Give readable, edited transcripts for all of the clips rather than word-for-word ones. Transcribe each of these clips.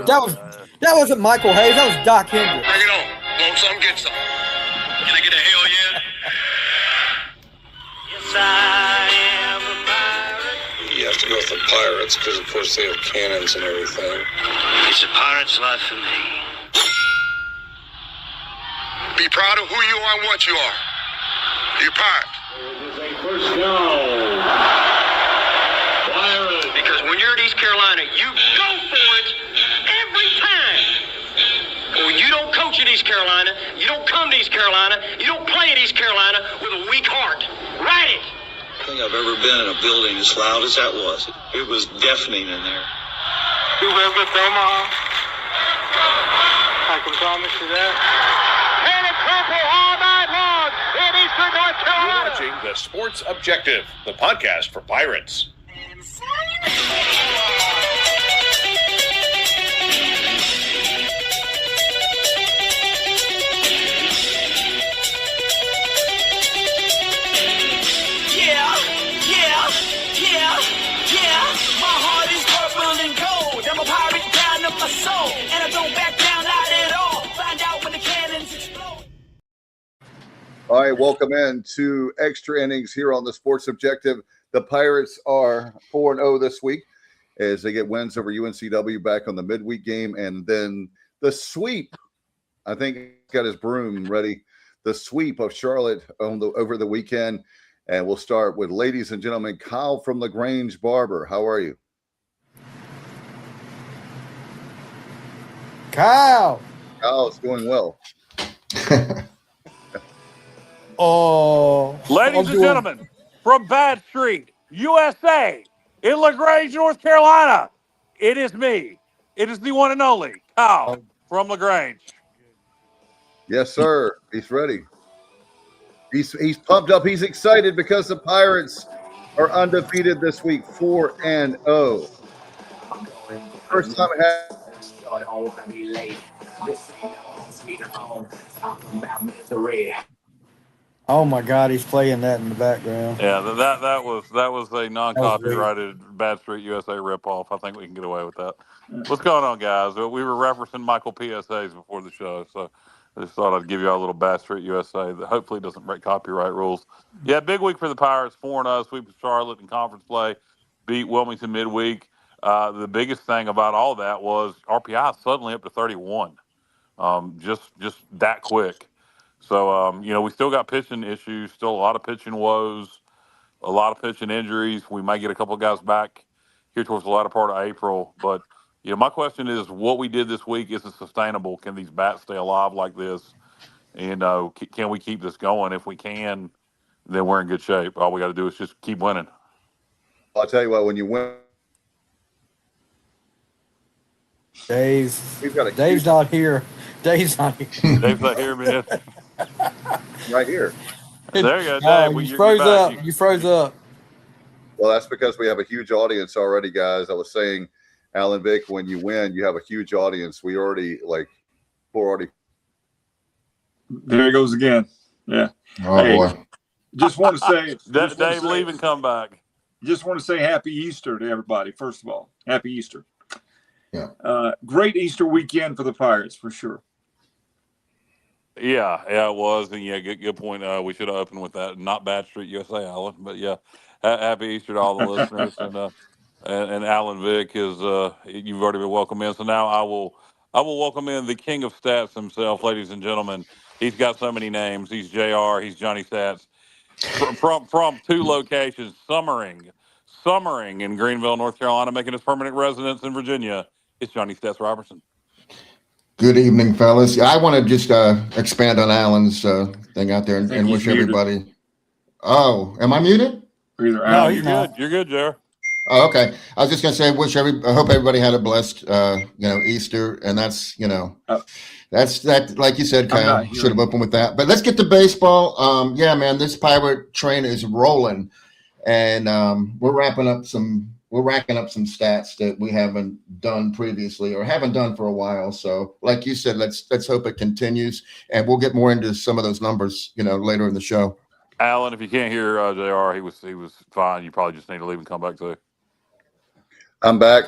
That wasn't Michael Hayes. That was Doc Hendricks. Bring it on. Want some, get some. Can I get a hell yeah? Yes, I am a pirate. You have to go with the Pirates because, of course, they have cannons and everything. It's a pirate's life for me. Be proud of who you are and what you are. You're a pirate. It is a first down. Pirates. Because when you're at East Carolina, you go for it every time. When you don't coach at East Carolina, you don't come to East Carolina, you don't play at East Carolina with a weak heart. Write it. I think I've ever been in a building as loud as that was. It was deafening in there. You live with Omaha? I can promise you that. And it's purple all night long in Eastern North Carolina. You're watching The Sports Objective, the podcast for Pirates. My heart is purple and gold. I'm a pirate down of my soul, and I don't back down, not at all. Find out when the cannons explode. All right, welcome in to Extra Innings here on the Sports Objective. The Pirates are 4-0 this week as they get wins over UNCW back on the midweek game, and then the sweep. I think he's got his broom ready. The sweep of Charlotte over the weekend. And we'll start with, ladies and gentlemen, Kyle from LaGrange Barber. How are you? Kyle, it's going well. Ladies and gentlemen, from Bad Street, USA, in LaGrange, North Carolina, it is me. It is the one and only Kyle from LaGrange. Yes, sir. He's ready. He's pumped up. He's excited because the Pirates are undefeated this week, 4-0. First time it happened. oh my God, he's playing that in the background. Yeah, that was a non-copyrighted Bad Street USA ripoff. I think we can get away with that. What's going on, guys? We were referencing Michael PSAs before the show, so I just thought I'd give you all a little Bass Street USA that hopefully doesn't break copyright rules. Yeah, big week for the Pirates, 4-0, sweep of Charlotte in conference play, beat Wilmington midweek. The biggest thing about all that was RPI suddenly up to 31, just that quick. So, we still got pitching issues, still a lot of pitching woes, a lot of pitching injuries. We might get a couple of guys back here towards the latter part of April, but my question is, what we did this week, is it sustainable? Can these bats stay alive like this? And can we keep this going? If we can, then we're in good shape. All we got to do is just keep winning. I'll tell you what, when you win. Dave's not here. Dave's not here. Dave's not here, man. Right here. There you go, Dave. You froze up. You froze up. Well, that's because we have a huge audience already, guys. I was saying, Alan Vick, when you win, you have a huge audience. We're already. There he goes again. Yeah. Oh, boy. Just want to say. Dave, leave and come back. Just want to say Happy Easter to everybody, first of all. Happy Easter. Yeah. Great Easter weekend for the Pirates, for sure. Yeah, it was. And, good point. We should have opened with that. Not Bad Street USA, Alan. But, yeah, happy Easter to all the listeners. And Alan Vick is you've already been welcomed in. So now I will welcome in the king of stats himself, ladies and gentlemen. He's got so many names. He's JR. He's Johnny Stats from two locations, Summering in Greenville, North Carolina, making his permanent residence in Virginia. It's Johnny Stats Robertson. Good evening, fellas. I want to just expand on Alan's thing out there and wish everybody. Oh, am I muted? No, you're good. You're good, JR. Oh, okay. I was just gonna say, I hope everybody had a blessed, Easter, and that's that. Like you said, Kyle, should have opened with that. But let's get to baseball. Yeah, man, this Pirate train is rolling, and we're racking up some stats that we haven't done previously or haven't done for a while. So, like you said, let's hope it continues, and we'll get more into some of those numbers, later in the show. Alan, if you can't hear JR, he was fine. You probably just need to leave and come back too. I'm back.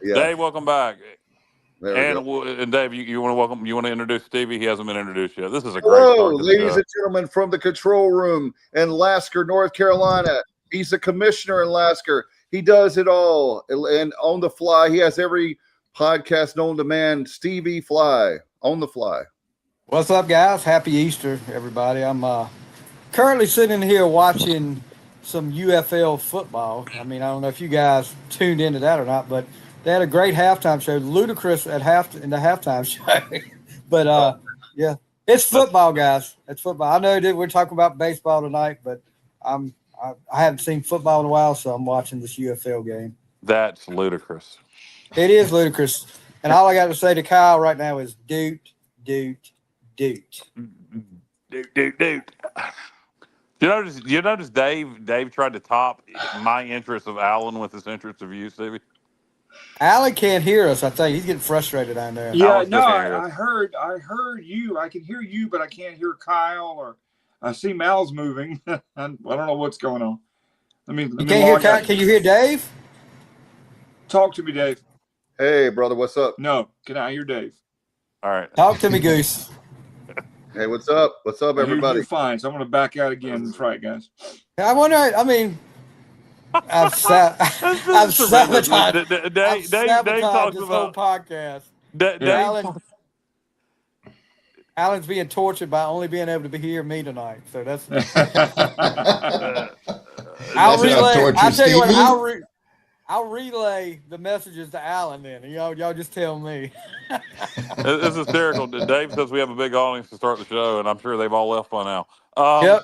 Yeah. Dave, welcome back. There And Dave, you want to welcome? You want to introduce Stevie? He hasn't been introduced yet. This is a great Hello, start to the ladies show. and gentlemen, from the control room in Lasker, North Carolina. He's a commissioner in Lasker. He does it all, and on the fly, he has every podcast known to man. Stevie Fly on the fly. What's up, guys? Happy Easter, everybody. I'm currently sitting here watching some UFL football. I mean, I don't know if you guys tuned into that or not, but they had a great halftime show. Ludicrous in the halftime show. But yeah, it's football, guys. It's football. I know that we're talking about baseball tonight, but I haven't seen football in a while, so I'm watching this UFL game. That's ludicrous. It is ludicrous. And all I got to say to Kyle right now is doot. Dude. You notice Dave tried to top my interest of Alan with his interest of you, Stevie? Alan can't hear us, I think. He's getting frustrated down there. Yeah, no, I heard you. I can hear you, but I can't hear Kyle, or I see Mal's moving. I don't know what's going on. Let me can't hear Kyle. Can you hear Dave? Talk to me, Dave. Hey, brother, what's up? No, can I hear Dave? All right. Talk to me, Goose. Hey, what's up? What's up, everybody? You're fine. So I'm going to back out again and try it, guys. I wonder. I mean, I've sabotaged. Dave talks this about whole podcast. Alan's being tortured by only being able to hear me tonight. So that's. I'll relay. I'll tell you what. I'll relay the messages to Alan then. Y'all just tell me. It's hysterical. Dave says we have a big audience to start the show, and I'm sure they've all left by now. Yep.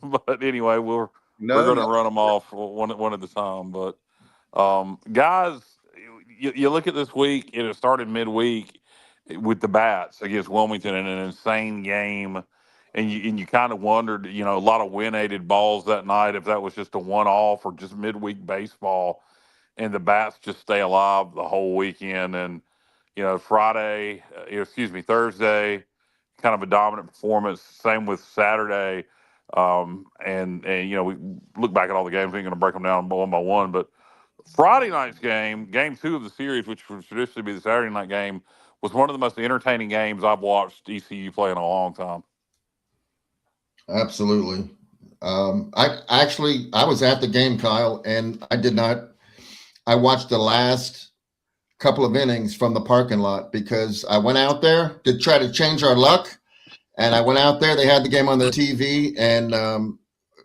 But anyway, we're going to run them off one at a time. But guys, you look at this week. It started midweek with the Bats against Wilmington in an insane game, and you kind of wondered, a lot of win-aided balls that night, if that was just a one-off or just midweek baseball. And the Bats just stay alive the whole weekend. And, Thursday, kind of a dominant performance. Same with Saturday. And we look back at all the games. We ain't going to break them down one by one. But Friday night's game 2 of the series, which would traditionally be the Saturday night game, was one of the most entertaining games I've watched ECU play in a long time. Absolutely. I was at the game, Kyle, and I watched the last couple of innings from the parking lot because I went out there to try to change our luck. And I went out there, they had the game on the TV, and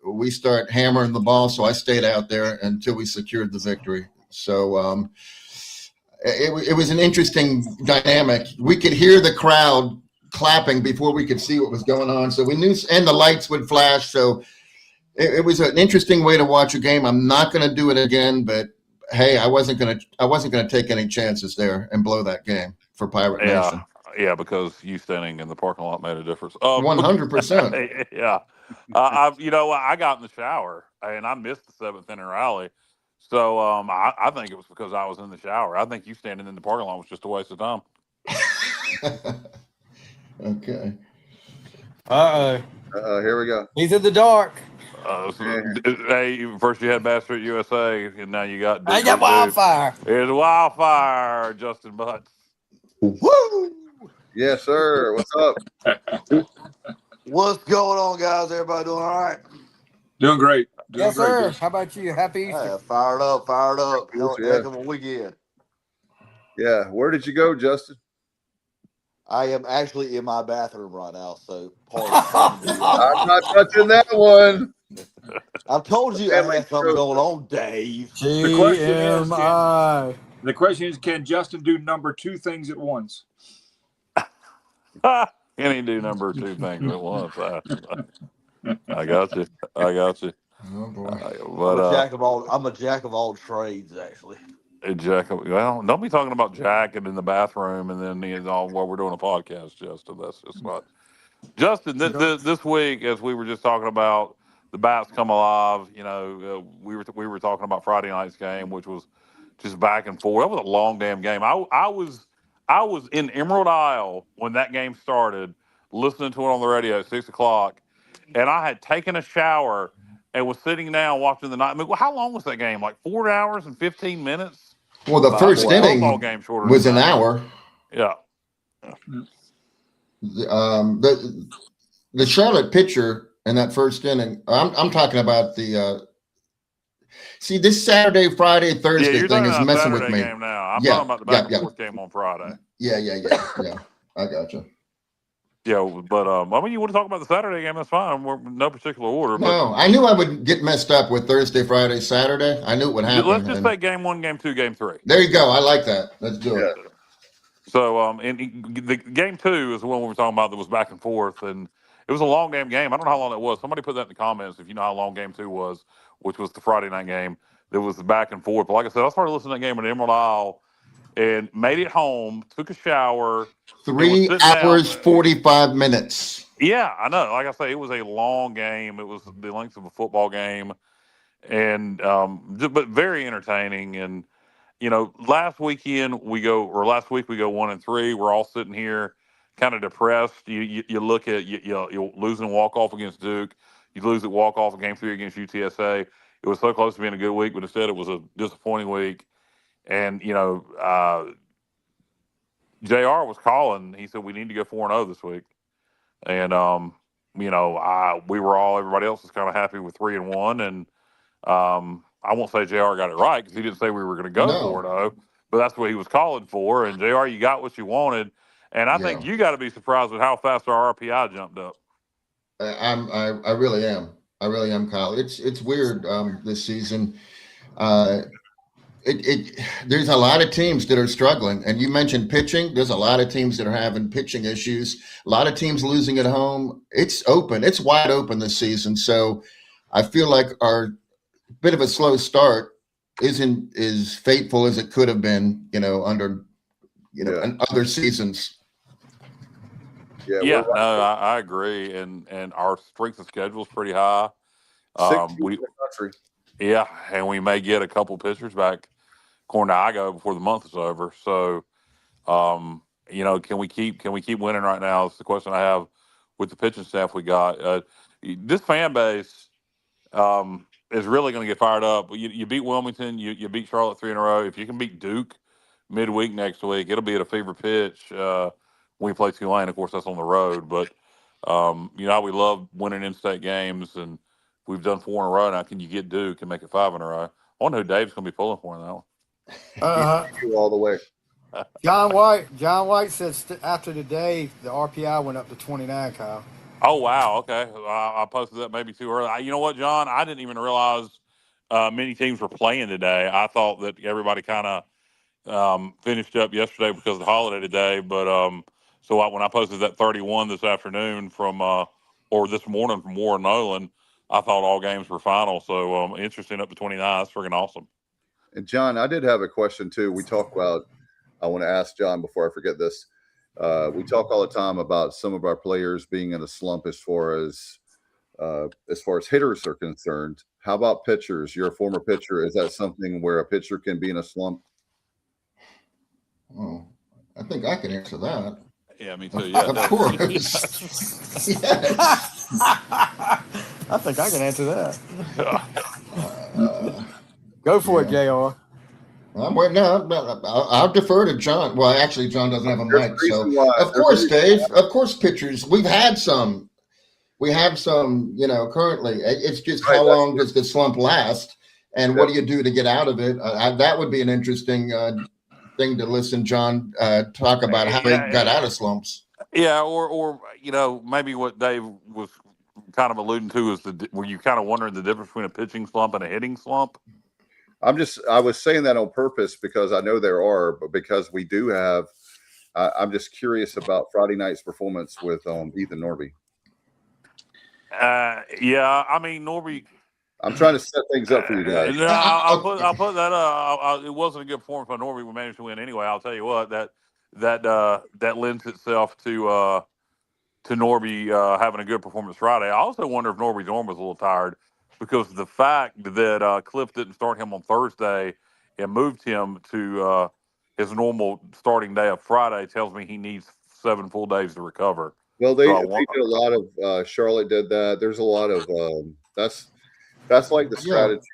we start hammering the ball. So I stayed out there until we secured the victory. So it was an interesting dynamic. We could hear the crowd clapping before we could see what was going on. So we knew, and the lights would flash. So it was an interesting way to watch a game. I'm not going to do it again, but hey, I wasn't gonna take any chances there and blow that game for Pirate Nation. Yeah, because you standing in the parking lot made a difference. 100%. Yeah, I got in the shower and I missed the 7th inning rally, so I think it was because I was in the shower. I think you standing in the parking lot was just a waste of time. Okay. Here we go. He's in the dark. Hey, first you had Bass Street USA, and now you got. I got Wildfire. Here's Wildfire, Justin Butts. Woo! Yes, sir. What's up? What's going on, guys? Everybody doing all right? Doing great. Yes, sir. How about you? Happy Easter. Fired up. Heck of a weekend. Yeah. Where did you go, Justin? I am actually in my bathroom right now, so I'm not touching that one. I've told you I had something going on, Dave. The question is, can Justin do number 2 things at once? Can he do number 2 things at once? I got you. Oh boy. I'm a jack of all trades, actually. Well, don't be talking about jacking in the bathroom and then while we're doing a podcast, Justin. That's just not. Justin, this week, as we were just talking about, the Bats come alive. We were talking about Friday night's game, which was just back and forth. That was a long damn game. I was in Emerald Isle when that game started, listening to it on the radio at 6:00, and I had taken a shower and was sitting down watching the night. I mean, how long was that game? Like 4 hours and 15 minutes? Well, the first football inning game shorter was than an that. hour. Yeah. The Charlotte pitcher in that first inning. I'm talking about the. See, this Saturday, Friday, Thursday you're thing talking is about messing with Saturday me. game now. I'm Yeah, talking about the back and forth game on Friday. Yeah. I gotcha. Yeah, but I mean, you want to talk about the Saturday game? That's fine. We're in no particular order. No, I knew I would get messed up with Thursday, Friday, Saturday. I knew it would happen. Let's just say game 1, game 2, game 3. There you go. I like that. Let's do it. So, and the game 2 is the one we were talking about that was back and forth, and it was a long game. I don't know how long it was. Somebody put that in the comments if you know how long game 2 was, which was the Friday night game. That was back and forth. But like I said, I started listening to that game at Emerald Isle and made it home, took a shower. 3 hours, 45 minutes. Yeah, I know. Like I say, it was a long game. It was the length of a football game, and but very entertaining. And last week we go 1-3. We're all sitting here kind of depressed. You look at you losing walk off against Duke. You lose at walk off in game 3 against UTSA. It was so close to being a good week, but instead it was a disappointing week. And JR was calling. He said we need to go 4-0 this week. And everybody else was kind of happy with 3-1. And I won't say JR got it right because he didn't say we were going to go 4-0, but that's what he was calling for. And JR, you got what you wanted. And I think you got to be surprised with how fast our RPI jumped up. I really am. I really am, Kyle. It's weird this season. There's a lot of teams that are struggling, and you mentioned pitching. There's a lot of teams that are having pitching issues. A lot of teams losing at home. It's open. It's wide open this season. So I feel like our bit of a slow start isn't as fateful as it could have been, under in other seasons. Yeah, no, I agree, and our strength of schedule is pretty high. And we may get a couple pitchers back, according to IGO, before the month is over. So, can we keep winning right now? It's the question I have with the pitching staff we got. This fan base is really going to get fired up. You beat Wilmington, you beat Charlotte 3 in a row. If you can beat Duke midweek next week, it'll be at a fever pitch. When we play Tulane, of course, that's on the road. But we love winning in-state games, and we've done 4 in a row now. Can you get Duke and make it 5 in a row? I wonder who Dave's going to be pulling for in that one. All the way. John White said after today the RPI went up to 29. Kyle. Oh wow! Okay, I posted that maybe too early. You know what, John? I didn't even realize many teams were playing today. I thought that everybody kind of finished up yesterday because of the holiday today. But when I posted that 31 this afternoon or this morning from Warren Nolan, I thought all games were final. So interesting, up to 29. That's freaking awesome. And John, I did have a question too. We talk about. I want to ask John before I forget this. We talk all the time about some of our players being in a slump as far as hitters are concerned. How about pitchers? You're a former pitcher. Is that something where a pitcher can be in a slump? Oh, I think I can answer that. Yeah, me too. Yeah, of course. Yes. I think I can answer that. Go for it, JR. I'm waiting now. I'll defer to John. Well, actually, John doesn't have a mic, so of course, Dave. Of course, pitchers. We have some. Currently, it's just how long does the slump last, and what do you do to get out of it? That would be an interesting thing to listen, John, talk about how they got out of slumps. Yeah, or maybe what Dave was kind of alluding to is were you kind of wondering the difference between a pitching slump and a hitting slump? I was saying that on purpose because I know there are, but because we do have, I'm just curious about Friday night's performance with Ethan Norby. Yeah, I mean Norby. I'm trying to set things up for you guys. I'll put that up. It wasn't a good performance by Norby. We managed to win anyway. I'll tell you what, that lends itself to Norby having a good performance Friday. I also wonder if Norby's arm was a little tired. Because the fact that Cliff didn't start him on Thursday and moved him to his normal starting day of Friday tells me he needs 7 full days to recover. Well, they did a lot of Charlotte did that. There's a lot of that's like the strategy.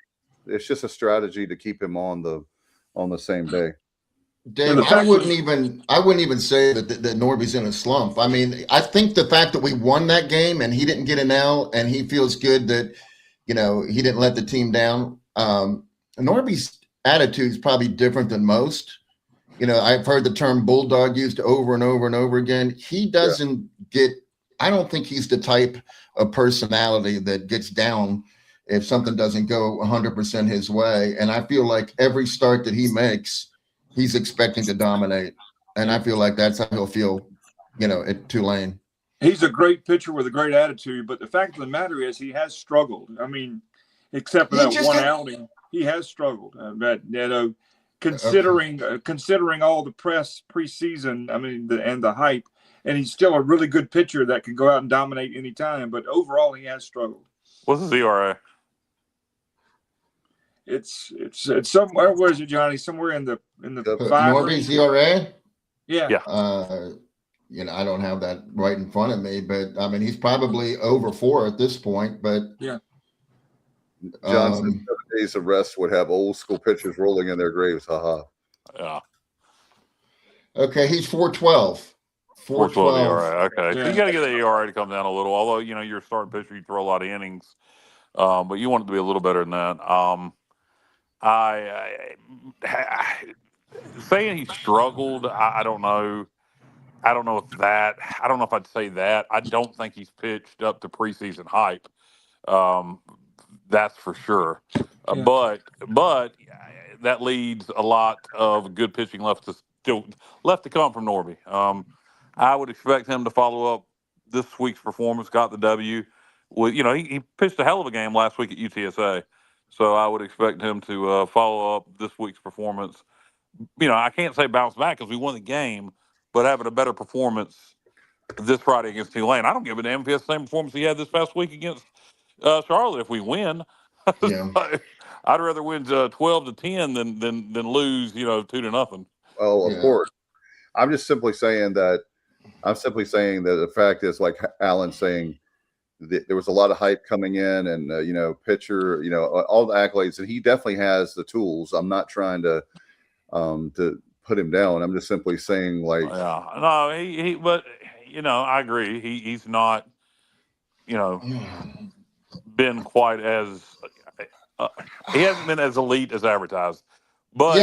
It's just a strategy to keep him on the on the same day. Dave, I wouldn't even say that Norby's in a slump. I mean, I think the fact that we won that game and he didn't get an L and he feels good that, he didn't let the team down. Norby's attitude is probably different than most. I've heard the term bulldog used over and over and over again. He doesn't I don't think he's the type of personality that gets down if something doesn't go 100% his way. And I feel like every start that he makes, he's expecting to dominate. And I feel like that's how he'll feel, at Tulane. He's a great pitcher with a great attitude, but the fact of the matter is he has struggled. I mean, except for that one outing, he has struggled. Considering all the press preseason, and the hype, and he's still a really good pitcher that can go out and dominate any time. But overall, he has struggled. What's his ERA? It's somewhere. Where is it, Johnny? Somewhere in the five. Norby's ERA? Yeah. I don't have that right in front of me, but he's probably over 4 at this point. But yeah. Johnson, 7 days of rest would have old school pitchers rolling in their graves. Haha. Yeah. Okay, he's 4.12. 4.12 ERA. Okay, so you got to get the ERA to come down a little. Although you're a starting pitcher, you throw a lot of innings, but you want it to be a little better than that. Saying he struggled, I don't know. I don't know if I'd say that. I don't think he's pitched up to preseason hype. That's for sure. But that leads a lot of good pitching left to come from Norby. I would expect him to follow up this week's performance. Got the W. With he pitched a hell of a game last week at UTSA, so I would expect him to follow up this week's performance. I can't say bounce back because we won the game, but having a better performance this Friday against Tulane. I don't give a damn if he has the same performance he had this past week against Charlotte. If we win, I'd rather win 12-10 than lose 2-0. Oh, of course. I'm simply saying that the fact is, like Alan's saying, there was a lot of hype coming in, and pitcher, all the accolades, and he definitely has the tools. I'm not trying to put him down. I'm just simply saying, like, but I agree. He's not, been quite as he hasn't been as elite as advertised. But go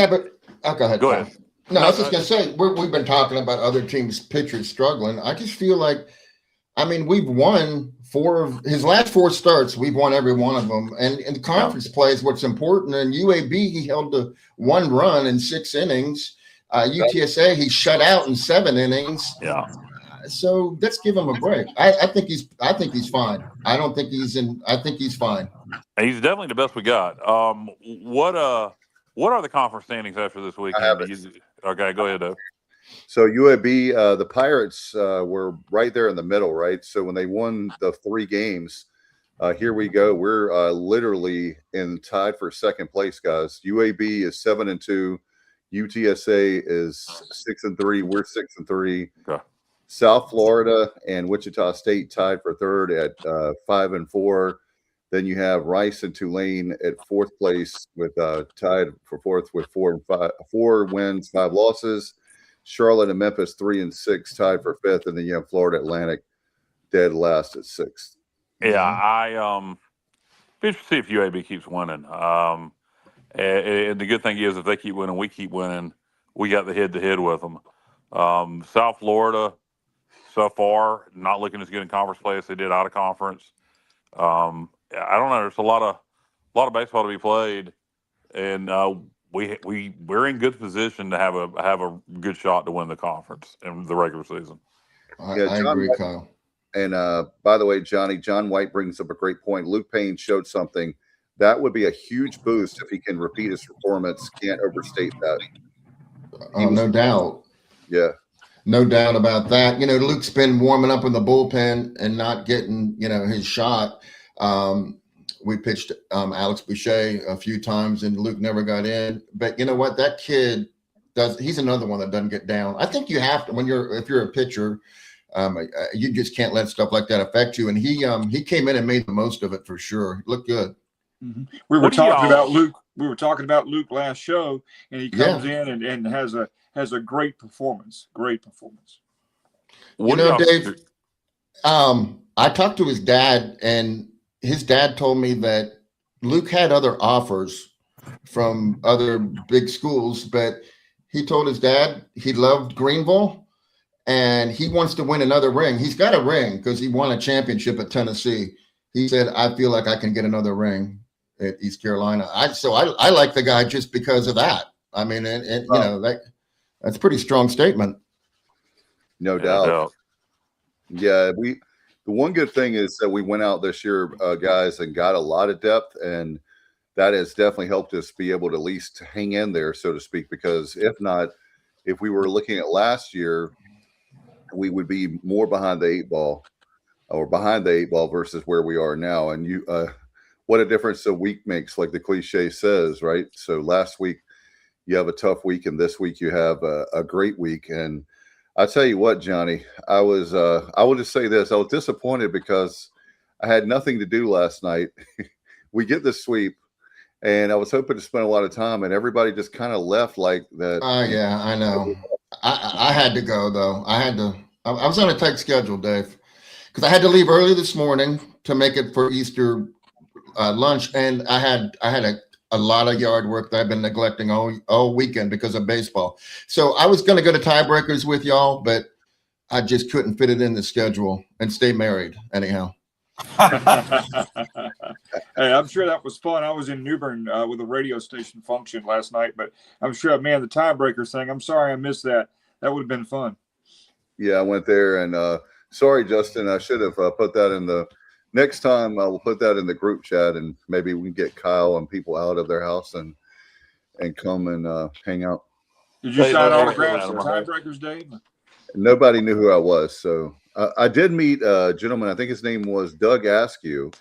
ahead. Go ahead. No, I was just gonna say we've been talking about other teams' pitchers struggling. I just feel like, we've won 4 of his last 4 starts. We've won every one of them, and in the conference play is what's important. And UAB, he held to 1 run in 6 innings. UTSA, he shut out in 7 innings. Yeah. So let's give him a break. I think he's fine. I don't think I think he's fine. He's definitely the best we got. What are the conference standings after this week? Okay, go ahead, Dave. So UAB, the Pirates were right there in the middle, right? So when they won the 3 games, here we go. We're literally tied for second place, guys. UAB is 7-2. UTSA is 6-3. We're 6-3. Okay. South Florida and Wichita State tied for third at 5-4. Then you have Rice and Tulane at 4th place with tied for 4th with 4 wins, 5 losses. Charlotte and Memphis 3-6 tied for 5th, and then you have Florida Atlantic dead last at 6th. Yeah, I be interested to see if UAB keeps winning. And the good thing is, if they keep winning, we keep winning. We got the head-to-head with them. South Florida, so far, not looking as good in conference play as they did out of conference. I don't know. There's a lot of baseball to be played, and we're in good position to have a good shot to win the conference in the regular season. I agree, Kyle. And by the way, John White brings up a great point. Luke Payne showed something that would be a huge boost if he can repeat his performance. Can't overstate that. No doubt. Yeah. No doubt about that. Luke's been warming up in the bullpen and not getting, his shot. We pitched Alex Boucher a few times and Luke never got in. But you know what? That kid he's another one that doesn't get down. I think you have to, if you're a pitcher, you just can't let stuff like that affect you. And he came in and made the most of it for sure. He looked good. Mm-hmm. We were talking about Luke we were talking about Luke last show, and he comes in and has a great performance. Great performance. Dave, I talked to his dad, and his dad told me that Luke had other offers from other big schools, but he told his dad he loved Greenville and he wants to win another ring. He's got a ring because he won a championship at Tennessee. He said, I feel like I can get another ring at East Carolina. I like the guy just because of that. I mean, that's a pretty strong statement. No doubt. Yeah, the one good thing is that we went out this year, guys, and got a lot of depth, and that has definitely helped us be able to at least hang in there, so to speak, because if not, if we were looking at last year, we would be more behind the eight ball versus where we are now. And what a difference a week makes, like the cliche says, right? So last week you have a tough week, and this week you have a great week. And I tell you what, Johnny, I will just say this. I was disappointed because I had nothing to do last night. We get the sweep, and I was hoping to spend a lot of time, and everybody just kind of left like that. Oh, yeah, I know. I had to go, though. I was on a tight schedule, Dave, because I had to leave early this morning to make it for Easter lunch, and I had a lot of yard work that I've been neglecting all weekend because of baseball. So I was going to go to tiebreakers with y'all, but I just couldn't fit it in the schedule and stay married anyhow. Hey, I'm sure that was fun. I was in New Bern with a radio station function last night, but I'm sure, man, the tiebreakers thing, I'm sorry I missed that. That would have been fun. Yeah, I went there, and sorry, Justin, I should have put that in the next time. I will put that in the group chat, and maybe we can get Kyle and people out of their house and come and hang out. Did you sign autographs for tiebreakers, Dave? Nobody knew who I was, so I did meet a gentleman. I think his name was Doug Askew,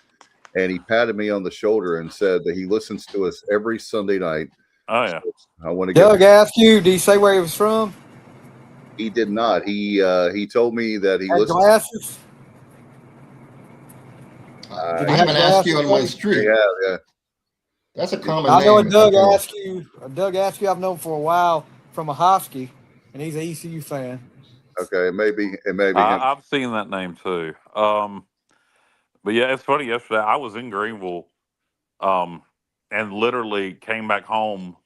and he patted me on the shoulder and said that he listens to us every Sunday night. Oh yeah, so I want to Doug Askew. Did he say where he was from? He did not. He told me that he had listens. Glasses. I haven't asked you on my street. Yeah. That's a common I know a name. Doug Askew. Doug Askew I've known for a while from a Husky, and he's an ECU fan. Okay, maybe. I've seen that name too. But yeah, it's funny. Yesterday I was in Greenville, and literally came back home,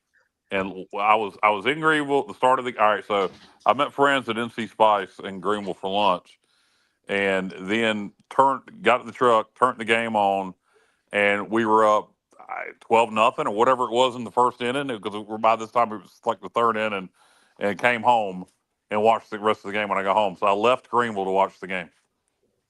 and I was in Greenville at the start of the. All right, so I met friends at NC Spice in Greenville for lunch, and then got to the truck, turned the game on, and we were up 12-0 or whatever it was in the first inning, because by this time it was like the third inning, and came home and watched the rest of the game when I got home. So I left Greenville to watch the game.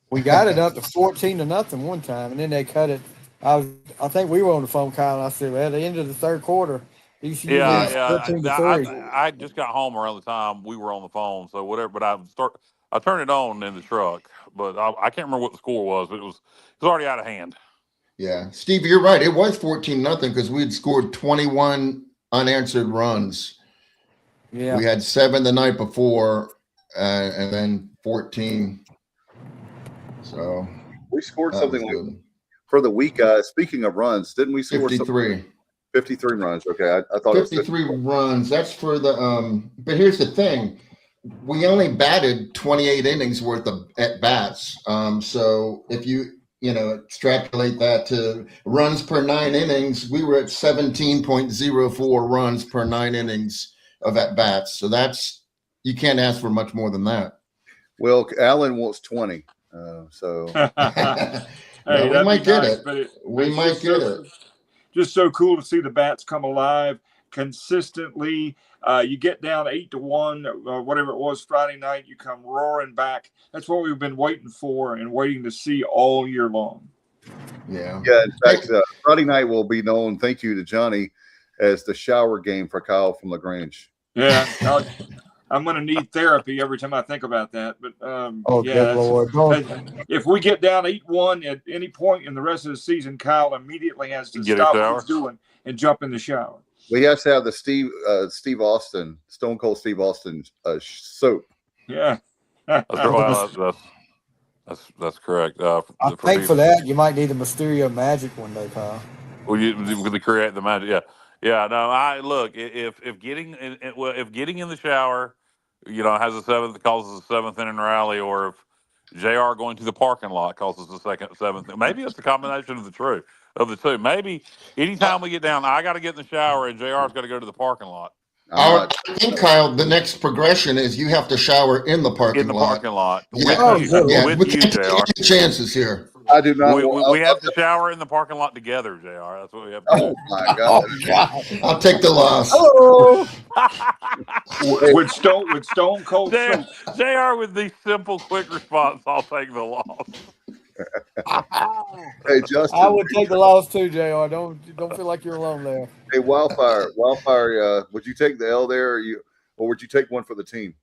We got it up to 14-0 one time, and then they cut it. I think we were on the phone, Kyle, and I said, well, at the end of the third quarter, ECU Yeah. 13-3. I just got home around the time we were on the phone, so whatever. But I turned it on in the truck, but I can't remember what the score was, but it was already out of hand. Yeah, Steve, you're right. It was 14-0 because we had scored 21 unanswered runs. Yeah, we had 7 the night before, and then 14. So we scored something like for the week. Speaking of runs, didn't we score 53? 53 runs. Okay, I thought 53 it was runs. That's for the. But here's the thing: we only batted 28 innings worth of at bats. So if you extrapolate that to runs per 9 innings, we were at 17.04 runs per 9 innings of at bats. So you can't ask for much more than that. Well, Allen wants 20. So hey, we might get it. We might get it. Just so cool to see the bats come alive consistently. You get down 8-1, whatever it was Friday night, you come roaring back. That's what we've been waiting for and waiting to see all year long. Yeah. In fact, Friday night will be known, thank you to Johnny, as the shower game for Kyle from LaGrange. Yeah. I'm going to need therapy every time I think about that. But good Lord. If we get down 8-1 at any point in the rest of the season, Kyle immediately has to stop what he's doing and jump in the shower. We have to have the Steve Austin, Stone Cold Steve Austin soap. Yeah. That's correct. I think for that, you might need a Mysterio Magic one day, Kyle. Well, you create the magic, yeah. Yeah, no. I look if getting if getting in the shower, has a seventh causes a seventh inning rally, or if Jr. going to the parking lot causes the seventh. Maybe it's a combination of the two. Maybe anytime we get down, I got to get in the shower, and Jr.'s got to go to the parking lot. I think, Kyle, the next progression is you have to shower in the parking lot. Yeah. With we you, can't Jr. take any chances here. I do not. We have to shower in the parking lot together, Jr. That's what we have to do. Oh my God! I'll take the loss. Hello. with Stone Cold soap. Jr. with the simple, quick response. I'll take the loss. Hey, Justin. I would take the loss too, Jr. Don't feel like you're alone there. Hey, Wildfire. Would you take the L there, or would you take one for the team?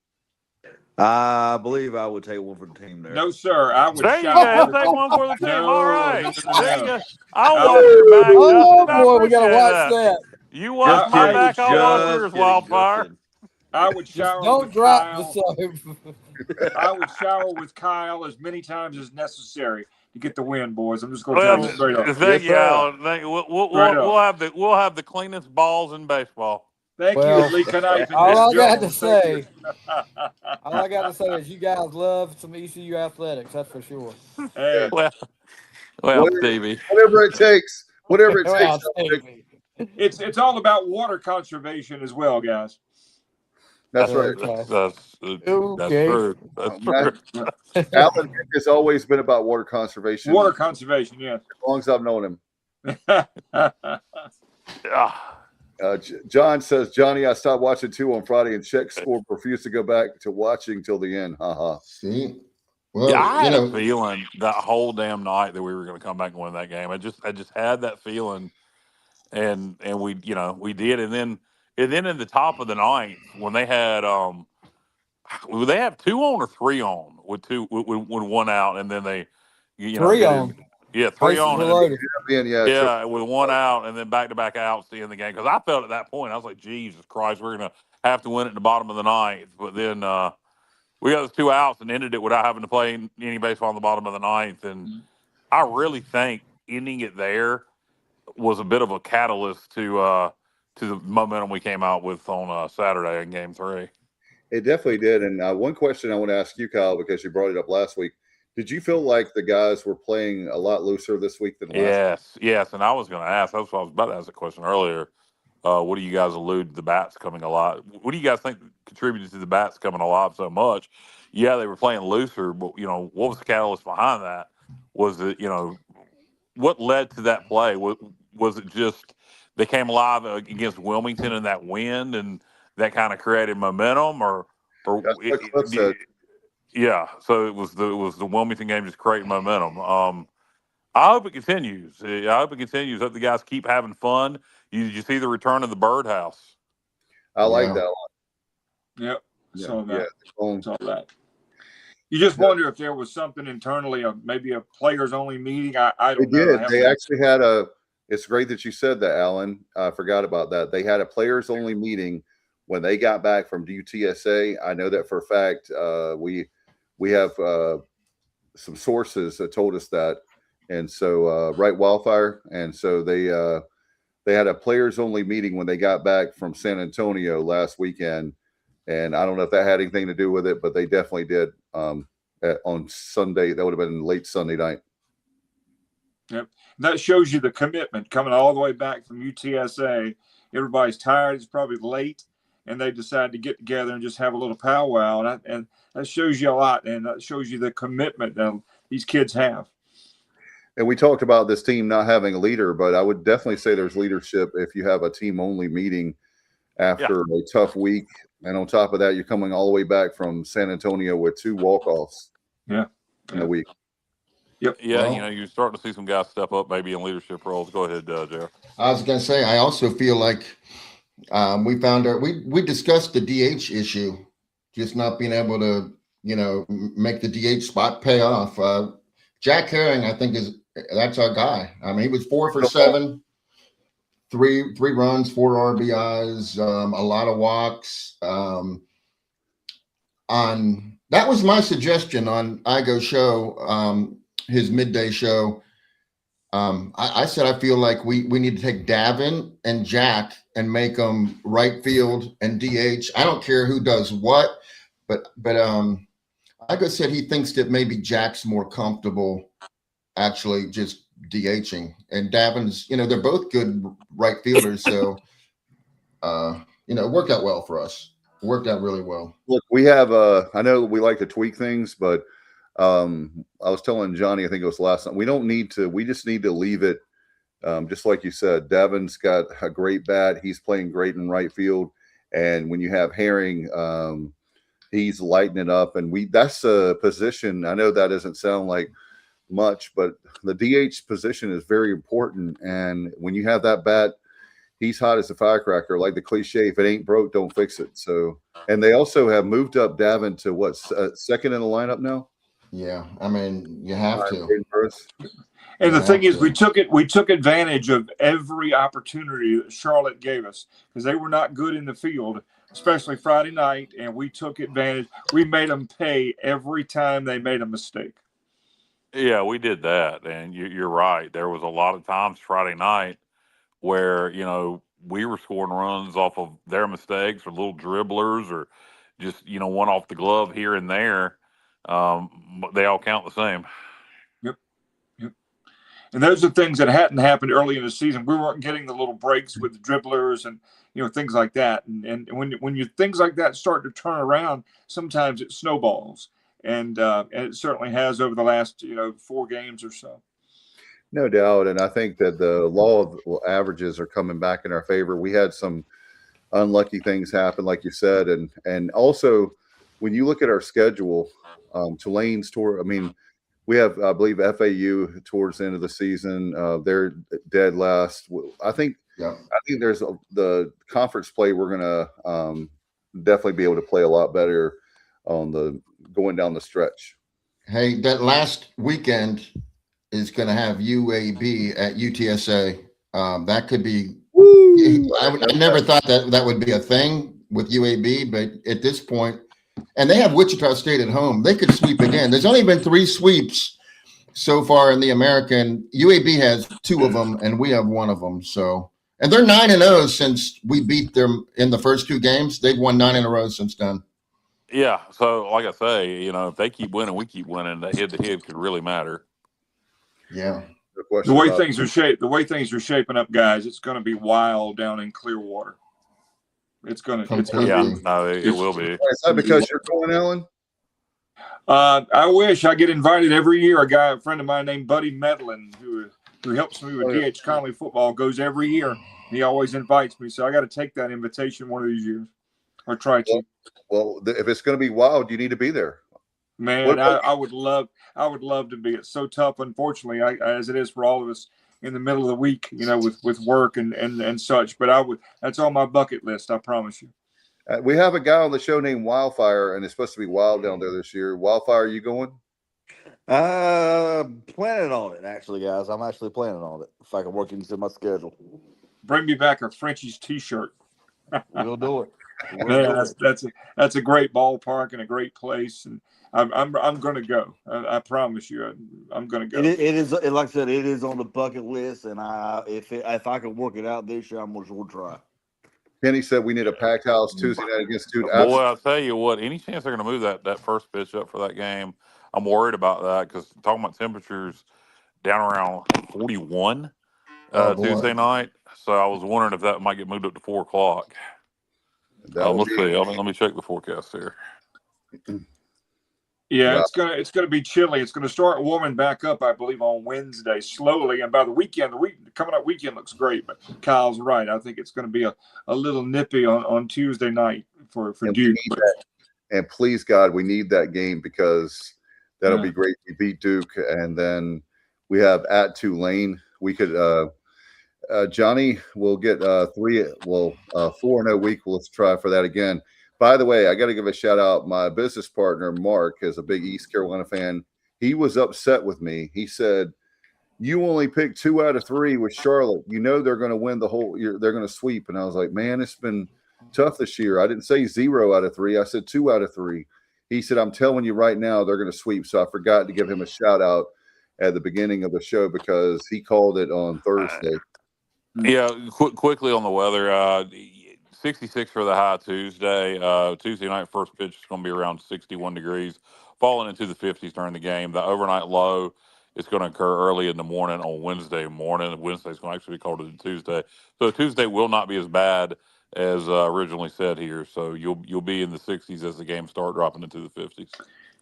I believe I would take one for the team there. No, sir. I would There you shower. go. Take one for the team. No, All right. no. There you go. I'll watch your back. Oh Justin, boy, we gotta watch that. that. You watch my back. I'll watch yours, Wildfire. I would shower. Don't drop the soap. I would shower with Kyle as many times as necessary to get the win, boys. I'm just going to tell you straight up. Thank you, Alan. We'll have the cleanest balls in baseball. Thank you, Lee Knife. All I got to say is you guys love some ECU athletics. That's for sure. Hey. Well, Stevie. Whatever it takes. Whatever it takes. Stevie. It's all about water conservation as well, guys. That's right. That's true. That's true. Alan has always been about water conservation. Water conservation, yeah. As long as I've known him. Yeah. John says, Johnny, I stopped watching 2 on Friday and checked score, refused to go back to watching till the end. See? Well, I had a feeling that whole damn night that we were going to come back and win that game. I just had that feeling, and we did, and then in the top of the ninth when they had they have 2 on or 3 on with one out, and then they 3 on. Yeah, 3 on. Yeah, with 1 out and then back-to-back outs to end the game. Because I felt at that point, I was like, Jesus Christ, we're going to have to win it in the bottom of the ninth. But then we got those 2 outs and ended it without having to play any baseball in the bottom of the ninth. And I really think ending it there was a bit of a catalyst to the momentum we came out with on Saturday in Game 3. It definitely did. And one question I want to ask you, Kyle, because you brought it up last week. Did you feel like the guys were playing a lot looser this week than last week? Yes. And I was going to ask. That's what I was about to ask a question earlier. What do you guys allude to the bats coming alive? What do you guys think contributed to the bats coming alive so much? Yeah, they were playing looser, but what was the catalyst behind that? Was it what led to that play? Was it just they came alive against Wilmington in that wind, and that kind of created momentum, or That's what Cliff said. Yeah, so it was the Wilmington game just creating momentum. I hope it continues. I hope the guys keep having fun. You see the return of the birdhouse. I like that a lot. Yep. Yeah. Saw that. Yeah. Saw that. You just wonder if there was something internally, maybe a players-only meeting. I don't know. They actually had it's great that you said that, Alan. I forgot about that. They had a players-only meeting when they got back from UTSA. I know that for a fact. We have some sources that told us that. And so, right, Wildfire. And so they had a players-only meeting when they got back from San Antonio last weekend. And I don't know if that had anything to do with it, but they definitely did on Sunday. That would have been late Sunday night. Yep. That shows you the commitment coming all the way back from UTSA. Everybody's tired. It's probably late, and they decide to get together and just have a little powwow. And that shows you a lot, and that shows you the commitment that these kids have. And we talked about this team not having a leader, but I would definitely say there's leadership if you have a team-only meeting after a tough week. And on top of that, you're coming all the way back from San Antonio with 2 walk-offs in a week. Yep. Yeah, well, you're starting to see some guys step up maybe in leadership roles. Go ahead, Jared. I was going to say, I also feel like we discussed the DH issue, just not being able to, make the DH spot pay off. Jack Herring, I think that's our guy. I mean, he was 4 for 7, 3 runs, 4 RBIs, a lot of walks. That was my suggestion on Igo's show, his midday show. I said I feel like we need to take Davin and Jack and make them right field and DH. I don't care who does what, but like I said, he thinks that maybe Jack's more comfortable actually just DHing, and Davin's, they're both good right fielders, so it worked out well for us. It worked out really well. Look, we have I know we like to tweak things, but I was telling Johnny, I think it was last night, we just need to leave it just like you said. Davin's got a great bat. He's playing great in right field, and when you have Herring, he's lighting it up, and that's a position. I know that doesn't sound like much, but the DH position is very important, and when you have that bat, he's hot as a firecracker, like the cliche, if it ain't broke, don't fix it. So, and they also have moved up Davin to what, second in the lineup now? Yeah, I mean, you have to. And the thing is, we took advantage of every opportunity that Charlotte gave us, because they were not good in the field, especially Friday night, and we took advantage. We made them pay every time they made a mistake. Yeah, we did that, and you're right. There was a lot of times Friday night where, we were scoring runs off of their mistakes or little dribblers or just, one off the glove here and there. They all count the same. Yep. And those are things that hadn't happened early in the season. We weren't getting the little breaks with the dribblers and, things like that. And when you things like that start to turn around, sometimes it snowballs. And it certainly has over the last, 4 games or so. No doubt. And I think that the law of averages are coming back in our favor. We had some unlucky things happen, like you said. And also, when you look at our schedule, Tulane's tour, we have, I believe, FAU towards the end of the season. They're dead last. I think there's the conference play. We're going to definitely be able to play a lot better on the going down the stretch. Hey, that last weekend is going to have UAB at UTSA. That could be. I never thought that would be a thing with UAB, but at this point, and they have Wichita State at home, they could sweep again. There's only been 3 sweeps so far in the American. UAB has 2 of them, and we have 1 of them. So, and they're 9-0 since we beat them in the first 2 games. They've won 9 in a row since then. Yeah. So, like I say, if they keep winning, we keep winning. That head-to-head could really matter. Yeah. The way things are shaping up, guys, it's going to be wild down in Clearwater. It will be. Is that because you're going, Ellen? I wish. I get invited every year. A friend of mine named Buddy Medlin, who helps me with DH Conley football, goes every year. He always invites me, so I got to take that invitation one of these years, or try to. Well, if it's going to be wild, you need to be there. Man, I would love to be. It's so tough, unfortunately, as it is for all of us in the middle of the week, with work and such. But that's on my bucket list, I promise you. We have a guy on the show named Wildfire, and it's supposed to be wild down there this year. Wildfire, are you going? Planning on it, actually, guys. I'm actually planning on it. If I can work into my schedule. Bring me back a Frenchie's T-shirt. We'll do it. Man, that's a great ballpark and a great place, and I'm going to go. I promise you, I'm going to go. It is, like I said, it is on the bucket list, and if I can work it out this year, I'm going to try. Kenny said we need a packed house Tuesday night against Dude. Boy, I'll tell you what. Any chance they're going to move that first pitch up for that game? I'm worried about that because talking about temperatures down around 41 Tuesday night. So I was wondering if that might get moved up to 4 o'clock. Let's see. Let me check the forecast here. Yeah, it's gonna be chilly. It's gonna start warming back up, I believe, on Wednesday slowly, and by the weekend, coming up weekend looks great. But Kyle's right. I think it's gonna be a little nippy on Tuesday night for Duke. And please God, we need that game because that'll be great. We beat Duke, and then we have at Tulane. We could. Johnny will get 4-0 week. Let's try for that again. By the way, I got to give a shout out. My business partner, Mark, is a big East Carolina fan. He was upset with me. He said, you only picked 2 out of 3 with Charlotte. They're going to win the whole year. They're going to sweep. And I was like, man, it's been tough this year. I didn't say 0 out of 3. I said 2 out of 3. He said, I'm telling you right now, they're going to sweep. So I forgot to give him a shout out. at the beginning of the show because he called it on Thursday. Yeah, quickly on the weather. 66 for the high Tuesday. Tuesday night first pitch is going to be around 61 degrees, falling into the 50s during the game. The overnight low is going to occur early in the morning on Wednesday morning. Wednesday is going to actually be colder than Tuesday, so Tuesday will not be as bad as originally said here. So you'll be in the 60s as the game start dropping into the 50s.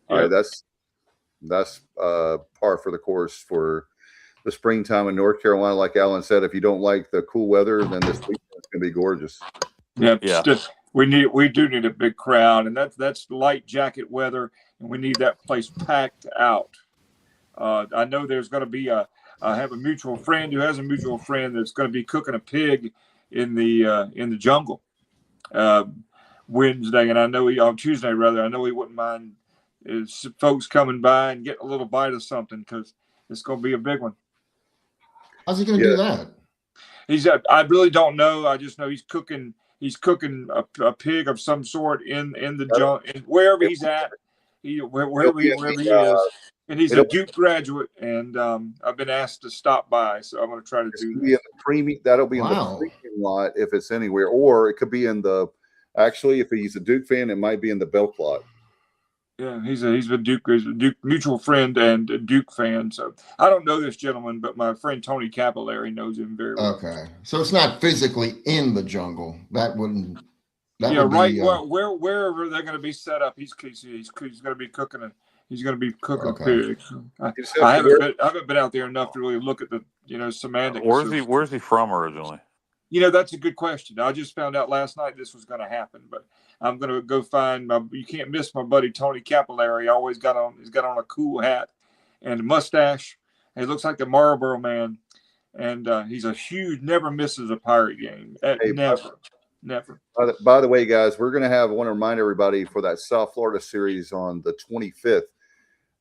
All right, that's par for the course for the springtime in North Carolina. Like Alan said, if you don't like the cool weather, then this weekend is going to be gorgeous. Yeah. We do need a big crowd, and that's light jacket weather, and we need that place packed out. I know there's going to be I have a mutual friend who has a mutual friend that's going to be cooking a pig in the jungle Wednesday, and I know on Tuesday rather. I know he wouldn't mind folks coming by and getting a little bite of something because it's going to be a big one. How's he going to do that? I really don't know. I just know he's cooking a pig of some sort in the jungle, wherever he's at, wherever he is. And he's a Duke graduate, and I've been asked to stop by, so I'm going to try to do that. That'll be in the premium lot if it's anywhere, or it could be in the. Actually, if he's a Duke fan, it might be in the Belk lot. Yeah, he's a Duke mutual friend and a Duke fan. So I don't know this gentleman, but my friend Tony Capillari knows him very well. Okay, so it's not physically in the jungle. Wherever they're going to be set up, he's going to be cooking a. He's going to be cooking a pig. I haven't been out there enough to really look at the semantics. Where's he from originally? That's a good question. I just found out last night this was going to happen, but I'm going to go find you can't miss my buddy Tony Capillari. He's got on a cool hat and a mustache. He looks like the Marlboro Man, and he's a huge, never misses a Pirate game. Never. By the way, guys, I want to remind everybody for that South Florida series on the 25th.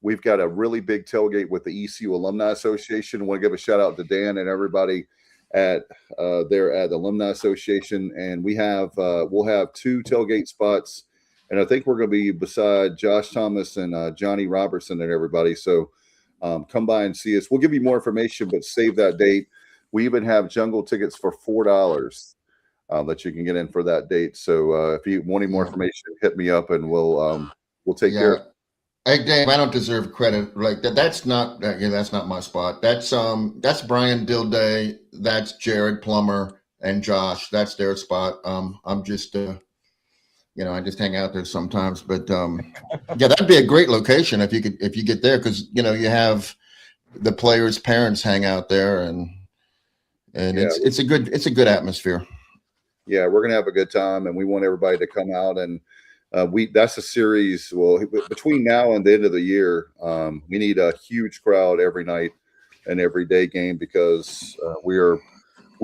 We've got a really big tailgate with the ECU Alumni Association. I want to give a shout out to Dan and everybody at the Alumni Association, and we'll have 2 tailgate spots, and I think we're going to be beside Josh Thomas and Johnny Robertson and everybody. So come by and see us. We'll give you more information, but save that date. We even have jungle tickets for $4 that you can get in for that date. So if you want any more information, hit me up and we'll take care of it. Hey Dave, I don't deserve credit like that. That's not my spot. That's Brian Dilday, that's Jared Plummer and Josh. That's their spot. I'm just I just hang out there sometimes. But that'd be a great location if you get there, because you have the players' parents hang out there, and it's a good atmosphere. Yeah, we're gonna have a good time, and we want everybody to come out and. That's a series. Well, between now and the end of the year, we need a huge crowd every night and every day game because we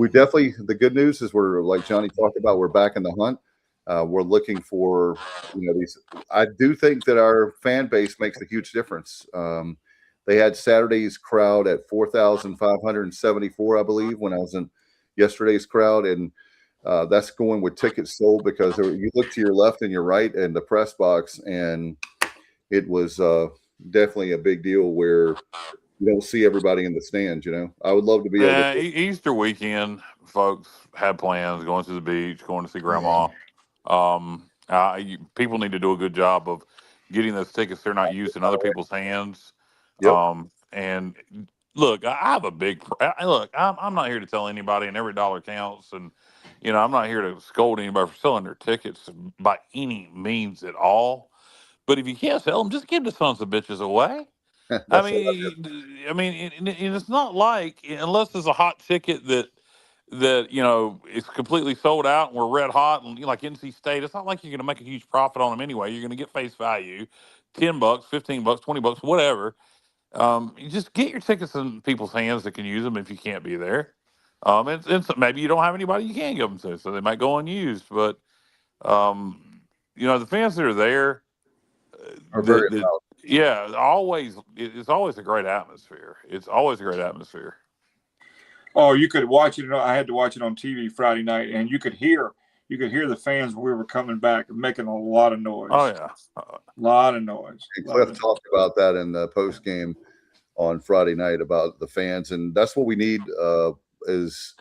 definitely. The good news is we're, like Johnny talked about, we're back in the hunt. We're looking for these. I do think that our fan base makes a huge difference. They had Saturday's crowd at 4,574, I believe, when I was in yesterday's crowd, and. That's going with tickets sold because you look to your left and your right in the press box, and it was definitely a big deal where you don't see everybody in the stands. I would love to be able to. Easter weekend, folks had plans going to the beach, going to see Grandma. People need to do a good job of getting those tickets. They're not used in other people's hands. Yep. And look, I have a big look. I'm not here to tell anybody, and every dollar counts, and. I'm not here to scold anybody for selling their tickets by any means at all. But if you can't sell them, just give the sons of bitches away. I mean, it's not like, unless there's a hot ticket that is completely sold out and we're red hot and like NC State, it's not like you're going to make a huge profit on them anyway. You're going to get face value, $10, $15, $20, whatever. You just get your tickets in people's hands that can use them if you can't be there. And maybe you don't have anybody you can give them to, so they might go unused. But, the fans that are there are very loud. Yeah, it's always a great atmosphere. It's always a great atmosphere. Oh, you could watch it. I had to watch it on TV Friday night, and you could hear the fans when we were coming back making a lot of noise. Oh yeah, a lot of noise. And Cliff talked about that in the post game. on Friday night about the fans, and that's what we need. Is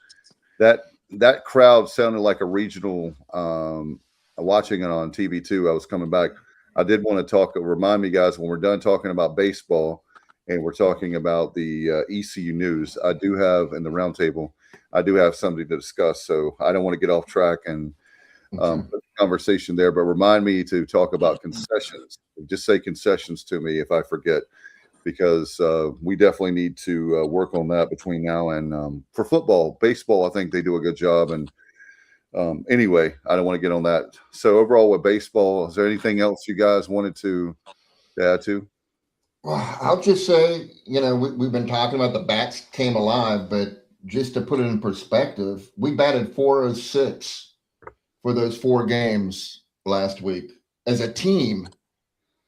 that crowd sounded like a regional. Watching it on TV too, I was coming back. I did want to remind me guys, when we're done talking about baseball and we're talking about the ECU news, I do have in the roundtable, I do have something to discuss. So I don't want to get off track and put the conversation there, but remind me to talk about concessions. Just say concessions to me if I forget, because we definitely need to work on that between now and for football. Baseball, I think they do a good job. And anyway, I don't want to get on that. So overall with baseball, is there anything else you guys wanted to add to? Well, I'll just say, we've been talking about the bats came alive, but just to put it in perspective, we batted 406 for those 4 games last week as a team.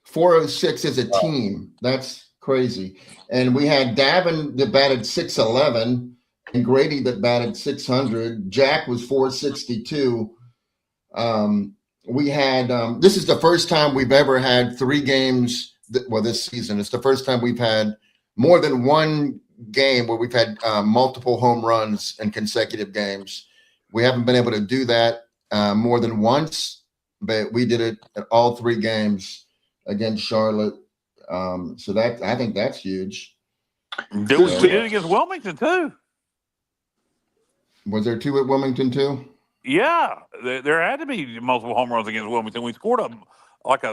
406 as a team. That's crazy. And we had Davin that batted 611. And Grady that batted 600. Jack was 462. We had this is the first time we've ever had 3 games. This season it's the first time we've had more than one game where we've had multiple home runs in consecutive games. We haven't been able to do that more than once, but we did it at all 3 games against Charlotte. So that I think that's huge. We did it against Wilmington too. Was there 2 at Wilmington too? Yeah, there had to be multiple home runs against Wilmington. We scored like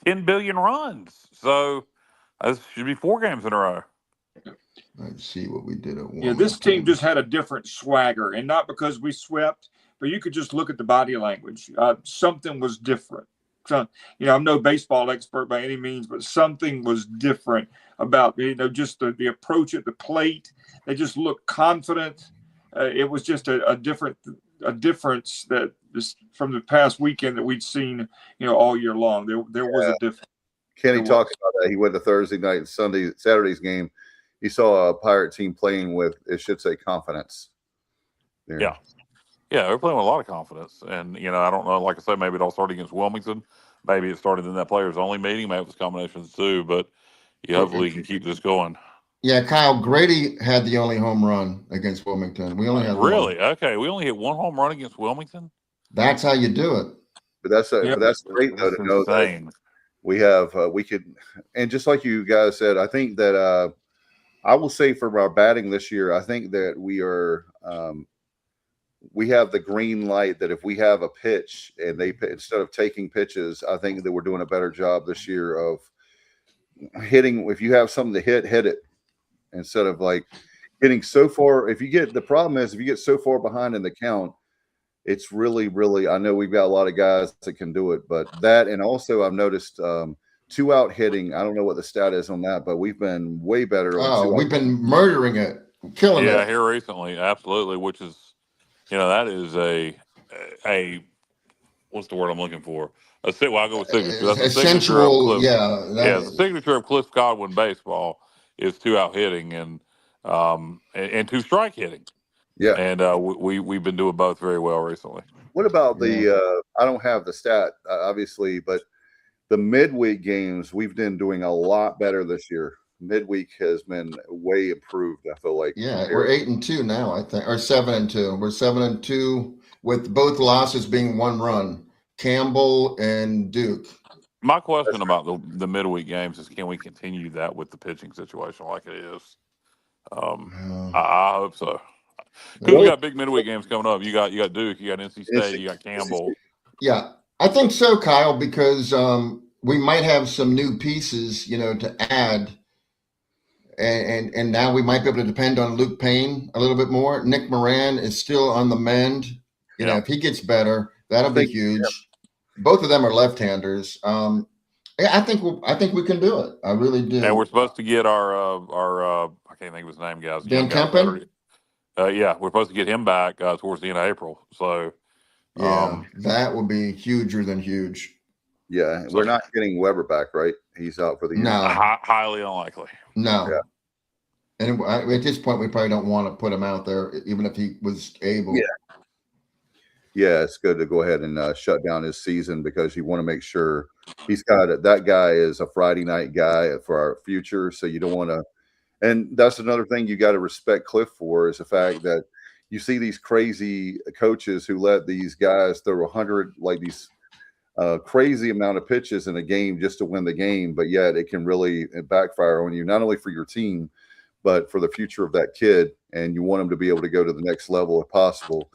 10 billion runs. So this should be 4 games in a row. Let's see what we did at Wilmington. Yeah, this team just had a different swagger, and not because we swept, but you could just look at the body language. Something was different. So, I'm no baseball expert by any means, but something was different about just the approach at the plate. They just looked confident. It was just a difference that from the past weekend that we'd seen, all year long. There was a difference. Kenny talks about that. He went to Thursday night and Saturday's game. He saw a Pirate team playing with, it should say, confidence. There. Yeah, they're playing with a lot of confidence. And, I don't know, like I said, maybe it all started against Wilmington. Maybe it started in that players only meeting. Maybe it was combinations too, but you hopefully can keep this going. Yeah, Kyle, Grady had the only home run against Wilmington. We only had really? one. Okay, we only hit 1 home run against Wilmington? That's how you do it. But that's great, though, to know that we have, we could, and just like you guys said, I think that I will say for our batting this year, I think that we are, we have the green light that if we have a pitch and instead of taking pitches, I think that we're doing a better job this year of hitting. If you have something to hit it. Instead of like getting so far, the problem is if you get so far behind in the count, it's really, really, I know we've got a lot of guys that can do it, but that, and also I've noticed 2 out hitting. I don't know what the stat is on that, but we've been way better. We've been murdering it, killing it. Yeah, here recently, absolutely. Which is, that is a what's the word I'm looking for? I'll go with signature. That's the signature of Cliff. The signature of Cliff Godwin baseball is 2 out hitting and 2 strike hitting. Yeah, and we've been doing both very well recently. What about the? I don't have the stat obviously, but the midweek games we've been doing a lot better this year. Midweek has been way improved. I feel like. Yeah, we're 8-2 now. I think, or 7-2. We're 7-2 with both losses being 1 run. Campbell and Duke. My question about the midweek games is, can we continue that with the pitching situation like it is? I hope so. Because we got big midweek games coming up. You got Duke, you got NC State, you got Campbell. Yeah, I think so, Kyle, because we might have some new pieces, to add. And now we might be able to depend on Luke Payne a little bit more. Nick Moran is still on the mend. If he gets better, that'll be huge. Both of them are left-handers. I think we can do it. I really do. And we're supposed to get our I can't think of his name, guys. Dan Kempen? Yeah, we're supposed to get him back towards the end of April. So that would be huger than huge. Yeah, we're not getting Weber back, right? He's out for the year. No, highly unlikely. No. Yeah. And at this point, we probably don't want to put him out there, even if he was able. Yeah, it's good to go ahead and shut down his season because you want to make sure he's got it. That guy is a Friday night guy for our future, so you don't want to. And that's another thing you got to respect Cliff for, is the fact that you see these crazy coaches who let these guys throw 100, like these crazy amount of pitches in a game just to win the game, but yet it can really backfire on you, not only for your team, but for the future of that kid. And you want them to be able to go to the next level if possible,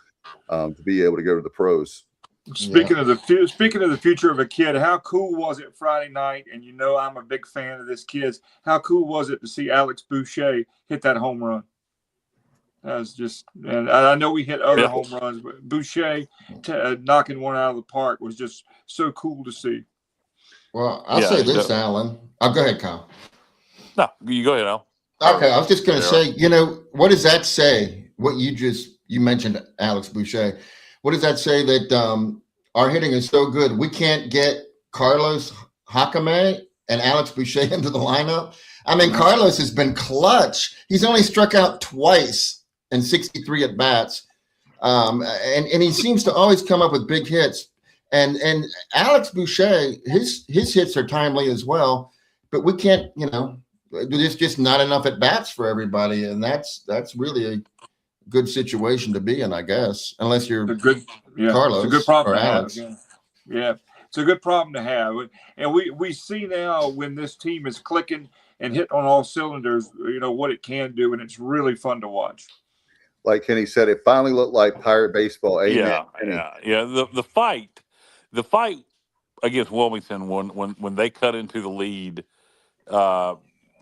to be able to go to the pros. Speaking of the future of a kid, how cool was it Friday night? And I'm a big fan of this kid's. How cool was it to see Alex Boucher hit that home run? That was just, and I know we hit other home runs, but Boucher knocking one out of the park was just so cool to see. Well, I'll say this, Alan. Oh, go ahead, Kyle. No, you go ahead, Al. Okay, I was just going to say, what does that say? What you mentioned, Alex Boucher. What does that say that our hitting is so good we can't get Carlos Hakame and Alex Boucher into the lineup? I mean, Carlos has been clutch. He's only struck out twice in 63 at bats, and he seems to always come up with big hits. And Alex Boucher, his hits are timely as well, but we can't, there's just not enough at bats for everybody, and that's really a good situation to be in, I guess, unless you're Carlos. It's a good problem or to Alex. have. Yeah, it's a good problem to have, and we see now when this team is clicking and hitting on all cylinders, what it can do, and it's really fun to watch. Like Kenny said, it finally looked like Pirate baseball. Amen. Yeah. The fight against Wilmington when they cut into the lead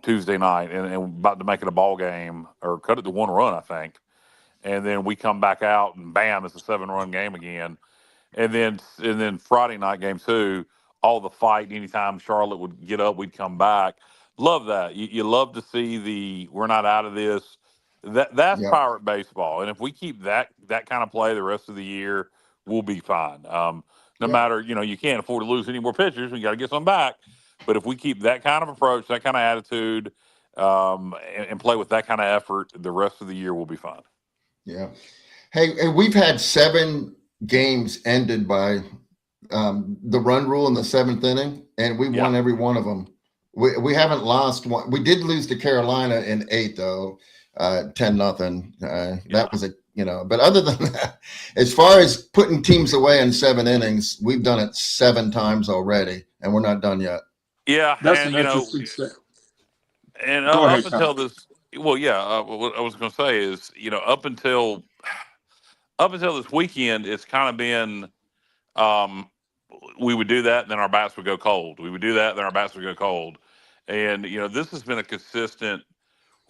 Tuesday night and about to make it a ball game, or cut it to 1 run, I think. And then we come back out and bam, it's a 7-run game again. And then Friday night, game 2, all the fight. Anytime Charlotte would get up, we'd come back. Love that. You love to see we're not out of this. That's Pirate baseball. And if we keep that kind of play the rest of the year, we'll be fine. No matter, you can't afford to lose any more pitchers. We got to get some back. But if we keep that kind of approach, that kind of attitude, and play with that kind of effort, the rest of the year will be fine. Yeah. Hey, we've had 7 games ended by the run rule in the 7th inning, and we won every one of them. We haven't lost one. We did lose to Carolina in 8, though, 10-0. That was but other than that, as far as putting teams away in 7 innings, we've done it 7 times already, and we're not done yet. Yeah, that's an interesting set. And up until this, what I was going to say is, up until this weekend, it's kind of been, we would do that, and then our bats would go cold. We would do that, and then our bats would go cold. And this has been a consistent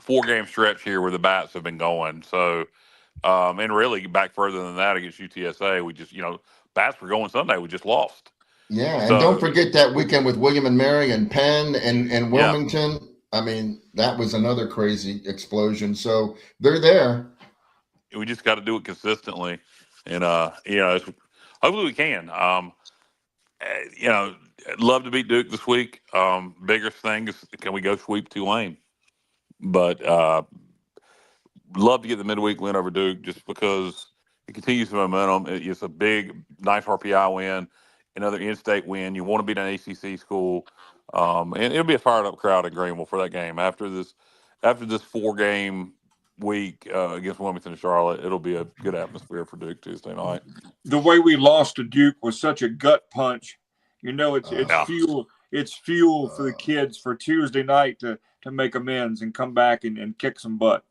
4-game stretch here where the bats have been going. So, and really back further than that against UTSA, we just, bats were going Sunday. We just lost. Yeah, and don't forget that weekend with William and Mary and Penn and Wilmington. Yeah. I mean, that was another crazy explosion. So they're there. We just got to do it consistently, and hopefully we can. Love to beat Duke this week. Biggest thing is, can we go sweep Tulane? But love to get the midweek win over Duke, just because it continues the momentum. It's a big, nice RPI win, another in-state win. You want to beat an ACC school, and it'll be a fired-up crowd in Greenville for that game. After this 4-game week against Wilmington and Charlotte, it'll be a good atmosphere for Duke Tuesday night. The way we lost to Duke was such a gut punch. It's fuel. It's fuel for the kids for Tuesday night to make amends and come back and kick some butt.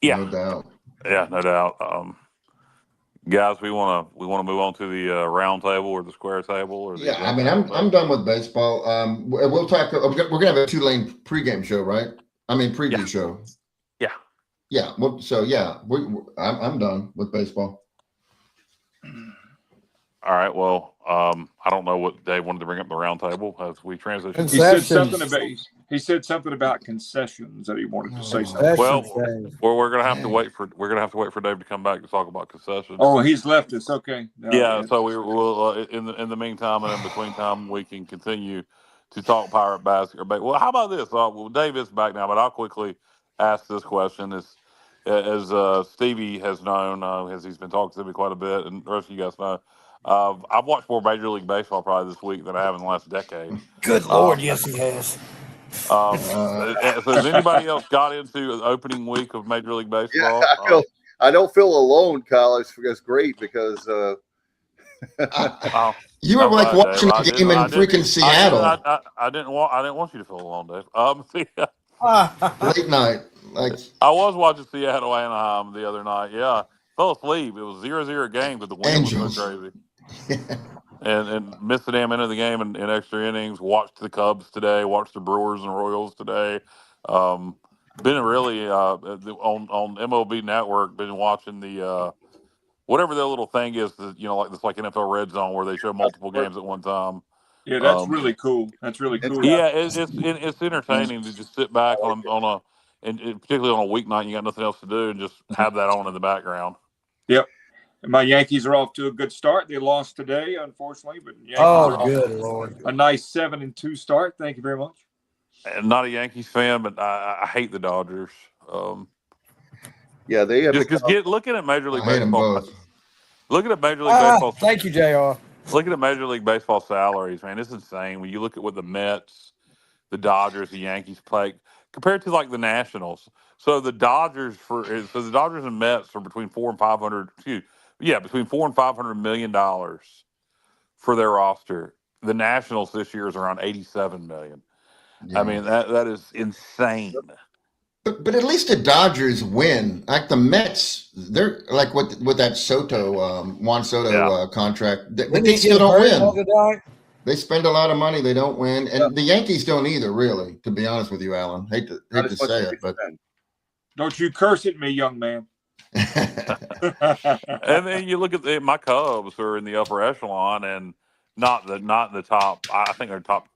Yeah, no doubt. Yeah, no doubt. Guys, we want to move on to the round table or the square table. Or I mean, I'm done with baseball. We'll talk. We're gonna have a Tulane pregame show, right? I mean, preview show. Yeah. Yeah. Well, so I'm done with baseball. All right. Well, I don't know what Dave wanted to bring up the round table as we transition. He said something about concessions that he wanted to say something. Well, we're gonna have to wait for Dave to come back to talk about concessions. Oh, he's left us. Okay. So we will in the meantime and in between time we can continue to talk Pirate basketball. Well, how about this? Well, Dave is back now, but I'll quickly ask this question: as Stevie has known, as he's been talking to me quite a bit, and the rest of you guys know. I've watched more Major League Baseball probably this week than I have in the last decade. Good Lord, yes, he has. So has anybody else got into the opening week of Major League Yeah, Baseball? I don't feel alone, Kyle. It's great because you were like watching a game in freaking Seattle. I didn't want you to feel alone, Dave. Late night, like I was watching Seattle Anaheim the other night. Yeah, fell asleep. It was 0-0 game, but the wind was so crazy. And missed the damn end of the game in extra innings. Watched the Cubs today. Watched the Brewers and Royals today. Been really on MLB Network. Been watching the whatever their little thing is. Like this, like NFL Red Zone, where they show multiple games at one time. Yeah, that's really cool. That's really cool. Yeah, it's entertaining to just sit back on and particularly on a weeknight, you got nothing else to do, and just have that on in the background. Yep. My Yankees are off to a good start. They lost today, unfortunately, but Yankees are good off Lord! A nice 7-2 start. Thank you very much. I'm not a Yankees fan, but I hate the Dodgers. Yeah, they have looking at Major League I hate them Baseball. both. Looking at Major League Baseball. Thank you, JR. Looking at Major League Baseball salaries, man, it's insane. When you look at what the Mets, the Dodgers, the Yankees play compared to like the Nationals. So the Dodgers and Mets are between between $400 and $500 million for their roster. The Nationals this year is around $87 million. Yeah. I mean that is insane. But at least the Dodgers win. Like the Mets, they're like with that Juan Soto contract. They still don't win. They spend a lot of money. They don't win, and the Yankees don't either. Really, to be honest with you, Alan, hate to say it, but don't you curse at me, young man. And then you look at my Cubs who are in the upper echelon and not in the top. I think they're top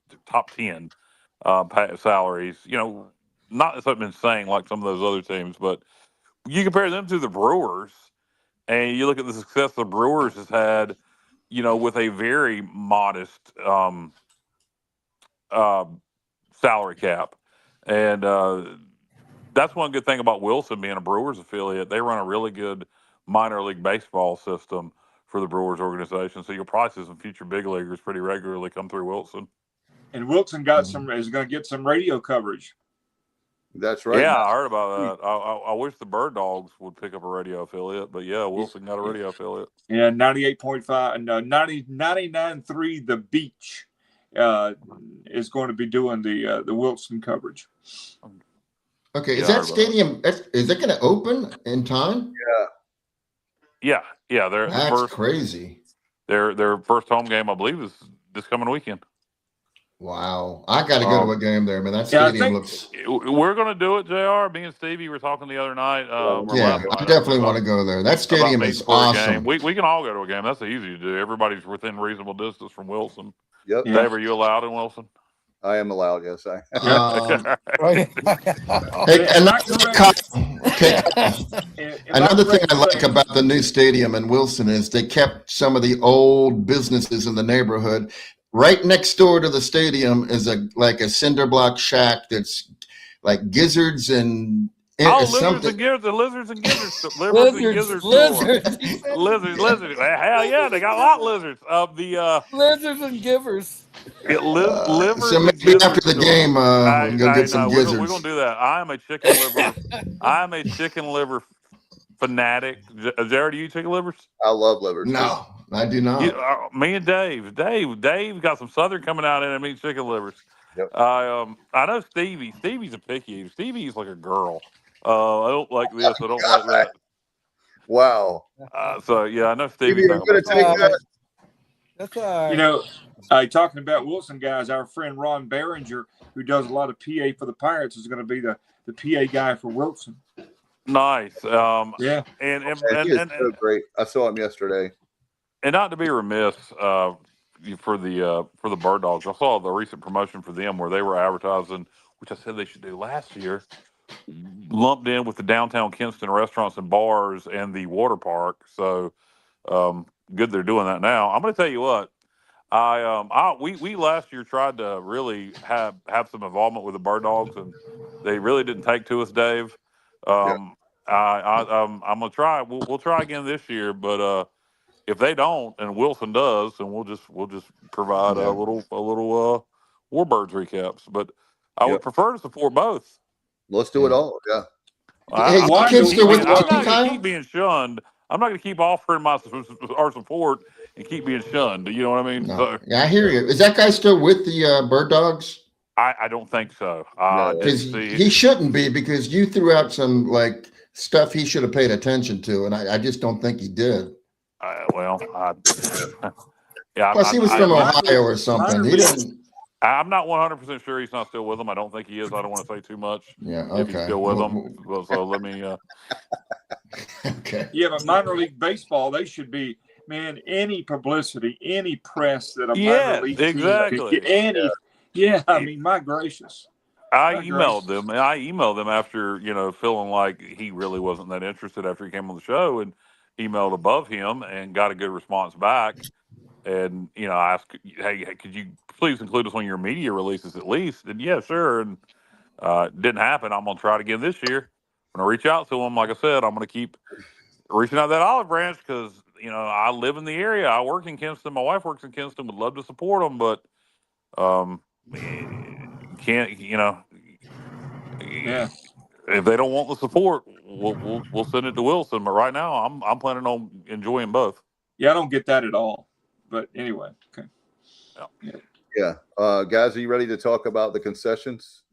10 salaries. Not something insane like some of those other teams, but you compare them to the Brewers, and you look at the success the Brewers has had. With a very modest salary cap, and that's one good thing about Wilson being a Brewers affiliate. They run a really good minor league baseball system for the Brewers organization, so you'll probably see some future big leaguers pretty regularly come through Wilson. And Wilson is going to get some radio coverage. That's right. Yeah, I heard about that. I wish the Bird Dogs would pick up a radio affiliate, but yeah, Wilson got a radio affiliate. Yeah, 98.5 and 99.3 The Beach is going to be doing the Wilson coverage. Okay, is that stadium? Is it going to open in time? Yeah. That's crazy. Their first home game, I believe, is this coming weekend. Wow, I got to go to a game there, man. That stadium looks. We're going to do it, JR. Me and Stevie were talking the other night. I definitely want to go there. That stadium is awesome. We can all go to a game. That's easy to do. Everybody's within reasonable distance from Wilson. Yep. Dave, are you allowed in Wilson? I am allowed. Yes, I. Another thing I like about the new stadium in Wilson is they kept some of the old businesses in the neighborhood. Right next door to the stadium is a cinder block shack that's like gizzards and lizards and gizzards. Lizards. Hell yeah, they got a lot of lizards. Lizards and givers. Livers. So maybe after the game, we can go get some gizzards. We're gonna do that. I am a chicken liver fanatic. Jared, do you eat chicken livers? I love livers. No, I do not. Me and Dave got some Southern coming out in and eat chicken livers. Yep. I know Stevie. Stevie's a picky eater. Stevie is like a girl. I don't like this. I don't like that. Wow. So yeah, I know Stevie. You're going to take that. That's all right. Talking about Wilson, guys, our friend Ron Behringer, who does a lot of PA for the Pirates, is going to be the PA guy for Wilson. Nice. Yeah. And he is so great. I saw him yesterday. And not to be remiss for the Bird Dogs, I saw the recent promotion for them where they were advertising, which I said they should do last year, lumped in with the downtown Kinston restaurants and bars and the water park. So good they're doing that now. I'm going to tell you what. We last year tried to really have some involvement with the Bird Dogs, and they really didn't take to us, Dave. I'm gonna try. We'll try again this year, but if they don't and Wilson does, then we'll just provide a little Warbirds recaps. But I would prefer to support both. Let's do it all. Yeah. Hey, kids still with I'm not Kyle? going to keep being shunned. I'm not going to keep offering our support and keep being shunned. You know what I mean? No. So, yeah, I hear you. Is that guy still with the Bird Dogs? I don't think so. Because he shouldn't be, because you threw out some like stuff he should have paid attention to, and I just don't think he did. Yeah. Plus, he was from Ohio or something. He didn't. I'm not 100% sure he's not still with them. I don't think he is. I don't want to say too much. Yeah, okay. If he's still with them. So let me. Okay. Yeah, but minor league baseball, they should be, man, any publicity, any press that a minor league team could get. Yeah, I mean, my gracious. I emailed them after, feeling like he really wasn't that interested after he came on the show, and emailed above him and got a good response back. And, I asked, hey, could you please include us on your media releases at least? And yeah, sure. And it didn't happen. I'm going to try it again this year. I'm going to reach out to him. Like I said, I'm going to keep reaching out that olive branch because, I live in the area. I work in Kinston. My wife works in Kinston. Would love to support them, but can't, Yeah. If they don't want the support, we'll send it to Wilson. But right now, I'm planning on enjoying both. Yeah, I don't get that at all. But anyway, okay. Yeah. Guys, are you ready to talk about the concessions?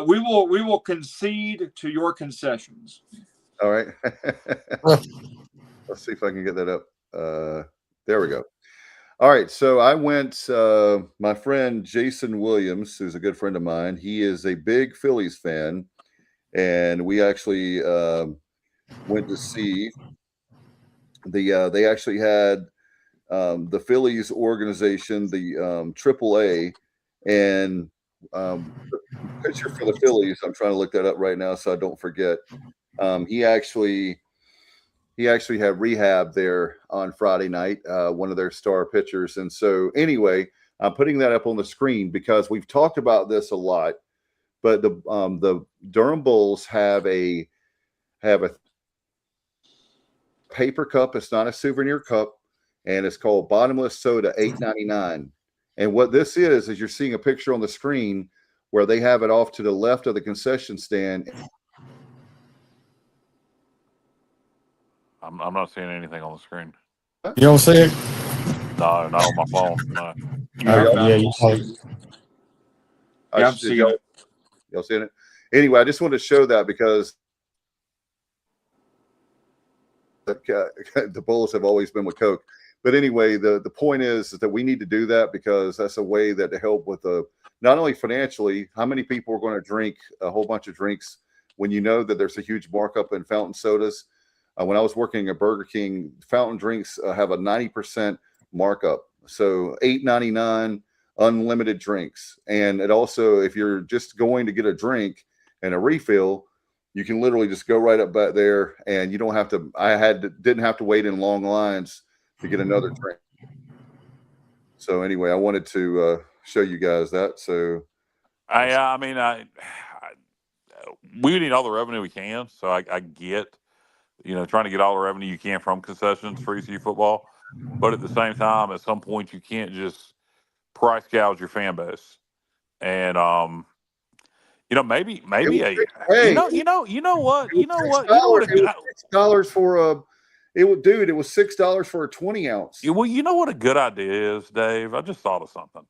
We will concede to your concessions. All right. Let's see if I can get that up. There we go. All right. So I went, my friend Jason Williams, who's a good friend of mine, he is a big Phillies fan. And we actually went to see they actually had the Phillies organization, the AAA, and the pitcher for the Phillies. I'm trying to look that up right now so I don't forget. He actually had rehab there on Friday night, one of their star pitchers. And so anyway, I'm putting that up on the screen because we've talked about this a lot. But the Durham Bulls have a paper cup. It's not a souvenir cup, and it's called Bottomless Soda $8.99. And what this is you're seeing a picture on the screen where they have it off to the left of the concession stand. I'm not seeing anything on the screen. You don't see it? No, not on my phone. No. You probably. I'm seeing it. Y'all seeing it? Anyway, I just wanted to show that because the Bulls have always been with Coke. But anyway, the point is that we need to do that because that's a way that to help with not only financially, how many people are going to drink a whole bunch of drinks when you know that there's a huge markup in fountain sodas. When I was working at Burger King, fountain drinks have a 90% markup. So $8.99. Unlimited drinks. And it also, if you're just going to get a drink and a refill, you can literally just go right up back there and you don't have to, didn't have to wait in long lines to get another drink. So anyway, I wanted to show you guys that. So we need all the revenue we can. So I get, trying to get all the revenue you can from concessions for ECU football. But at the same time, at some point, you can't just price gouge your fan base, and maybe you know what $6 for it was $6 for a 20 ounce. Well, you know what a good idea is, Dave? I just thought of something.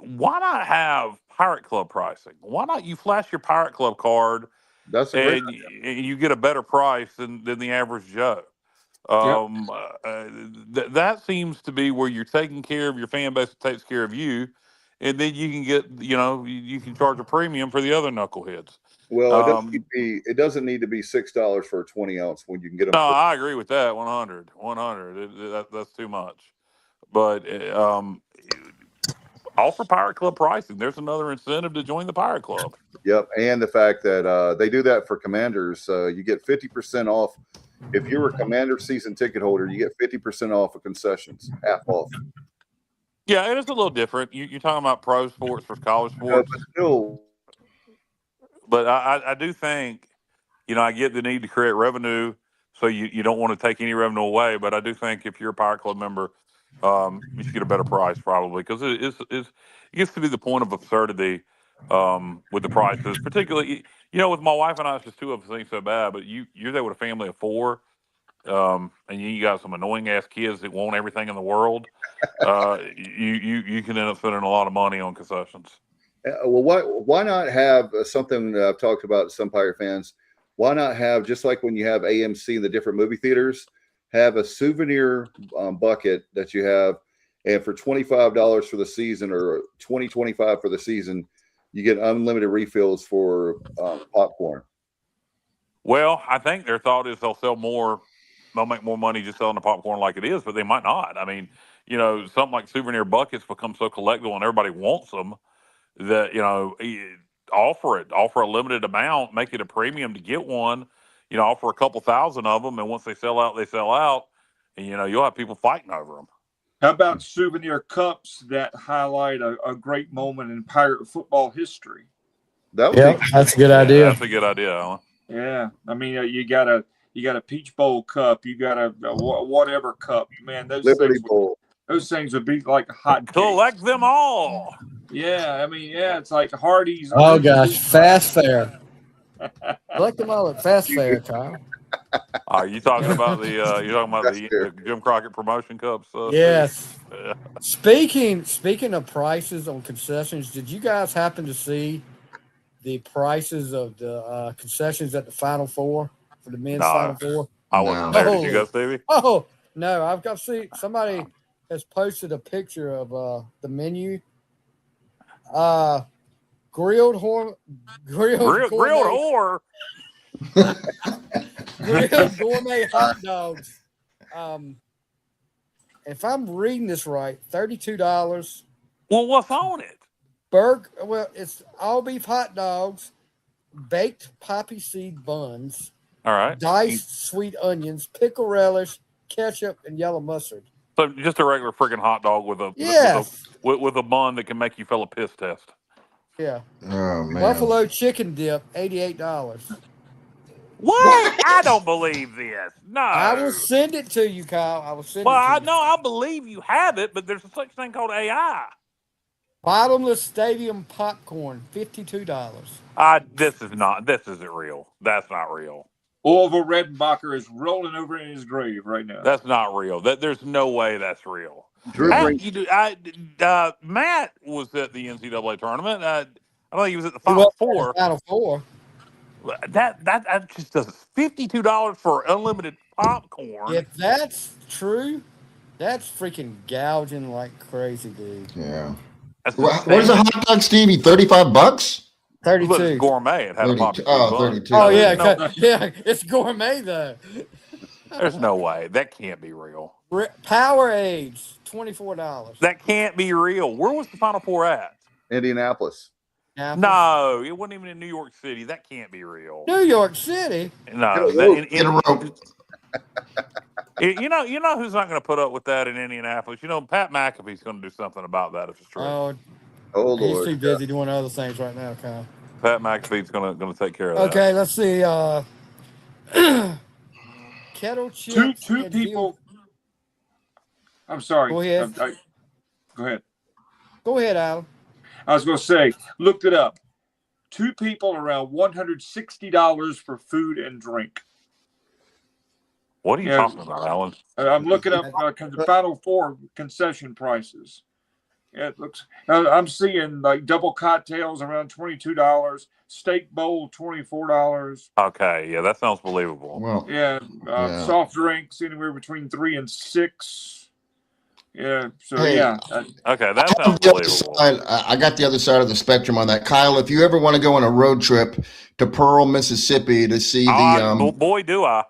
Why not have Pirate Club pricing? Why not you flash your Pirate Club card? That's a great idea. And you get a better price than the average Joe. That seems to be where you're taking care of your fan base, takes care of you, and then you can get, you can charge a premium for the other knuckleheads. Well, it doesn't need to be $6 for a 20 ounce when you can get them. No, I agree with that. 100. That's too much. But offer Pirate Club pricing. There's another incentive to join the Pirate Club. Yep, and the fact that they do that for Commanders, you get 50% off. If you're a Commander season ticket holder, you get 50% off of concessions, half off. Yeah, it is a little different. You're talking about pro sports versus college sports. But still. But I do think, I get the need to create revenue, so you don't want to take any revenue away. But I do think if you're a Pirate Club member, you should get a better price probably because it gets to be the point of absurdity with the prices, particularly with my wife and I, it's just two of us think so bad, but you're there with a family of four, and you got some annoying ass kids that want everything in the world. You can end up spending a lot of money on concessions. Well, why not have something that I've talked about to some Pirate fans? Why not have, just like when you have AMC in the different movie theaters, have a souvenir bucket that you have, and for $25 for the season or $25 for the season, you get unlimited refills for popcorn. Well, I think their thought is they'll make more money just selling the popcorn like it is, but they might not. I mean, something like souvenir buckets become so collectible and everybody wants them that, offer a limited amount, make it a premium to get one, offer a couple thousand of them. And once they sell out, and, you'll have people fighting over them. How about souvenir cups that highlight a great moment in Pirate football history? That's a good idea. That's a good idea, Alan. Yeah, I mean, you got a Peach Bowl cup, you got a whatever cup, man. Those things would be like hot. Collect them all. Yeah, I mean, it's like Hardee's. Oh gosh, Fast Fair. Collect them all at Fast Fair, Kyle. Are you talking about the Jim Crockett promotion cups? Yes. Yeah. Speaking of prices on concessions, did you guys happen to see the prices of the concessions at the Final Four for the men's Final Four? I wasn't there. Did you go, Stevie? Oh no, I've got to see. Somebody has posted a picture of the menu. Grilled whore. Grilled gourmet hot dogs. If I'm reading this right, $32. Well, what's on it? It's all beef hot dogs, baked poppy seed buns, all right, diced sweet onions, pickle relish, ketchup, and yellow mustard. So just a regular freaking hot dog with a bun that can make you fail a piss test. Yeah. Oh man. Buffalo chicken dip, $88. What? I don't believe this. No. I will send it to you, Kyle. I believe you have it, but there's a such thing called AI. Bottomless stadium popcorn, $52. This isn't real. That's not real. Orville Redenbacher is rolling over in his grave right now. That's not real. There's no way that's real. Matt was at the NCAA tournament. I don't think he was at the Final Four. Final Four. That just does $52 for unlimited popcorn. If that's true, that's freaking gouging like crazy, dude. Yeah. What is a hot dog, Stevie? $35? 32. Well, it's gourmet. It had a popcorn. Oh, 32. Oh yeah, yeah. It's gourmet though. There's no way that can't be real. Powerades, $24. That can't be real. Where was the Final Four at? Indianapolis. No, it wasn't even in New York City. That can't be real. New York City. No. Get a rope. You know who's not going to put up with that in Indianapolis? Pat McAfee's going to do something about that if it's true. Oh Lord. He's too busy doing other things right now, Kyle. Pat McAfee's going to take care of that. Okay, let's see. Kettle chips. Two people. I'm sorry. Go ahead. Go ahead. Go ahead, Alan. I was going to say, looked it up. Two people around $160 for food and drink. What are you talking about, Alan? I'm looking up the Final Four concession prices. It looks. I'm seeing like double cocktails around $22, steak bowl $24. Okay, yeah, that sounds believable. Well, soft drinks anywhere between $3 and $6. Yeah. So hey, okay, that sounds believable. I got the other side of the spectrum on that, Kyle. If you ever want to go on a road trip to Pearl, Mississippi, to see boy, do I.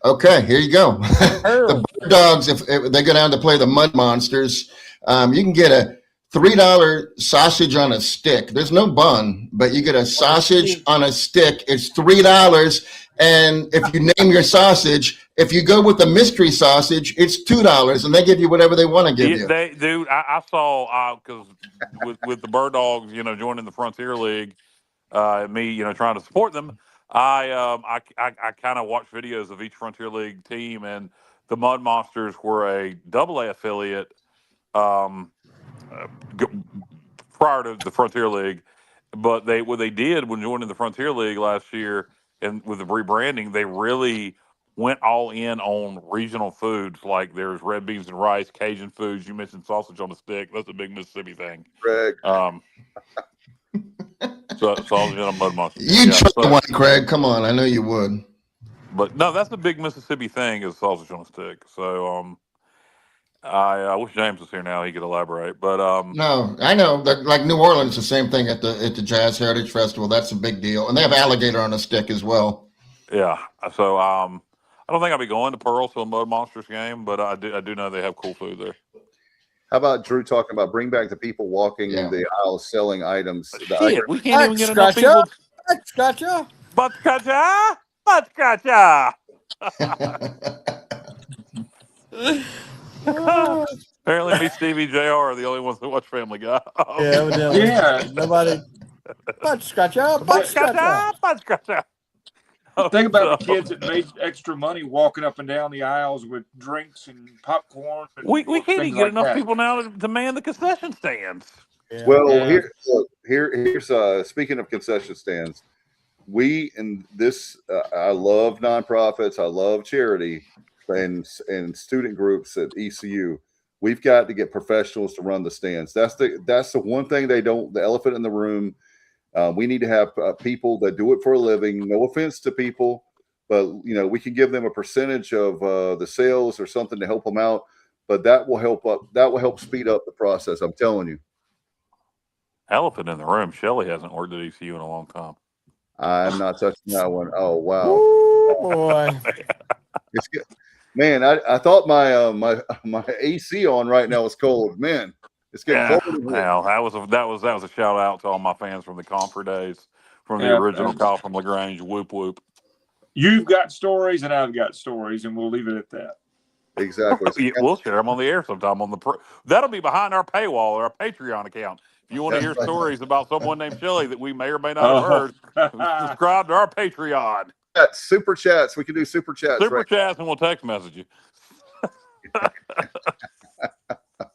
Okay, here you go. The Bird Dogs, if they go down to play the Mud Monsters, you can get a $3 sausage on a stick. There's no bun, but you get a sausage on a stick. It's $3. And if you name your sausage, if you go with the mystery sausage, it's $2, and they give you whatever they want to give you. I saw because with the Bird Dogs, joining the Frontier League, me, trying to support them. I kind of watch videos of each Frontier League team, and the Mud Monsters were a AA affiliate prior to the Frontier League. But what they did when joining the Frontier League last year and with the rebranding, they really went all in on regional foods. Like there's red beans and rice, Cajun foods. You mentioned sausage on a stick. That's a big Mississippi thing. Greg. So sausage on a Mud Monster. You try one, Craig. Come on, I know you would. But no, that's a big Mississippi thing is sausage on a stick. So I wish James was here now. He could elaborate. But no, I know that like New Orleans, the same thing at the Jazz Heritage Festival. That's a big deal, and they have alligator on a stick as well. Yeah. So I don't think I'll be going to Pearl to a Mud Monsters game, but I do know they have cool food there. How about Drew talking about bring back the people walking the aisles selling items? Shit, we can't even get enough people. Gotcha. Apparently, me, Stevie, JR are the only ones that watch Family Guy. Yeah, evidently. Yeah. Nobody. Butt scratcher. Think about the kids that made extra money walking up and down the aisles with drinks and popcorn. And we can't even get enough that. people now to man the concession stands. Yeah. Well, here's speaking of concession stands, we in this I love nonprofits, I love charity, and student groups at ECU. We've got to get professionals to run the stands. That's the one thing they don't. The elephant in the room. We need to have people that do it for a living. No offense to people, but we can give them a percentage of the sales or something to help them out. But that will help speed up the process. I'm telling you. Elephant in the room. Shelley hasn't worked at ECU in a long time. I'm not touching that one. Oh wow, Ooh, boy! It's good. Man, I thought my AC on right now is cold. Man, it's getting cold. Now that was a shout out to all my fans from the Confer days, from the original Kyle from LaGrange. Whoop whoop. You've got stories and I've got stories, and we'll leave it at that. Exactly. We'll share them on the air sometime that'll be behind our paywall or our Patreon account. If you want to hear stories about someone named Shelley that we may or may not have heard, subscribe to our Patreon. Super chats. We can do super chats. Super chats, and we'll text message you.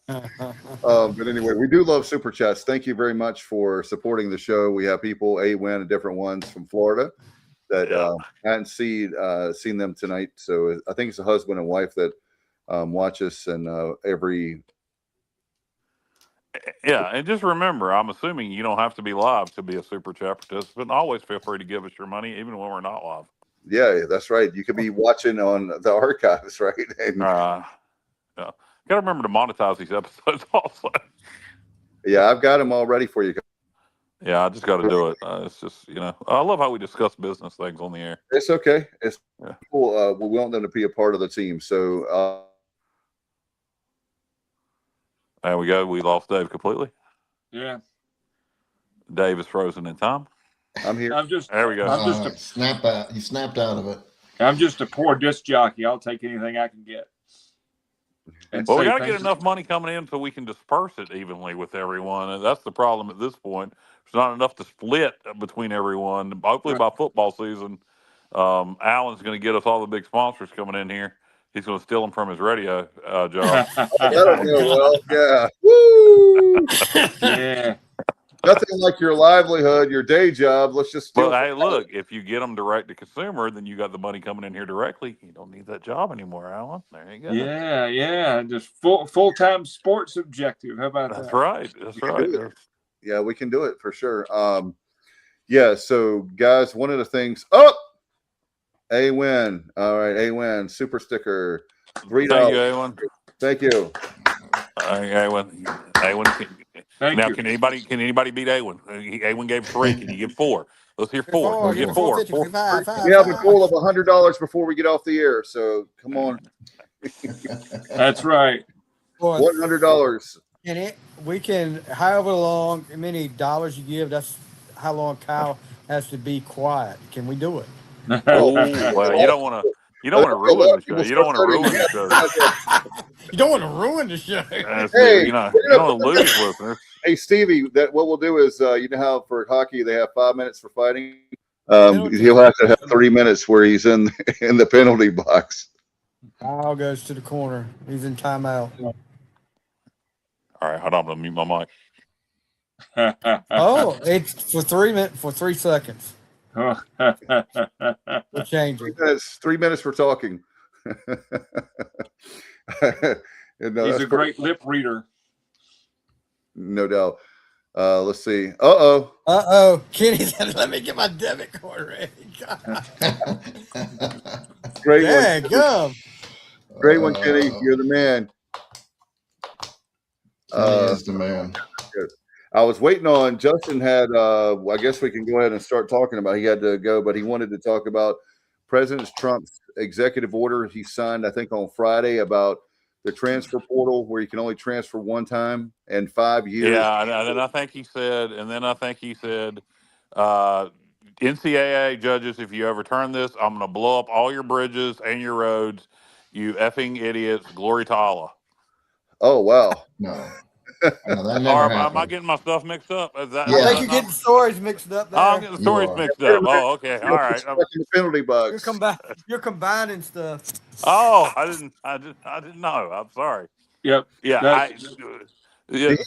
But anyway, we do love super chats. Thank you very much for supporting the show. We have people, A-Win and different ones from Florida that hadn't seen them tonight. So I think it's a husband and wife that watch us and every. Yeah, and just remember, I'm assuming you don't have to be live to be a super chat participant. Always feel free to give us your money, even when we're not live. Yeah, that's right. You could be watching on the archives, right? And, yeah. Got to remember to monetize these episodes also. Yeah, I've got them all ready for you. Yeah, I just got to do it. It's just, I love how we discuss business things on the air. It's okay. It's cool. We want them to be a part of the team. So, there we go. We lost Dave completely. Yeah. Dave is frozen in time. I'm here. There we go. Snap out. He snapped out of it. I'm just a poor disc jockey. I'll take anything I can get. Well, we got to get enough money coming in so we can disperse it evenly with everyone. And that's the problem at this point. There's not enough to split between everyone. Hopefully by football season, Alan's going to get us all the big sponsors coming in here. He's going to steal them from his radio job. That'll go well. Yeah. Woo! Yeah. Nothing like your livelihood, your day job. Let's just steal. Well, hey, look, if you get them direct to consumer, then you got the money coming in here directly. You don't need that job anymore, Alan. There you go. Yeah. Just full-time sports objective. How about that? That's right. That's right. Yeah, we can do it for sure. So guys, one of the things. A-Win. All right, A-Win. Super sticker. $3. Thank you, A-Win. Thank you. A-Win. Can anybody beat A-Win? A-Win gave 3. Can you give 4? Let's hear 4. Get 4. We have a goal of $100 before we get off the air. So come on. That's right. $100. And we can, however long, many dollars you give, that's how long Kyle has to be quiet. Can we do it? Well, you don't want to ruin the show. You don't want to ruin the show. You don't want to ruin the show. Hey, you don't want to lose listeners. Hey, Stevie, what we'll do is, how for hockey they have 5 minutes for fighting. He'll have to have 3 minutes where he's in the penalty box. Kyle goes to the corner. He's in timeout. All right, hold on. I'm gonna mute my mic. Oh, it's for 3 seconds. We'll change it. 3 minutes for talking. He's a great lip reader. No doubt. Let's see. Uh-oh. Kenny said, let me get my debit card ready. Great one. Go. Great one, Kenny. You're the man. Kenny is the man. Good. I was waiting on Justin had I guess we can go ahead and start talking about he had to go, but he wanted to talk about President Trump's executive order he signed, I think, on Friday about the transfer portal where you can only transfer one time in 5 years. Yeah, and then I think he said, NCAA judges, if you overturn this, I'm going to blow up all your bridges and your roads. You effing idiots. Glory to Allah. Oh, wow. No, that never Am I getting my stuff mixed up? I think you're getting stories mixed up there. I'm getting the stories mixed up. Oh, okay. All right. The penalty box. You're combining stuff. Oh, I didn't know. I'm sorry. Yep. Yeah.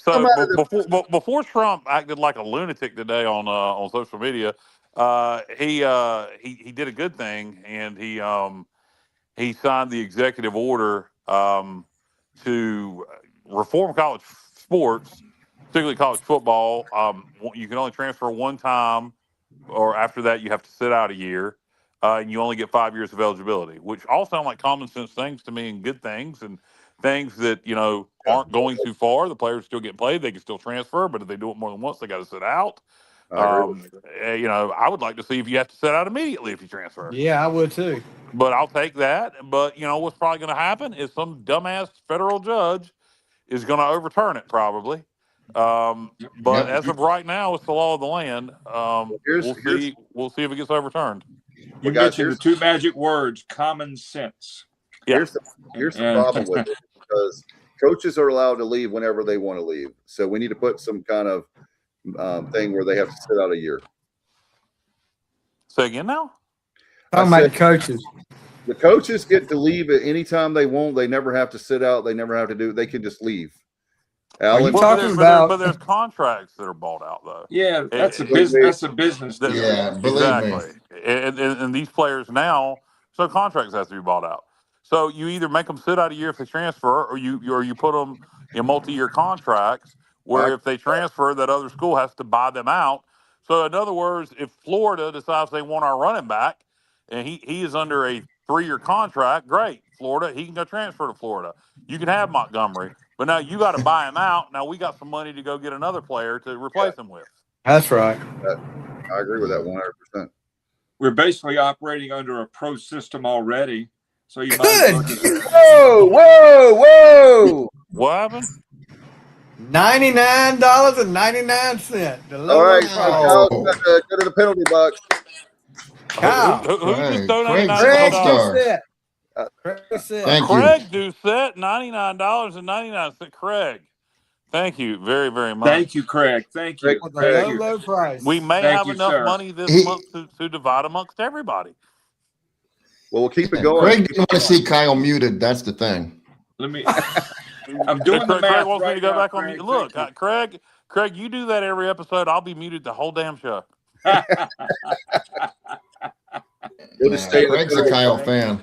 So before Trump acted like a lunatic today on social media, he did a good thing, and he signed the executive order to reform college sports, particularly college football. You can only transfer one time, or after that you have to sit out a year, and you only get 5 years of eligibility, which all sound like common sense things to me and good things and things that, aren't going too far. The players still get played. They can still transfer, but if they do it more than once, they got to sit out. I would like to see if you have to sit out immediately if you transfer. Yeah, I would too. But I'll take that. But, what's probably going to happen is some dumbass federal judge is going to overturn it probably. But as of right now, it's the law of the land. We'll see if it gets overturned. You mentioned the two magic words, common sense. Yeah. Here's the problem with it, because coaches are allowed to leave whenever they want to leave. So we need to put some kind of thing where they have to sit out a year. Say again now? Talking about the coaches. The coaches get to leave at any time they want. They never have to sit out. They never have to do. They can just leave. Alan, but there's contracts that are bought out though. Yeah, that's a business. That's a business. Yeah, exactly. And these players now, so contracts have to be bought out. So you either make them sit out a year if they transfer, or you put them in multi-year contracts where if they transfer, that other school has to buy them out. So in other words, if Florida decides they want our running back, and he is under a 3-year contract, great. Florida, he can go transfer to Florida. You can have Montgomery, but now you got to buy him out. Now we got some money to go get another player to replace him with. That's right. I agree with that 100%. We're basically operating under a pro system already. So you might whoa! What happened? $99.99. All right, Kyle, go to the penalty box. Kyle, who just donated $99? Craig Doucette, $99.99. Craig, thank you very, very much. Thank you, Craig. Thank you. Low price. We may have enough money this month to divide amongst everybody. Well, we'll keep it going. Craig didn't want to see Kyle muted. That's the thing. I'm doing the math. Craig wants me to go back Craig, on mute. Look, Craig, you do that every episode. I'll be muted the whole damn show. Craig's a Kyle fan.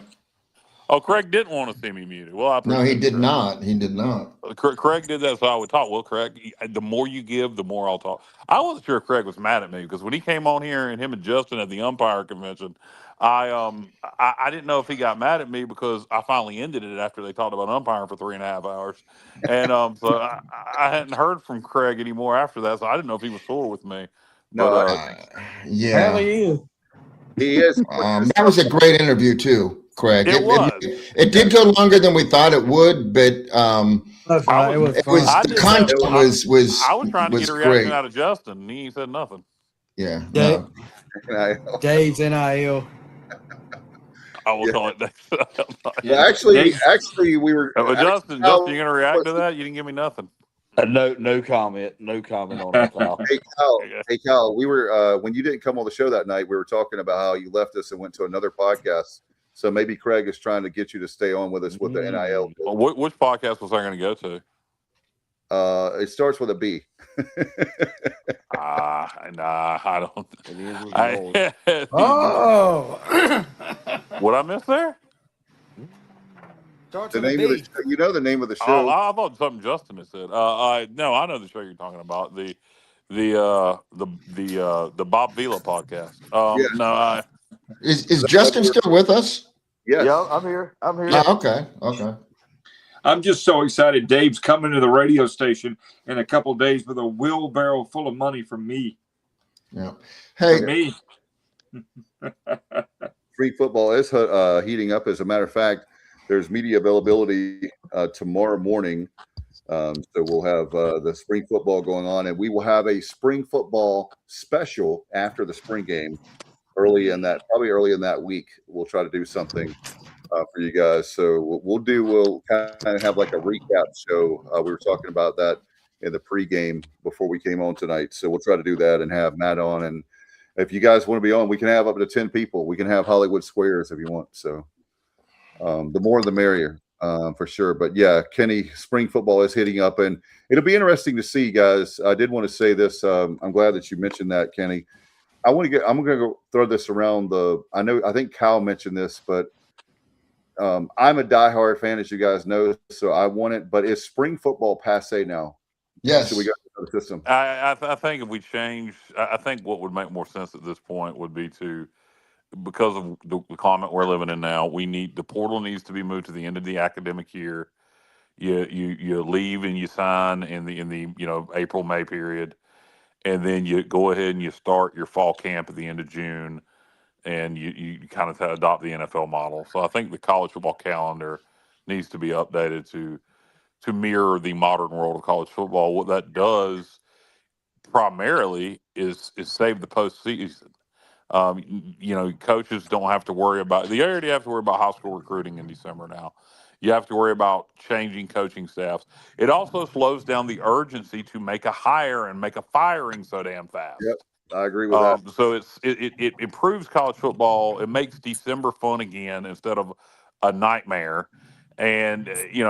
Oh, Craig didn't want to see me muted. Well, no, he did not. He did not. Craig did that so I would talk. Well, Craig, the more you give, the more I'll talk. I wasn't sure Craig was mad at me because when he came on here and him and Justin at the umpire convention, I didn't know if he got mad at me because I finally ended it after they talked about umpiring for 3.5 hours, and so I hadn't heard from Craig anymore after that, so I didn't know if he was sore with me. No, yeah, he is. That was a great interview too. Craig. It did go longer than we thought it would, but the content was. I was trying to get a reaction out of Justin, and he said nothing. Yeah. Dave's NIL. I will call it that. Yeah, actually, we were. Justin, you gonna react to that? You didn't give me nothing. No comment. No comment on that, Kyle. Hey, Kyle, we were when you didn't come on the show that night, we were talking about how you left us and went to another podcast So maybe Craig is trying to get you to stay on with us with the NIL. Which podcast was I going to go to? It starts with a B. Nah, I don't. It is what it is. Oh, What I missed there? starts The with a name of the B. show, you know the name of the Oh, show. I thought something Justin had said. No, I know the show you're talking about. The Bob Vila podcast. Yeah. No, Is Justin still with us? Yes. Yeah, I'm here. Okay. I'm just so excited. Dave's coming to the radio station in a couple of days with a wheelbarrow full of money from me. Yeah. Hey, For me. Spring football is heating up. As a matter of fact, there's media availability tomorrow morning. So we'll have the spring football going on, and we will have a spring football special after the spring game probably early in that week. We'll try to do something for you guys. So we'll kind of have like a recap show. We were talking about that in the pregame before we came on tonight. So we'll try to do that and have Matt on. And if you guys want to be on, we can have up to 10 people. We can have Hollywood Squares if you want. So the more the merrier, for sure. But yeah, Kenny, spring football is hitting up, and it'll be interesting to see, guys. I did want to say this. I'm glad that you mentioned that, Kenny. I'm going to go throw this around I think Kyle mentioned this, but I'm a diehard fan, as you guys know, so I want it. But is spring football passe now? yes. Should we go to the system? I think if we change, I think what would make more sense at this point would be because of the climate we're living in now, the portal needs to be moved to the end of the academic year. You leave and you sign in the April, May period, and then you go ahead and you start your fall camp at the end of June, and you kind of adopt the NFL model. So I think the college football calendar needs to be updated to mirror the modern world of college football. What that does primarily is save the postseason. Coaches don't have to worry about. They already have to worry about high school recruiting in December now. You have to worry about changing coaching staffs. It also slows down the urgency to make a hire and make a firing so damn fast. Yep, I agree with that. So it improves college football. It makes December fun again instead of a nightmare. And you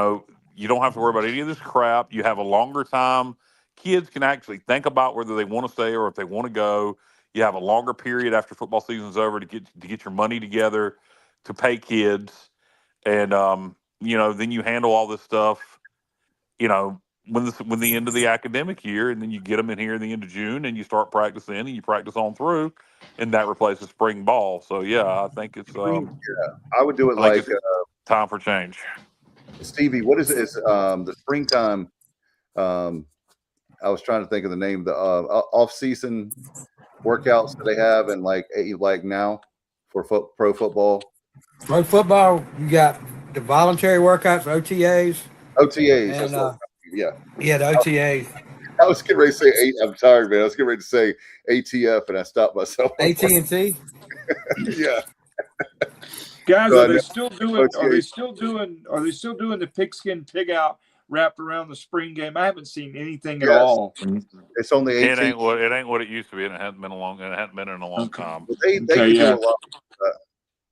don't have to worry about any of this crap. You have a longer time. Kids can actually think about whether they want to stay or if they want to go. You have a longer period after football season's over to get your money together to pay kids, and then you handle all this stuff. When the end of the academic year, and then you get them in here at the end of June, and you start practicing, and you practice on through, and that replaces spring ball. So yeah, I think it's I would do it like time for change. Stevie, what is it? Is the springtime? I was trying to think of the name. The off-season workouts that they have, and like now for pro football. Pro football, you got the voluntary workouts, OTAs. OTAs, and, yeah, the OTAs. I was getting ready to say I'm tired, man. I was getting ready to say ATF, and I stopped myself. AT&T. Yeah. Guys, are they still doing the pigskin pig out wrapped around the spring game? I haven't seen anything at all. It's on the 18th. It ain't what it used to be, and it hasn't been in a long time. They could do a lot.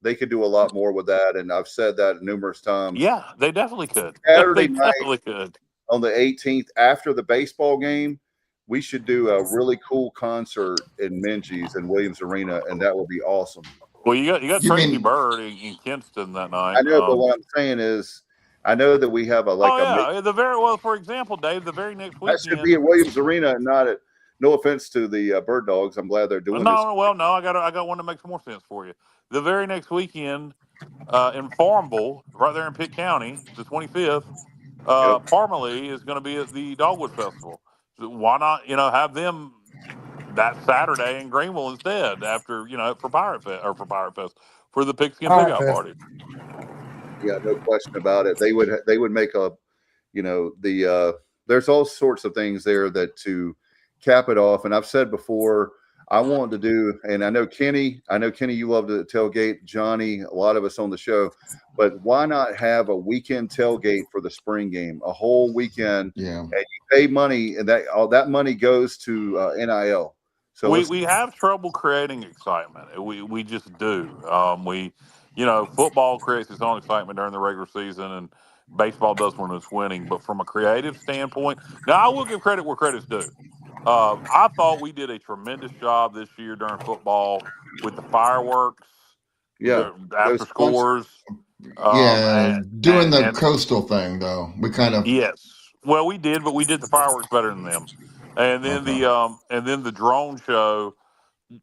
They could do a lot more with that, and I've said that numerous times. Yeah, they definitely could. Saturday They night, definitely could. On the 18th, after the baseball game, we should do a really cool concert in Minges and Williams Arena, and that would be awesome. Well, you got Tracy Bird in Kinston that night. I know, but what I'm saying is, I know that we have for example, Dave, the very next weekend. That should be at Williams Arena and not at. No offense to the Bird Dogs, I'm glad they're doing this. No, I got one that makes more sense for you. The very next weekend in Farmville, right there in Pitt County, the 25th, Parmalee is going to be at the Dogwood Festival. So why not, have them that Saturday in Greenville instead after, for Pirate Fest for the Pigskin Pig Out Party. Yeah, no question about it. They would make a, there's all sorts of things there that to cap it off. And I've said before, I want to do, and I know Kenny, you love to tailgate, Johnny, a lot of us on the show, but why not have a weekend tailgate for the spring game, a whole weekend? Yeah. And you pay money, and all that money goes to NIL. So we have trouble creating excitement. We just do. football creates its own excitement during the regular season, and baseball does when it's winning. But from a creative standpoint, now I will give credit where credit's due. I thought we did a tremendous job this year during football with the fireworks, Yeah, the after scores. Doing the And coastal thing though, we kind of yes, well, we did, but we did the fireworks better than them. And then okay. the drone show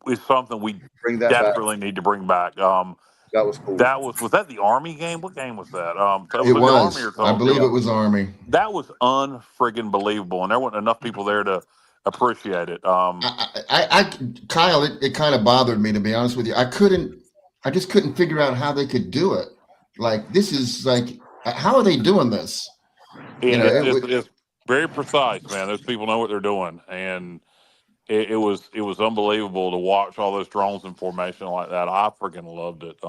is something we bring that back. desperately need to bring back. That was cool. Was that the Army game? What game was that? It was was. Army or I believe Tulane? it was Army. That was unfriggin' believable, and there weren't enough people there to appreciate it. Kyle, it kind of bothered me, to be honest with you. I just couldn't figure out how they could do it. Like, this is like, how are they doing this? It's very precise, man. Those people know what they're doing, and it was unbelievable to watch all those drones in formation like that. I freaking loved it.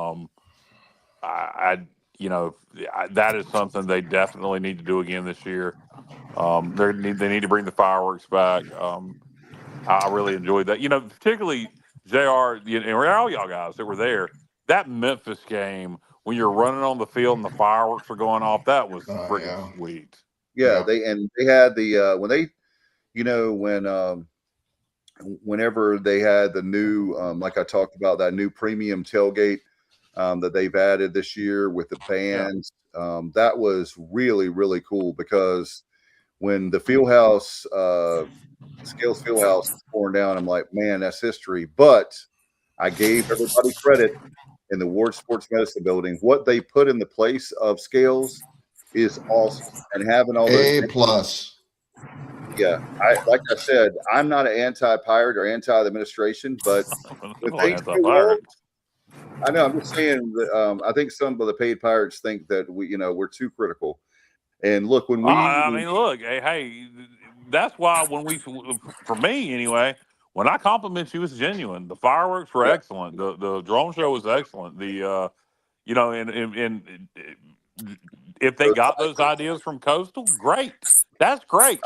That is something they definitely need to do again this year. They need to bring the fireworks back. I really enjoyed that. Particularly JR, and all y'all guys that were there. That Memphis game, when you're running on the field and the fireworks are going off, that was freaking sweet. Yeah, they had the whenever they had the new like I talked about, that new premium tailgate that they've added this year with the bands. That was really, really cool, because when the Fieldhouse, Scales Fieldhouse was torn down, I'm like, man, that's history. But I gave everybody credit in the Ward Sports Medicine building. What they put in the place of Scales is awesome. And having all those A+. Yeah, like I said, I'm not an anti-pirate or anti-administration, but when things go wrong, I know. I'm just saying that I think some of the paid pirates think that we're too critical. And look, when we, look, hey, that's why for me anyway, when I compliment you, it's genuine. The fireworks were excellent. The drone show was excellent. And if they got those ideas from Coastal, great. That's great.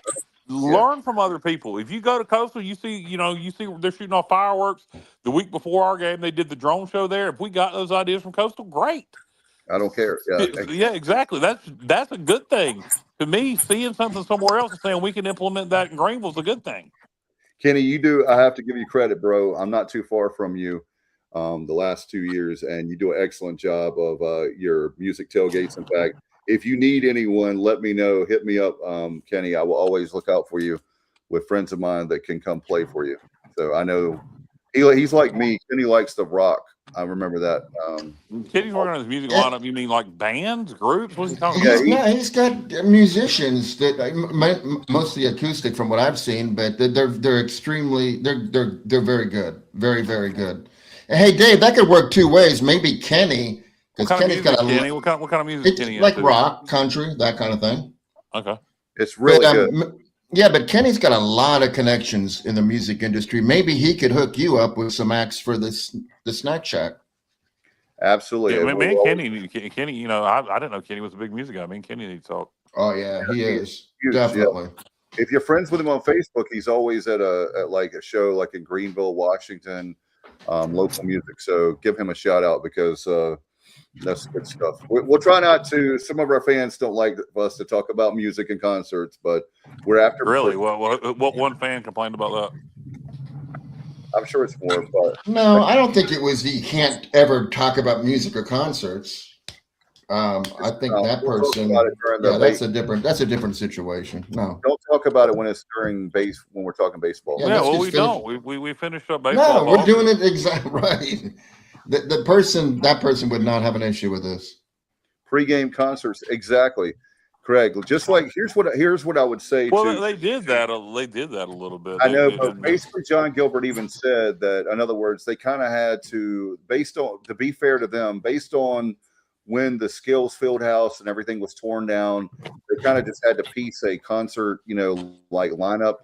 Learn from other people. If you go to Coastal, you see they're shooting off fireworks. The week before our game, they did the drone show there. If we got those ideas from Coastal, great. I don't care. Yeah, exactly. That's a good thing. To me, seeing something somewhere else and saying we can implement that in Greenville is a good thing. Kenny, I have to give you credit, bro. I'm not too far from you the last 2 years, and you do an excellent job of your music tailgates. In fact, if you need anyone, let me know. Hit me up, Kenny. I will always look out for you with friends of mine that can come play for you. So I know he's like me. Kenny likes to rock. I remember that. Kenny's working on his music lineup. You mean like bands, groups? What's he talking about? He's got musicians that mostly acoustic from what I've seen, but they're extremely they're very good, very, very good. And hey, Dave, that could work two ways. Maybe Kenny. What kind of music? Kenny like rock, country, that kind of thing. Okay, it's really good. Yeah, but Kenny's got a lot of connections in the music industry. Maybe he could hook you up with some acts for the Snack Shack. Absolutely. Yeah, man, Kenny, I didn't know Kenny was a big music guy. I mean, Kenny needs to talk. Oh yeah, he is definitely. Yeah. If you're friends with him on Facebook, he's always at like a show like in Greenville, Washington, local music. So give him a shout out, because that's good stuff. We'll try not to. Some of our fans don't like us to talk about music and concerts, but we're after. Really? What one fan complained about that? I'm sure it's more. But no, I don't think it was he can't ever talk about music or concerts. I think that person. That's a different situation. No, don't talk about it when it's when we're talking baseball. Yeah, well, we don't. We finished up baseball. No, we're doing it exactly right. That person would not have an issue with this. Pre-game concerts, exactly, Craig. Just like here's what I would say. Well, they did that. They did that a little bit. I know, but basically, John Gilbert even said that. In other words, they kind of had to, to be fair to them, based on when the Skills Fieldhouse and everything was torn down, they kind of just had to piece a concert, like lineup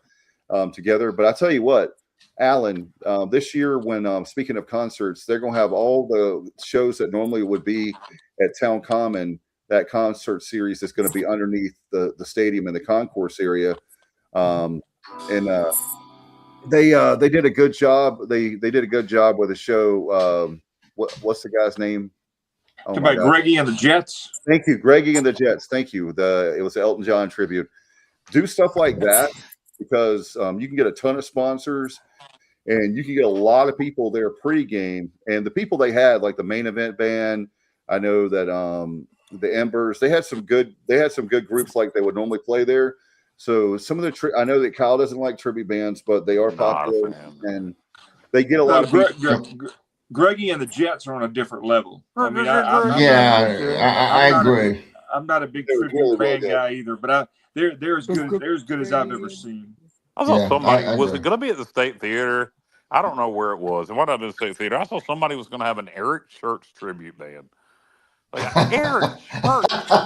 together. But I tell you what, Alan, this year, when speaking of concerts, they're going to have all the shows that normally would be at Town Common. That concert series is going to be underneath the stadium in the concourse area, and they did a good job. They did a good job with the show. What's the guy's name? Oh my God. Greggy and the Jets. Thank you, Greggy and the Jets. Thank you. It was the Elton John tribute. Do stuff like that because you can get a ton of sponsors and you can get a lot of people there pregame. And the people they had, like the main event band, I know that the Embers, they had some good groups like they would normally play there. So some of the I know that Kyle doesn't like tribute bands, but they are popular and they get a lot of people. Greggy and the Jets are on a different level. I mean, I agree. I'm not a big tribute band guy either, but they're as good as I've ever seen. I saw somebody was it going to be at the State Theater? I don't know where it was. It might not have been the State Theater. I saw somebody was going to have an Eric Church tribute band. Like Eric Church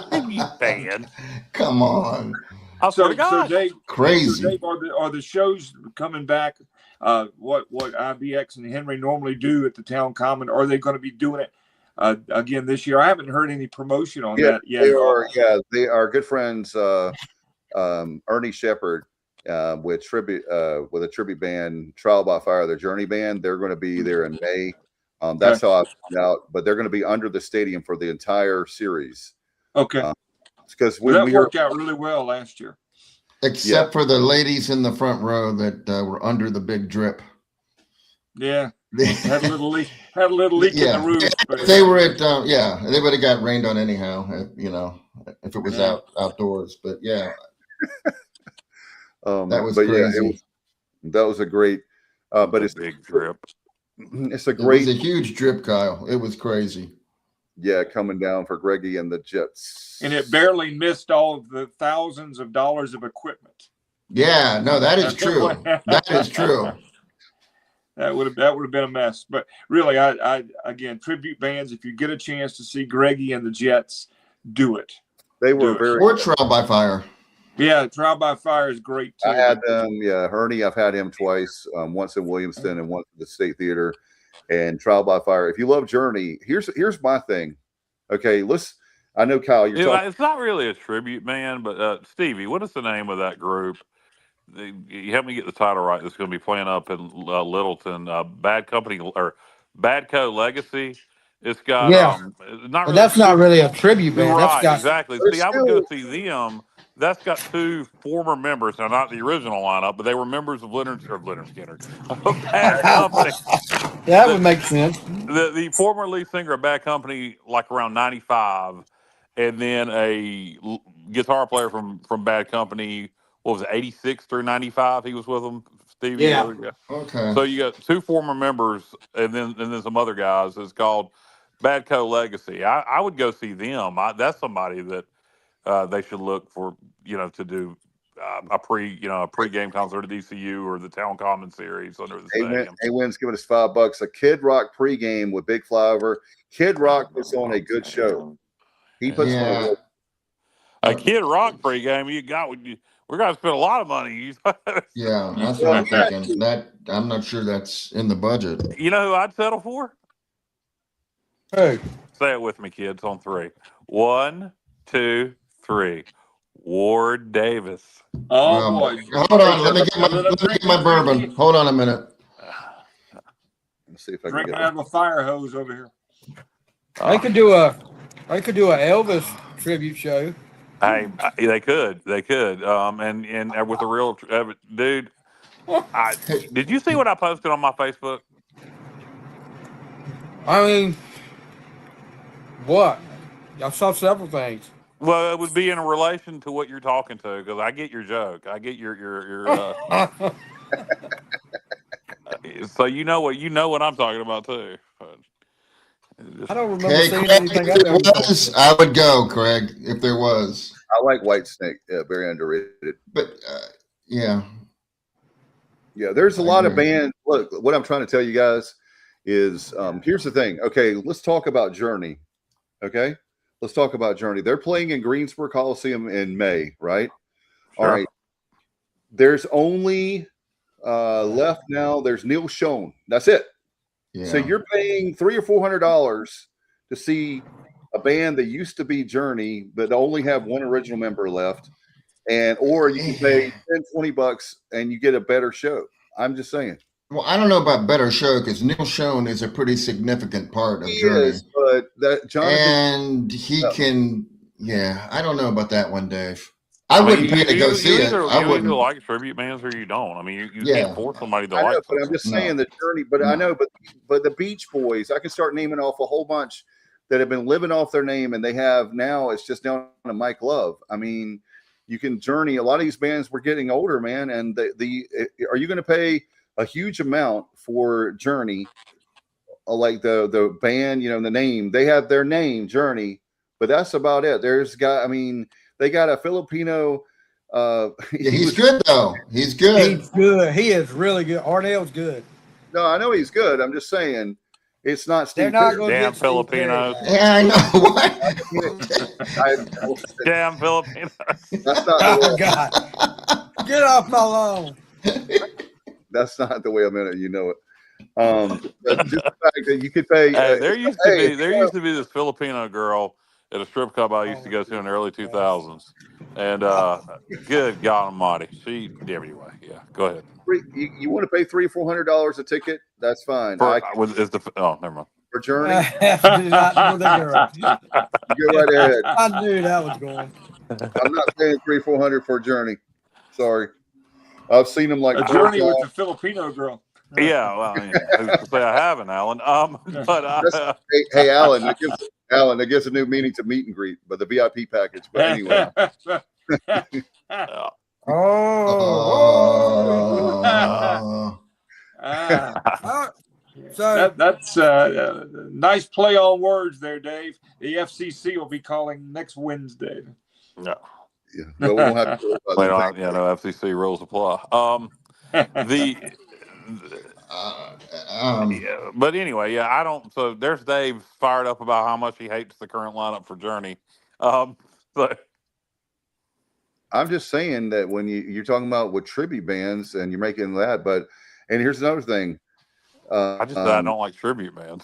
tribute band. Come on. I swear to God. So Dave, crazy. So Dave, are the shows coming back? What IBX and Henry normally do at the Town Common? Are they going to be doing it again this year? I haven't heard any promotion on that yet. They are good friends. Ernie Shepard with a tribute band, Trial by Fire, their Journey band. They're going to be there in May. That's how I found out. But they're going to be under the stadium for the entire series. Okay. Because that worked out really well last year. Except for the ladies in the front row that were under the big drip. Yeah. had a little leak in the roof. But they were at they would have got rained on anyhow, if it was outdoors. But yeah. That was crazy. That was a great but it's a big drip. It's a great. It was a huge drip, Kyle. It was crazy. Yeah, coming down for Greggy and the Jets. And it barely missed all of the thousands of dollars of equipment. Yeah, no, that is true. That is true. That would have been a mess. But really, I again, tribute bands, if you get a chance to see Greggy and the Jets, do it. They were very or Trial by Fire. Yeah, Trial by Fire is great too. I had them, Ernie, I've had him twice, once in Williamston and once at the State Theater. And Trial by Fire. If you love Journey, here's my thing. Okay, I know Kyle, you're talking. It's not really a tribute band, but Stevie, what is the name of that group? You help me get the title right. That's going to be playing up in Littleton. Bad Company or Badco Legacy. It's got that's not really a tribute band. Right, exactly. See, I would go see them. That's got two former members, now not the original lineup, but they were members of Leonard Skinner, of Bad Company. That would make sense. The former lead singer of Bad Company, like around 95, and then a guitar player from Bad Company, what was it, 86 through 95? He was with them, Stevie. Yeah. Okay. So you got two former members, and then some other guys. It's called Badco Legacy. I would go see them. That's somebody that they should look for, to do a pre-game concert at ECU or the Town Common Series under the stadium. Wins giving us $5. A Kid Rock pregame with Big Flyover. Kid Rock puts on a good show. He puts on a Kid Rock pregame. We're going to spend a lot of money. Yeah, that's what I'm thinking. I'm not sure that's in the budget. You know who I'd settle for? Hey, say it with me, kids. On 3. 1, 2, 3. Ward Davis. Oh boy! Hold on, let me get my bourbon. Hold on a minute. Let's see if I can drinking out of a fire hose over here. I could do a Elvis tribute show. Hey, they could, and with a real dude. Did you see what I posted on my Facebook? I mean, what? I saw several things. Well, it would be in relation to what you're talking to, because I get your joke. I get your so you know what I'm talking about too. I don't remember seeing anything. I would go, Craig, if there was. I like Whitesnake. Yeah, very underrated. But yeah, there's a lot of bands. Look, what I'm trying to tell you guys is, here's the thing. Okay, let's talk about Journey. Okay. Let's talk about Journey. They're playing in Greensboro Coliseum in May, right? Sure. All right. There's only left now. There's Neil Schon. That's it. Yeah. So you're paying $300 or $400 to see a band that used to be Journey, but only have one original member left, or you can pay $10, $20 and you get a better show. I'm just saying. Well, I don't know about better show because Neil Schoen is a pretty significant part of He Journey. is, but that Jonathan and he can. Yeah, I don't know about that one, Dave. I wouldn't pay to go see it. I You wouldn't. either like tribute bands or you don't. I mean, you Yeah. can't force somebody to I know, like but I'm something. just saying the Journey. But I know, but the Beach Boys, I can start naming off a whole bunch that have been living off their name, and they have now. It's just down to Mike Love. I mean, you can Journey. A lot of these bands were getting older, man, and are you going to pay a huge amount for Journey? Like the band, the name, they have their name Journey, but that's about it. I mean, they got a Filipino. He's good though. He's good. He's good. He is really good. Ardell's good. No, I know he's good. I'm just saying, it's not Steve. They're not going to Damn get Steve Filipinos. Perry. Yeah, I know. Damn Filipinos. That's not. Oh God! Get off my lawn. That's not the way I meant it. You know it. But just the fact that you could pay. There used to be this Filipino girl at a strip club I used to go to in the early 2000s, and good God Almighty, anyway. Yeah, go ahead. You want to pay $300-400 a ticket? That's fine. Never mind. For Journey, Not for the girl. go right ahead. I knew that was going. I'm not paying $300-400 for a Journey. Sorry, I've seen them like a Journey with the Filipino girl. Yeah, well, I was to say I haven't, Alan. But hey, Alan, that gives a new meaning to meet and greet, but the VIP package. But anyway. So that's nice play on words there, Dave. The FCC will be calling next Wednesday. No. Yeah, but we won't have to worry about that. No FCC rules apply. But anyway, I don't. So there's Dave fired up about how much he hates the current lineup for Journey. So I'm just saying that when you're talking about with tribute bands and you're making that, and here's another thing. I don't like tribute bands.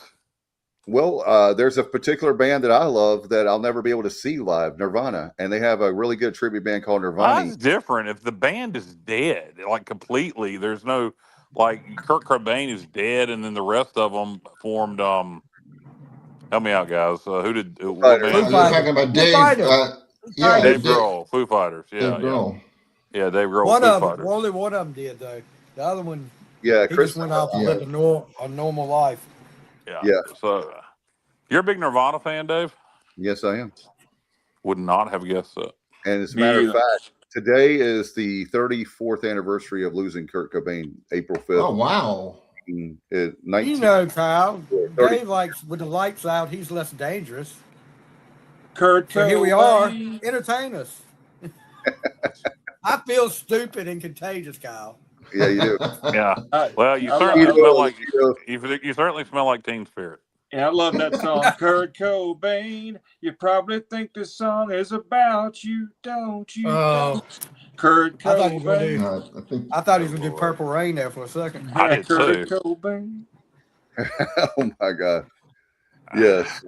Well, there's a particular band that I love that I'll never be able to see live, Nirvana, and they have a really good tribute band called Nirvana. That's different. If the band is dead, like completely, there's no like Kurt Cobain is dead, and then the rest of them formed. Help me out, guys. Who did? What band? You're talking about Dave. Dave Grohl, Foo Fighters. Yeah, Dave Grohl. Yeah, Dave Grohl. One Foo of Fighters. them, only one of them did though. The other one, Chris just went off and lived a normal life. Yeah. So, you're a big Nirvana fan, Dave? Yes, I am. Would not have guessed that. And as a matter of fact, today is the 34th anniversary of losing Kurt Cobain, April 5th. Oh, wow. Kyle, Dave likes with the lights out, he's less dangerous. Kurt, so here we are. Entertain us. I feel stupid and contagious, Kyle. Yeah, you do. Yeah. Well, you certainly smell like you certainly smell like Teen Spirit. Yeah, I love that song. Kurt Cobain, you probably think this song is about you, don't you? Kurt Cobain. I thought he was going to do Purple Rain there for a second. I did Kurt too. Cobain. Oh, my God. Yes.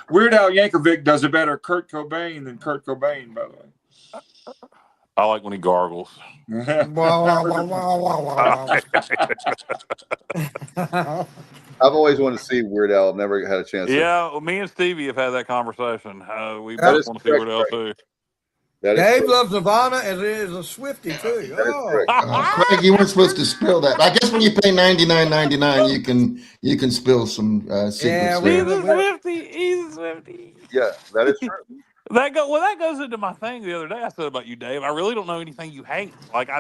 Weird Al Yankovic does a better Kurt Cobain than Kurt Cobain, by the way. I like when he gargles. I've always wanted to see Weird Al. I've never had a chance. Yeah, well, me and Stevie have had that conversation. We both want to see Weird Al too. Dave loves Nirvana as is a Swiftie too. Craig, you weren't supposed to spill that. I guess when you pay $99.99, you can spill some secrets. Yeah, he's a Swiftie. Yeah, that is true. That goes into my thing the other day. I said about you, Dave. I really don't know anything you hate. Like I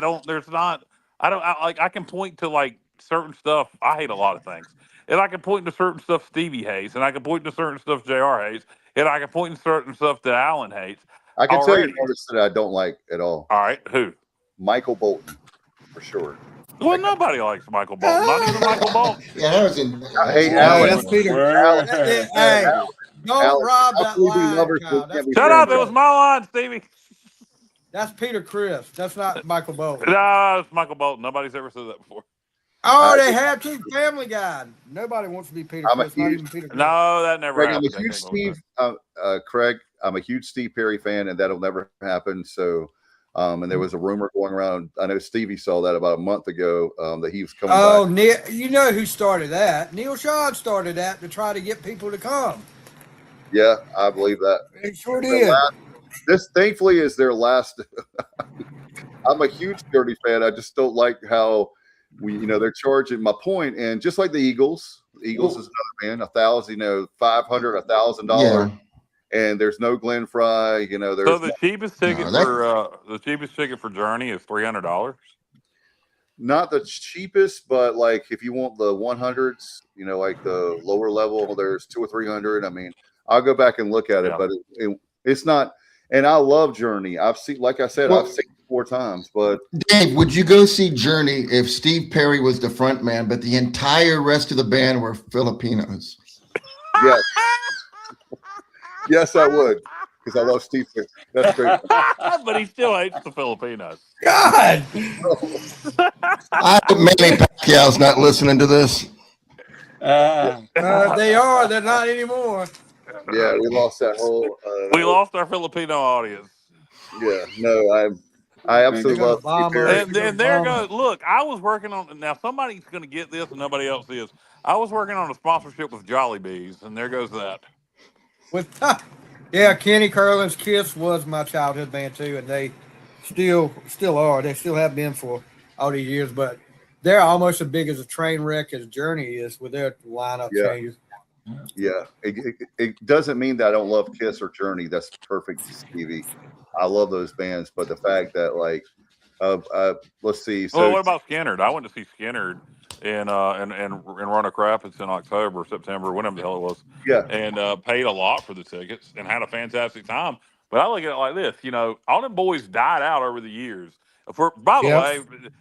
can point to like certain stuff. I hate a lot of things, and I can point to certain stuff Stevie hates, and I can point to certain stuff JR hates, and I can point to certain stuff that Alan hates. I can tell you an artist that I don't like at all. All right, who? Michael Bolton, for sure. Well, nobody likes Michael Bolton. Not even Michael Bolton. Yeah, that was in. I hate Alan. That's Peter. Hey, don't rob that line, Kyle. Shut up! It was my line, Stevie. That's Peter Chris. That's not Michael Bolton. No, it's Michael Bolton. Nobody's ever said that before. Oh, they have to. Family Guy. Nobody wants to be Peter Chris. Not even Peter Chris. No, that never happened. I'm a huge Steve. Craig, I'm a huge Steve Perry fan, and that'll never happen. So And there was a rumor going around. I know Stevie saw that about a month ago that he was coming back. Neil, you know who started that? Neil Shaw started that to try to get people to come. Yeah, I believe that. It sure did. This, thankfully, is their last. I'm a huge Journey fan. I just don't like how they're charging my point. And just like the Eagles is another man, $500, $1,000. And there's no Glenn Fry, there's so the cheapest ticket for Journey is $300. Not the cheapest, but like if you want the 100s, like the lower level, there's 200 or 300. I mean, I'll go back and look at it, but it's not. And I love Journey. I've seen, like I said, I've seen it 4 times. But Dave, would you go see Journey if Steve Perry was the front man, but the entire rest of the band were Filipinos? Yes. Yes, I would, because I love Steve Perry. That's great. But he still hates the Filipinos. God! I hope Manny Pacquiao's not listening to this. They are. They're not anymore. Yeah, we lost that whole. We lost our Filipino audience. Yeah, no, I absolutely love Steve Perry. And there goes. Look, I was working on. Now somebody's going to get this, and nobody else is. I was working on a sponsorship with Jollibees, and there goes that. Kenny Curlin's Kiss was my childhood band too, and they still are. They still have been for all these years, but they're almost as big as a train wreck as Journey is with their lineup changes. Yeah, it doesn't mean that I don't love Kiss or Journey. That's perfect, Stevie. I love those bands, but the fact that let's see. So, what about Skinnerd? I went to see Skinnerd in Roanoke Rapids in October, September, whenever the hell it was. Yeah. And paid a lot for the tickets and had a fantastic time. But I look at it like this, all them boys died out over the years. By the way,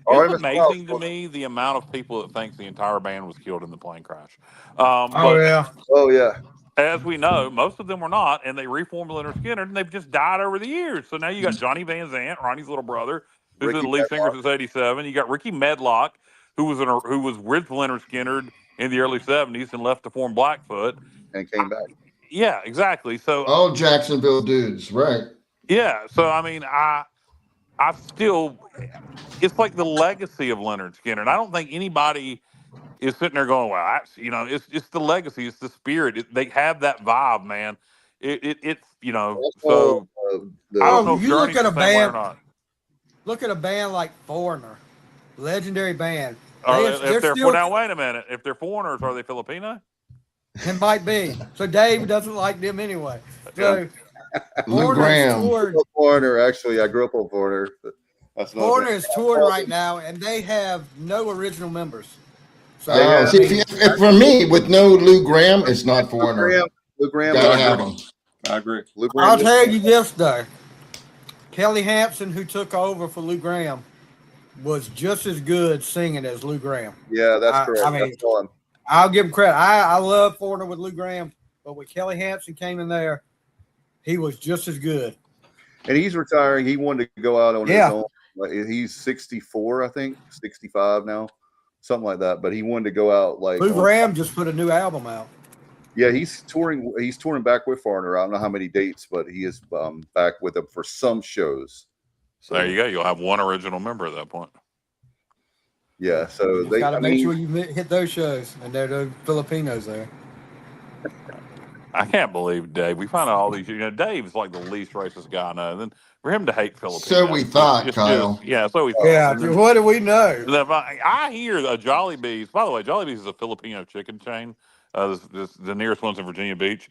it's amazing to me the amount of people that think the entire band was killed in the plane crash. Oh yeah. As we know, most of them were not, and they reformed Leonard Skinner, and they've just died over the years. So now you got Johnny Van Zant, Ronnie's little brother, who's been the lead singer since '87. You got Ricky Medlock, who was with Leonard Skinner in the early '70s and left to form Blackfoot and came back. Yeah, exactly. So all Jacksonville dudes, right? Yeah. So I mean, I still, it's like the legacy of Leonard Skinner, and I don't think anybody is sitting there going, "Well, it's the legacy, it's the spirit." They have that vibe, man. It's So I don't know if you look at a band. Look at a band like Foreigner, legendary band. Now wait a minute. If they're foreigners, are they Filipino? It might be. So Dave doesn't like them anyway. So Lou Graham. Foreigner, actually, I grew up on Foreigner. Foreigner is touring right now, and they have no original members. So if for me, with no Lou Graham, it's not Foreigner. Lou Graham, gotta have him. I agree. I'll tell you this though. Kelly Hampson, who took over for Lou Graham, was just as good singing as Lou Graham. Yeah, that's correct. I mean, I'll give him credit. I love Foreigner with Lou Graham, but when Kelly Hampson came in there, he was just as good. And he's retiring. He wanted to go out on his own. He's 64, I think, 65 now, something like that. But he wanted to go out like Lou Graham just put a new album out. Yeah, he's touring. He's touring back with Foreigner. I don't know how many dates, but he is back with them for some shows. So there you go. You'll have one original member at that point. Yeah, so they got to make sure you hit those shows, and there are those Filipinos there. I can't believe Dave. We find out all these. Dave's like the least racist guy I know. And then for him to hate Filipinos, so we thought, Kyle. So we thought. Yeah, what do we know? I hear a Jollibees. By the way, Jollibees is a Filipino chicken chain. The nearest one's in Virginia Beach.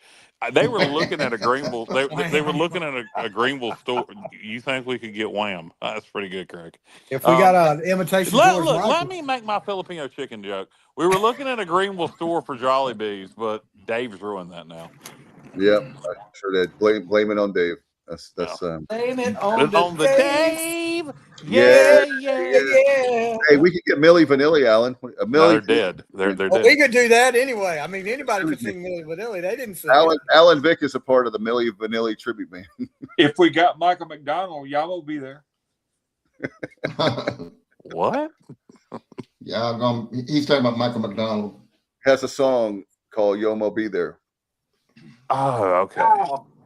They were looking at a Greenville. They were looking at a Greenville store. You think we could get Wham? That's pretty good, Craig. If we got an imitation, let me make my Filipino chicken joke. We were looking at a Greenville store for Jollibees, but Dave's ruined that now. Yep, I'm sure that blame it on Dave. That's blame it on the Dave. Yeah. Hey, we could get Milli Vanilli, Alan. They're dead. They're dead. We could do that anyway. I mean, anybody could sing Milli Vanilli. They didn't sing. Alan Vick is a part of the Milli Vanilli tribute band. If we got Michael McDonald, y'all will be there. What? Yeah, he's talking about Michael McDonald. Has a song called Yomo Be There. Oh, okay.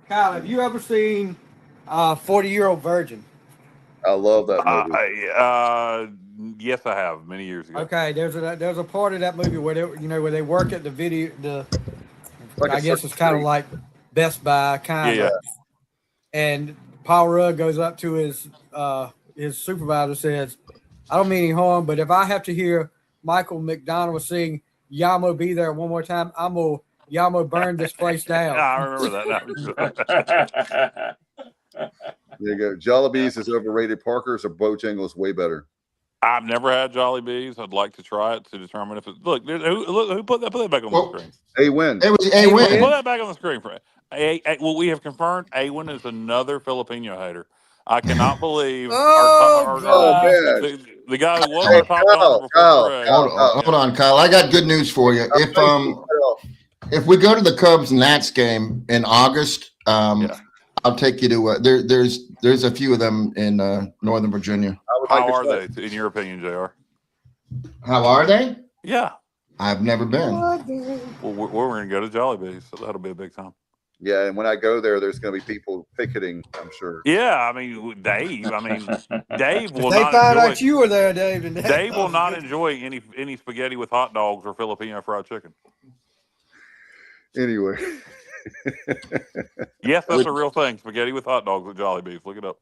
Kyle, have you ever seen 40-Year-Old Virgin? I love that movie. Yes, I have many years ago. Okay, there's a part of that movie where they work at I guess it's kind of like Best Buy kind of. And Paul Rudd goes up to his supervisor, says, "I don't mean any harm, but if I have to hear Michael McDonald sing Yamo Be There one more time, I'm going to Yamo burn this place down." I remember that now. There you go. Jollibees is overrated. Parker's or Bojangles way better. I've never had Jollibees. I'd like to try it to determine if it. Look, who put that back on the screen? A-Win. It was A-Win. Put that back on the screen for well, we have confirmed A-Win is another Filipino hater. I cannot believe the guy who was our top dog before Greg. Hold on, Kyle. I got good news for you. If we go to the Cubs Nats game in August, I'll take you to there's a few of them in Northern Virginia. How are they, in your opinion, JR? How are they? Yeah. I've never been. Well, we're going to go to Jollibee's, so that'll be a big time. Yeah, and when I go there, there's going to be people picketing, I'm sure. Yeah, I mean, Dave will they not find enjoy, out you were there, Dave. Dave will not enjoy any spaghetti with hot dogs or Filipino fried chicken. Anyway. Yes, that's a real thing. Spaghetti with hot dogs at Jollibee's. Look it up.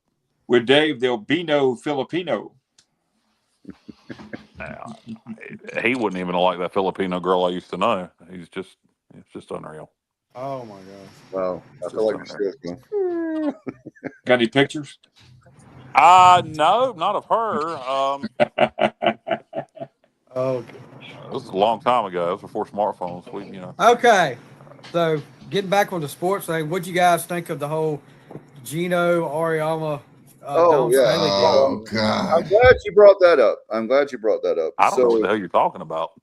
With Dave, there'll be no Filipino. He wouldn't even like that Filipino girl I used to know. It's just unreal. Oh my gosh! Wow, I feel like you're Got any pictures? No, not of her. Oh, this is a long time ago. It was before smartphones. Okay, so getting back on the sports thing, what'd you guys think of the whole Gino Auriemma? Oh God! I'm glad you brought that up. I don't know what the hell you're talking about.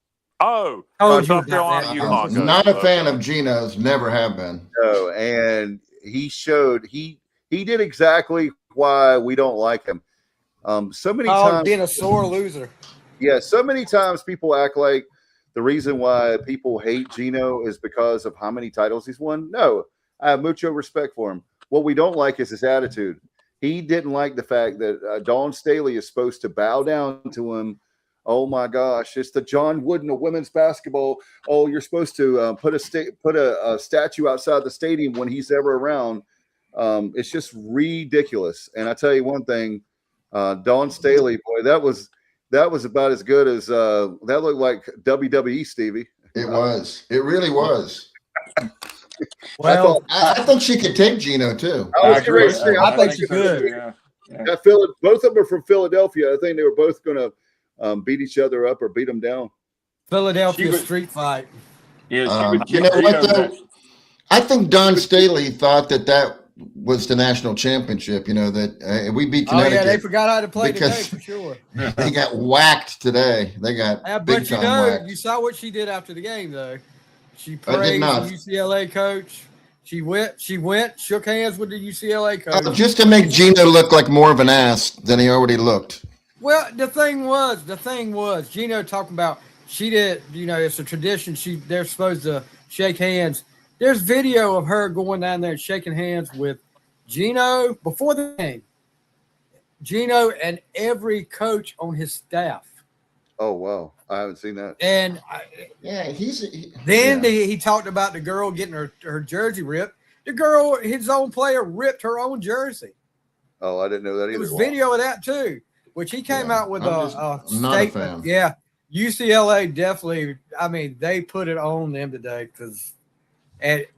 Oh, South Carolina, not a fan of Gino's. Never have been. No, and he showed he did exactly why we don't like him. So many times being a sore loser. Yeah, so many times people act like the reason why people hate Gino is because of how many titles he's won. No, I have mucho respect for him. What we don't like is his attitude. He didn't like the fact that Dawn Staley is supposed to bow down to him. Oh my gosh, it's the John Wooden of women's basketball. Oh, you're supposed to put a statue outside the stadium when he's ever around. It's just ridiculous. And I tell you one thing, Dawn Staley, boy, that was about as good as that looked like WWE, Stevie. It was. It really was. Well, I think she could take Gino too. I think she could. Yeah. Both of them are from Philadelphia. I think they were both going to beat each other up or beat them down. Philadelphia street fight. Yeah, you know what though? I think Don Staley thought that was the national championship. You know that we beat Connecticut. Oh yeah, they forgot how to play today for sure. They got whacked today. They got big time whacked. You saw what she did after the game though. She praised the UCLA coach. She went, shook hands with the UCLA coach. Just to make Gino look like more of an ass than he already looked. Well, the thing was, Gino talking about she did, it's a tradition. They're supposed to shake hands. There's video of her going down there and shaking hands with Gino before the game. Gino and every coach on his staff. Oh, wow. I haven't seen that. And he talked about the girl getting her jersey ripped. The girl, his own player, ripped her own jersey. Oh, I didn't know that either. There was video of that too, which he came out with a statement. Not a fan. Yeah, UCLA definitely. I mean, they put it on them today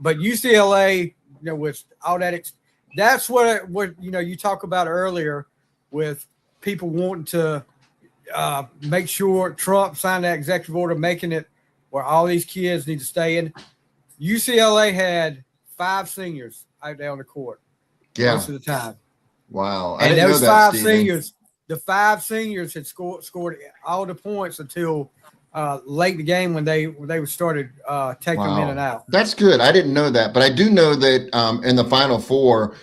but UCLA, with all that, that's what you talk about earlier with people wanting to make sure Trump signed that executive order, making it where all these kids need to stay in. UCLA had 5 seniors out there on the court most of the time. Wow. And those 5 seniors, the 5 seniors had scored all the points until late in the game when they started taking them in and out. That's good. I didn't know that, but I do know that in the Final Four,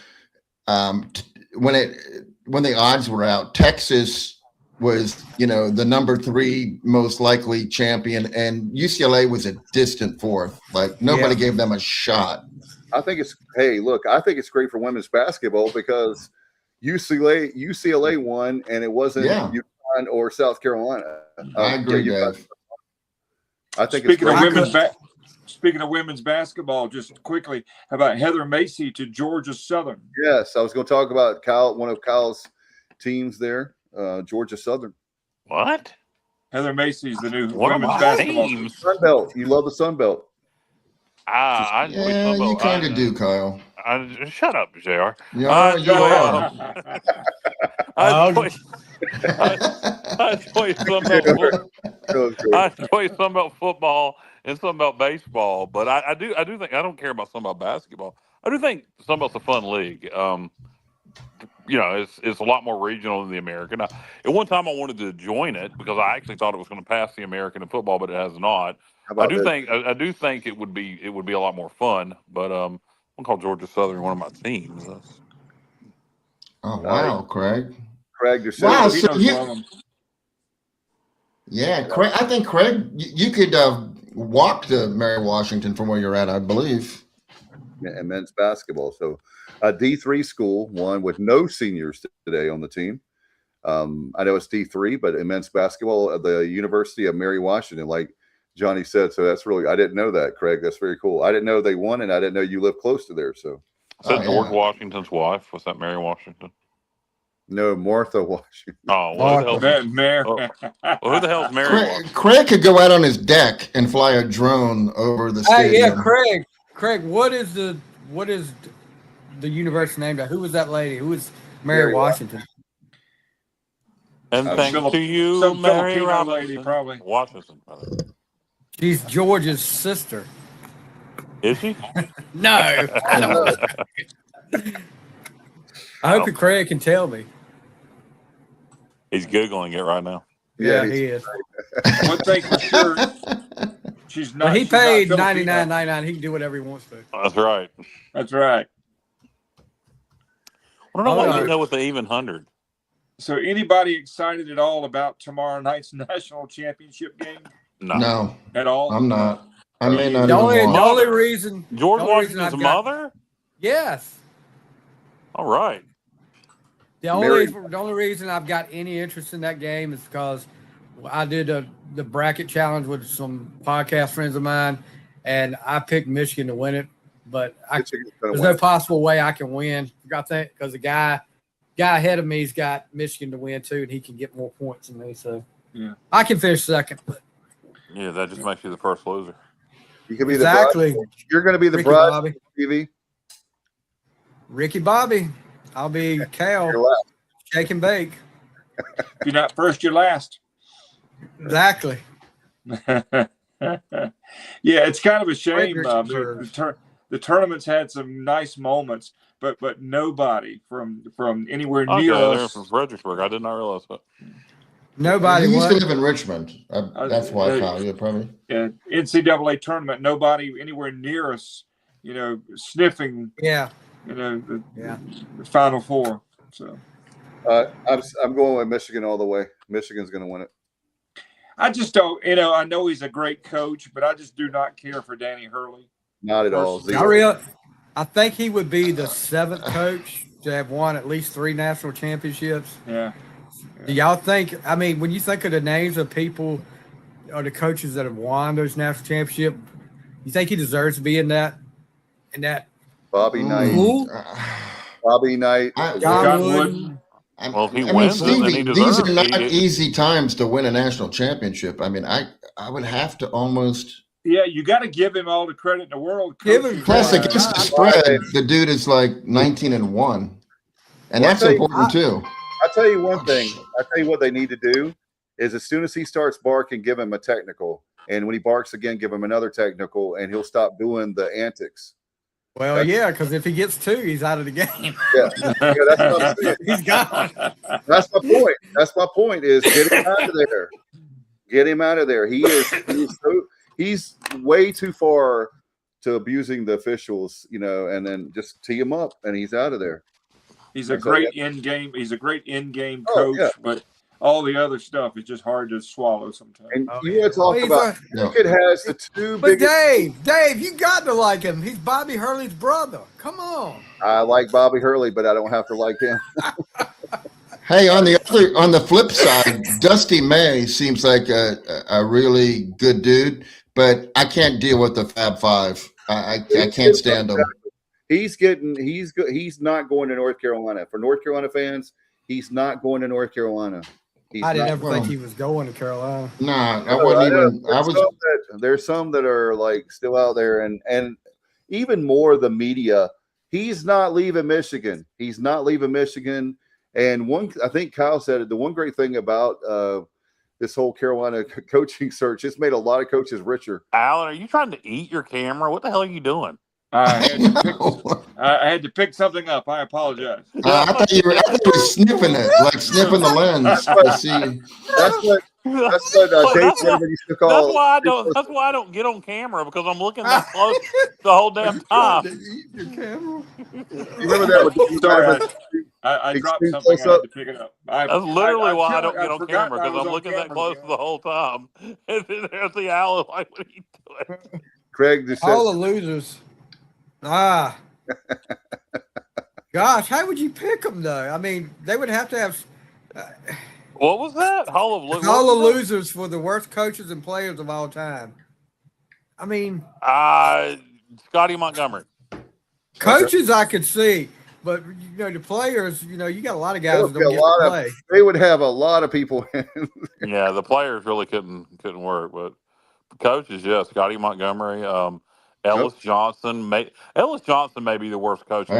when the odds were out, Texas was, the number 3 most likely champion, and UCLA was a distant 4th. Like nobody gave them a shot. I think it's great for women's basketball because UCLA won, and it wasn't UConn or South Carolina. I agree, Dave. I think Speaking of women's basketball, just quickly, how about Heather Macy to Georgia Southern? Yes, I was going to talk about one of Kyle's teams there, Georgia Southern. What? Heather Macy's the new women's basketball team. Sun Belt. You love the Sun Belt. You kind of do, Kyle. Shut up, JR. Yeah, you are. I enjoy some about football and some about baseball, but I do think I don't care about some about basketball. I do think some about the fun league. It's a lot more regional than the American. At one time, I wanted to join it because I actually thought it was going to pass the American in football, but it has not. I do think it would be a lot more fun. But I'm gonna call Georgia Southern one of my teams. Oh wow, Craig! Craig, wow, so Craig. I think Craig, you could walk to Mary Washington from where you're at, I believe. And men's basketball. So a D3 school, one with no seniors today on the team. I know it's D3, but in men's basketball at the University of Mary Washington, like Johnny said. So that's really, I didn't know that, Craig. That's very cool. I didn't know they won, and I didn't know you live close to there. So is that George Washington's wife? Was that Mary Washington? No, Martha Washington. Oh, well, who the hell's Mary Washington? Craig could go out on his deck and fly a drone over the stadium. Yeah, Craig, what is the university named after? Who was that lady? Who was Mary Washington? And thanks to you, Mary Filipino lady, probably. Washington. She's George's sister. Is she? No. I don't know. I hope Craig can tell me. He's Googling it right now. Yeah, he is. One thing for sure, she's not. Well, he paid $99.99. He can do whatever he wants to. That's right. That's right. I don't know what you know with the even 100. So, anybody excited at all about tomorrow night's national championship game? No. At all? I'm not. I may not. The only reason George Washington's mother? Yes. All right. The only reason I've got any interest in that game is because I did the bracket challenge with some podcast friends of mine, and I picked Michigan to win it. But there's no possible way I can win. I think because the guy ahead of me's got Michigan to win too, and he can get more points than me. So I can finish second. But yeah, that just makes you the first loser. You can be the you're going to be the bride, TV. Ricky Bobby. I'll be Cal. Shake and bake. If you're not first, you're last. Exactly. Yeah, it's kind of a shame. The tournament's had some nice moments, but nobody from anywhere near us. They're from Fredericksburg. I did not realize that. Nobody. He used to live in Richmond. That's why, Kyle. Yeah, probably. NCAA tournament. Nobody anywhere near us. Sniffing. Yeah. The Final Four. So, I'm going with Michigan all the way. Michigan's going to win it. I just don't. I know he's a great coach, but I just do not care for Danny Hurley. Not at all. I think he would be the 7th coach to have won at least 3 national championships. Yeah. Do y'all think? I mean, when you think of the names of people or the coaches that have won those national championships, you think he deserves to be in that? Bobby Knight. Bobby Knight. John Wooden. Well, if he wins, Stevie, these are not easy times to win a national championship. I mean, I would have to almost. Yeah, you got to give him all the credit in the world. Plus, against the spread, the dude is like 19-1, and that's important too. I'll tell you one thing. I'll tell you what they need to do is as soon as he starts barking, give him a technical, and when he barks again, give him another technical, and he'll stop doing the antics. Well, because if he gets 2, he's out of the game. Yeah, that's what I'm saying. He's gone. That's my point. That's my point. Is get him out of there. Get him out of there. He's way too far to abusing the officials, and then just tee him up, and he's out of there. He's a great in-game. He's a great in-game coach, but all the other stuff is just hard to swallow sometimes. And you want to talk about it has the two But biggest. Dave, you got to like him. He's Bobby Hurley's brother. Come on. I like Bobby Hurley, but I don't have to like him. Hey, on the flip side, Dusty May seems like a really good dude, but I can't deal with the Fab Five. I can't stand him. He's not going to North Carolina. For North Carolina fans, he's not going to North Carolina. I didn't ever think he was going to Carolina. Nah, I wasn't even. There's some that are like still out there, and even more the media. He's not leaving Michigan. He's not leaving Michigan. And I think Kyle said it. The one great thing about this whole Carolina coaching search, it's made a lot of coaches richer. Alan, are you trying to eat your camera? What the hell are you doing? I had to pick something up. I apologize. I thought you were sniffing it, like sniffing the lens to see. That's why I don't get on camera, because I'm looking that close the whole damn time. Your camera. You remember that? Sorry, I dropped something. I had to pick it up. That's literally why I don't get on camera, because I'm looking that close the whole time. And then there's the Alan, like, what are you doing? Craig just said, all the losers. Gosh, how would you pick them though? I mean, they would have to have. What was that? Hall of losers for the worst coaches and players of all time. I mean, Scotty Montgomery. Coaches I could see, but the players, you got a lot of guys that don't get to play. They would have a lot of people in. Yeah, the players really couldn't work, but coaches, yeah, Scotty Montgomery, Ellis Johnson. Ellis Johnson may be the worst coach in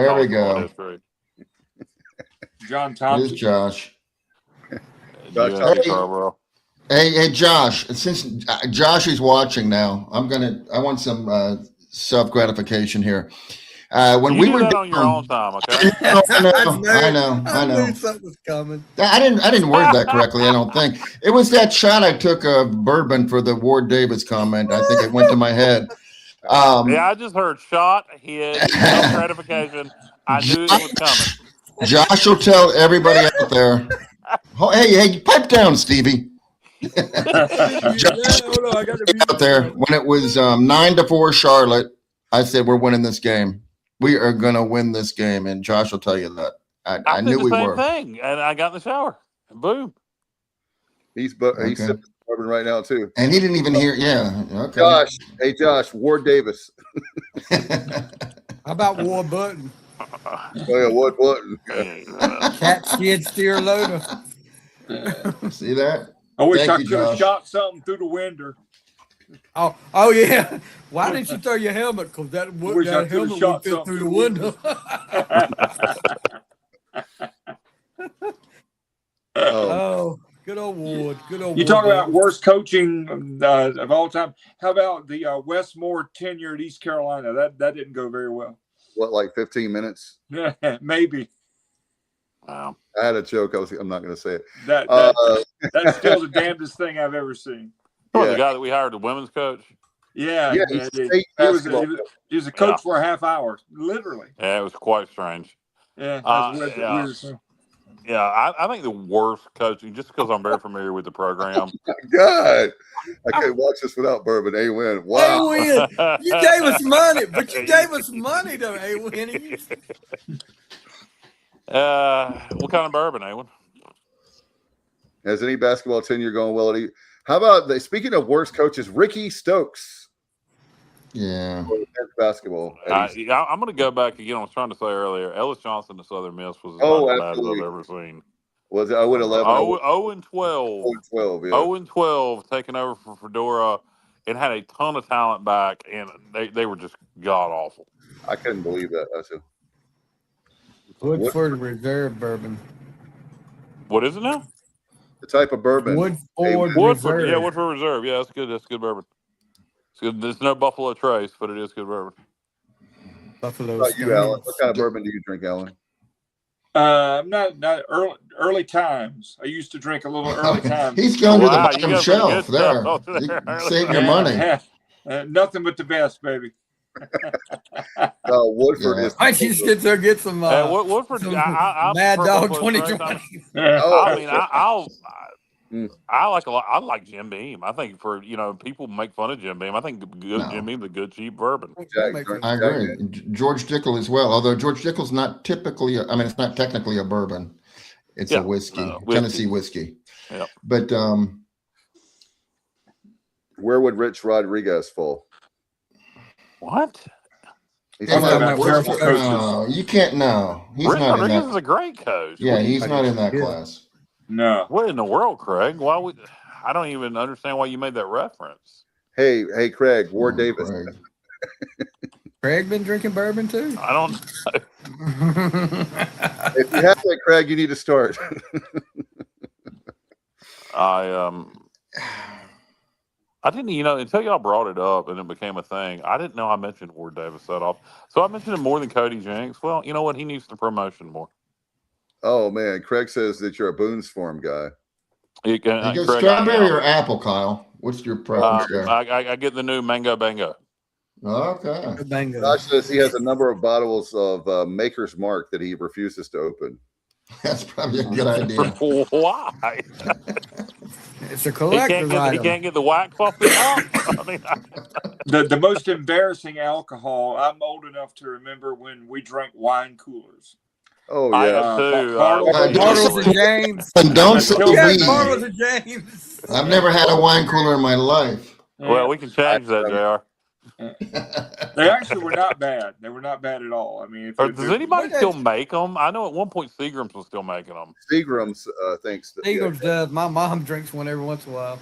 history. John Thompson. It is Josh. Hey, Josh. Since Josh is watching now, I want some self gratification here. When you we do were that on your own time, okay? I know. I knew something was coming. I didn't word that correctly. I don't think it was that shot I took of bourbon for the Ward Davis comment. I think it went to my head. I just heard shot, hit, self gratification. I knew it was coming. Josh will tell everybody out there. Hey, pipe down, Stevie. Josh out there when it was 9-4 Charlotte. I said we're winning this game. We are gonna win this game, and Josh will tell you that. I knew we were. Thing, and I got in the shower. And boom. He's sipping bourbon right now too, and he didn't even hear. Yeah, okay. Josh, Ward Davis. How about Ward Button? Oh yeah, Ward Button. Cat skid steer loader. See that? I wish I could have shot something through the window. Oh yeah. Why didn't you throw your helmet? Because that helmet would fit through the window. Oh, good old Ward. Good old. You talk about worst coaching of all time. How about the Westmore tenure at East Carolina? That didn't go very well. What, like 15 minutes? Maybe. Wow. I had a joke. I'm not going to say it. That's still the damnedest thing I've ever seen. Oh, the guy that we hired, the women's coach. Yeah, he was a coach for a half hour, literally. Yeah, it was quite strange. Yeah, I think the worst coaching, just because I'm very familiar with the program. Oh my God, I can't watch this without bourbon. A-Win. Wow. A-Win. You gave us money, but you gave us money to A-Win. What kind of bourbon, A-Win? Has any basketball tenure going well? How about speaking of worst coaches, Ricky Stokes? Yeah. Basketball. I'm going to go back again. I was trying to say earlier, Ellis Johnson at Southern Miss was as bad as I've ever seen. Was it 0-11? 0-12. 0-12, yeah. 0-12, taking over for Fedora, and had a ton of talent back, and they were just god awful. I couldn't believe that. Woodford Reserve bourbon. What is it now? The type of bourbon. Woodford Reserve. Yeah, Woodford Reserve. Yeah, that's good. That's good bourbon. It's good. There's no Buffalo Trace, but it is good bourbon. Buffalo. What about you, Alan? What kind of bourbon do you drink, Alan? Not early times. I used to drink a little early times. He's going to the bottom shelf there. Save your money. Nothing but the best, baby. Woodford is. I just get some. Woodford. Mad Dog 2020. I mean, I like Jim Beam. I think people make fun of Jim Beam. I think Jim Beam's a good cheap bourbon. I agree. George Dickel as well. Although George Dickel's not typically, it's not technically a bourbon. It's a whiskey, Tennessee whiskey. Yeah. But where would Rich Rodriguez fall? What? He's you can't know. He's Rich not Rodriguez in that. is a great coach. Yeah, he's not in that class. No. What in the world, Craig? I don't even understand why you made that reference. Hey, Craig, Ward Davis. Craig been drinking bourbon too? I don't know. If you have that, Craig, you need to start. I didn't, until y'all brought it up and it became a thing, I didn't know I mentioned Ward Davis that often. So I mentioned him more than Cody Jenks. Well, you know what? He needs the promotion more. Oh, man. Craig says that you're a Boone's Farm guy. You go strawberry or apple, Kyle? What's your preference there? I get the new Mango Bango. Okay. Josh says he has a number of bottles of Maker's Mark that he refuses to open. That's probably a good idea. Why? It's a collector's item. He can't get the wax off the top. The most embarrassing alcohol, I'm old enough to remember when we drank wine coolers. Oh, yeah. Bartles and James. And don't say weed. Bartles and James. I've never had a wine cooler in my life. Well, we can change that, JR. They actually were not bad. They were not bad at all. I mean, does anybody still make them? I know at one point Seagram's was still making them. Seagram's thinks that. Seagram's does. My mom drinks one every once in a while.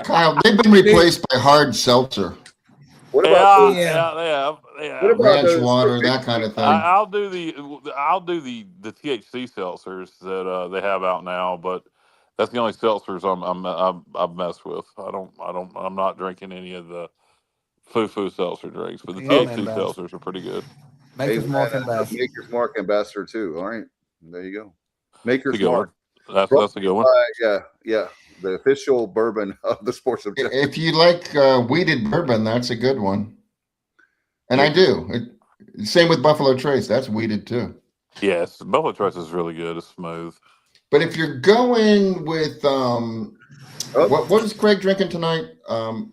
Kyle, they've been replaced by hard seltzer. What about they have. What about ranch water, that kind of thing? I'll do the THC seltzers that they have out now, but that's the only seltzers I've messed with. I'm not drinking any of the foo seltzer drinks, but the THC seltzers are pretty good. Maker's Mark ambassador. Maker's Mark ambassador too. All right, there you go. Maker's Mark. That's a good one. Yeah. The official bourbon of the Sports Objective. If you like weeded bourbon, that's a good one. And I do. Same with Buffalo Trace. That's weeded too. Yes, Buffalo Trace is really good. It's smooth. But if you're going with what is Craig drinking tonight? Hold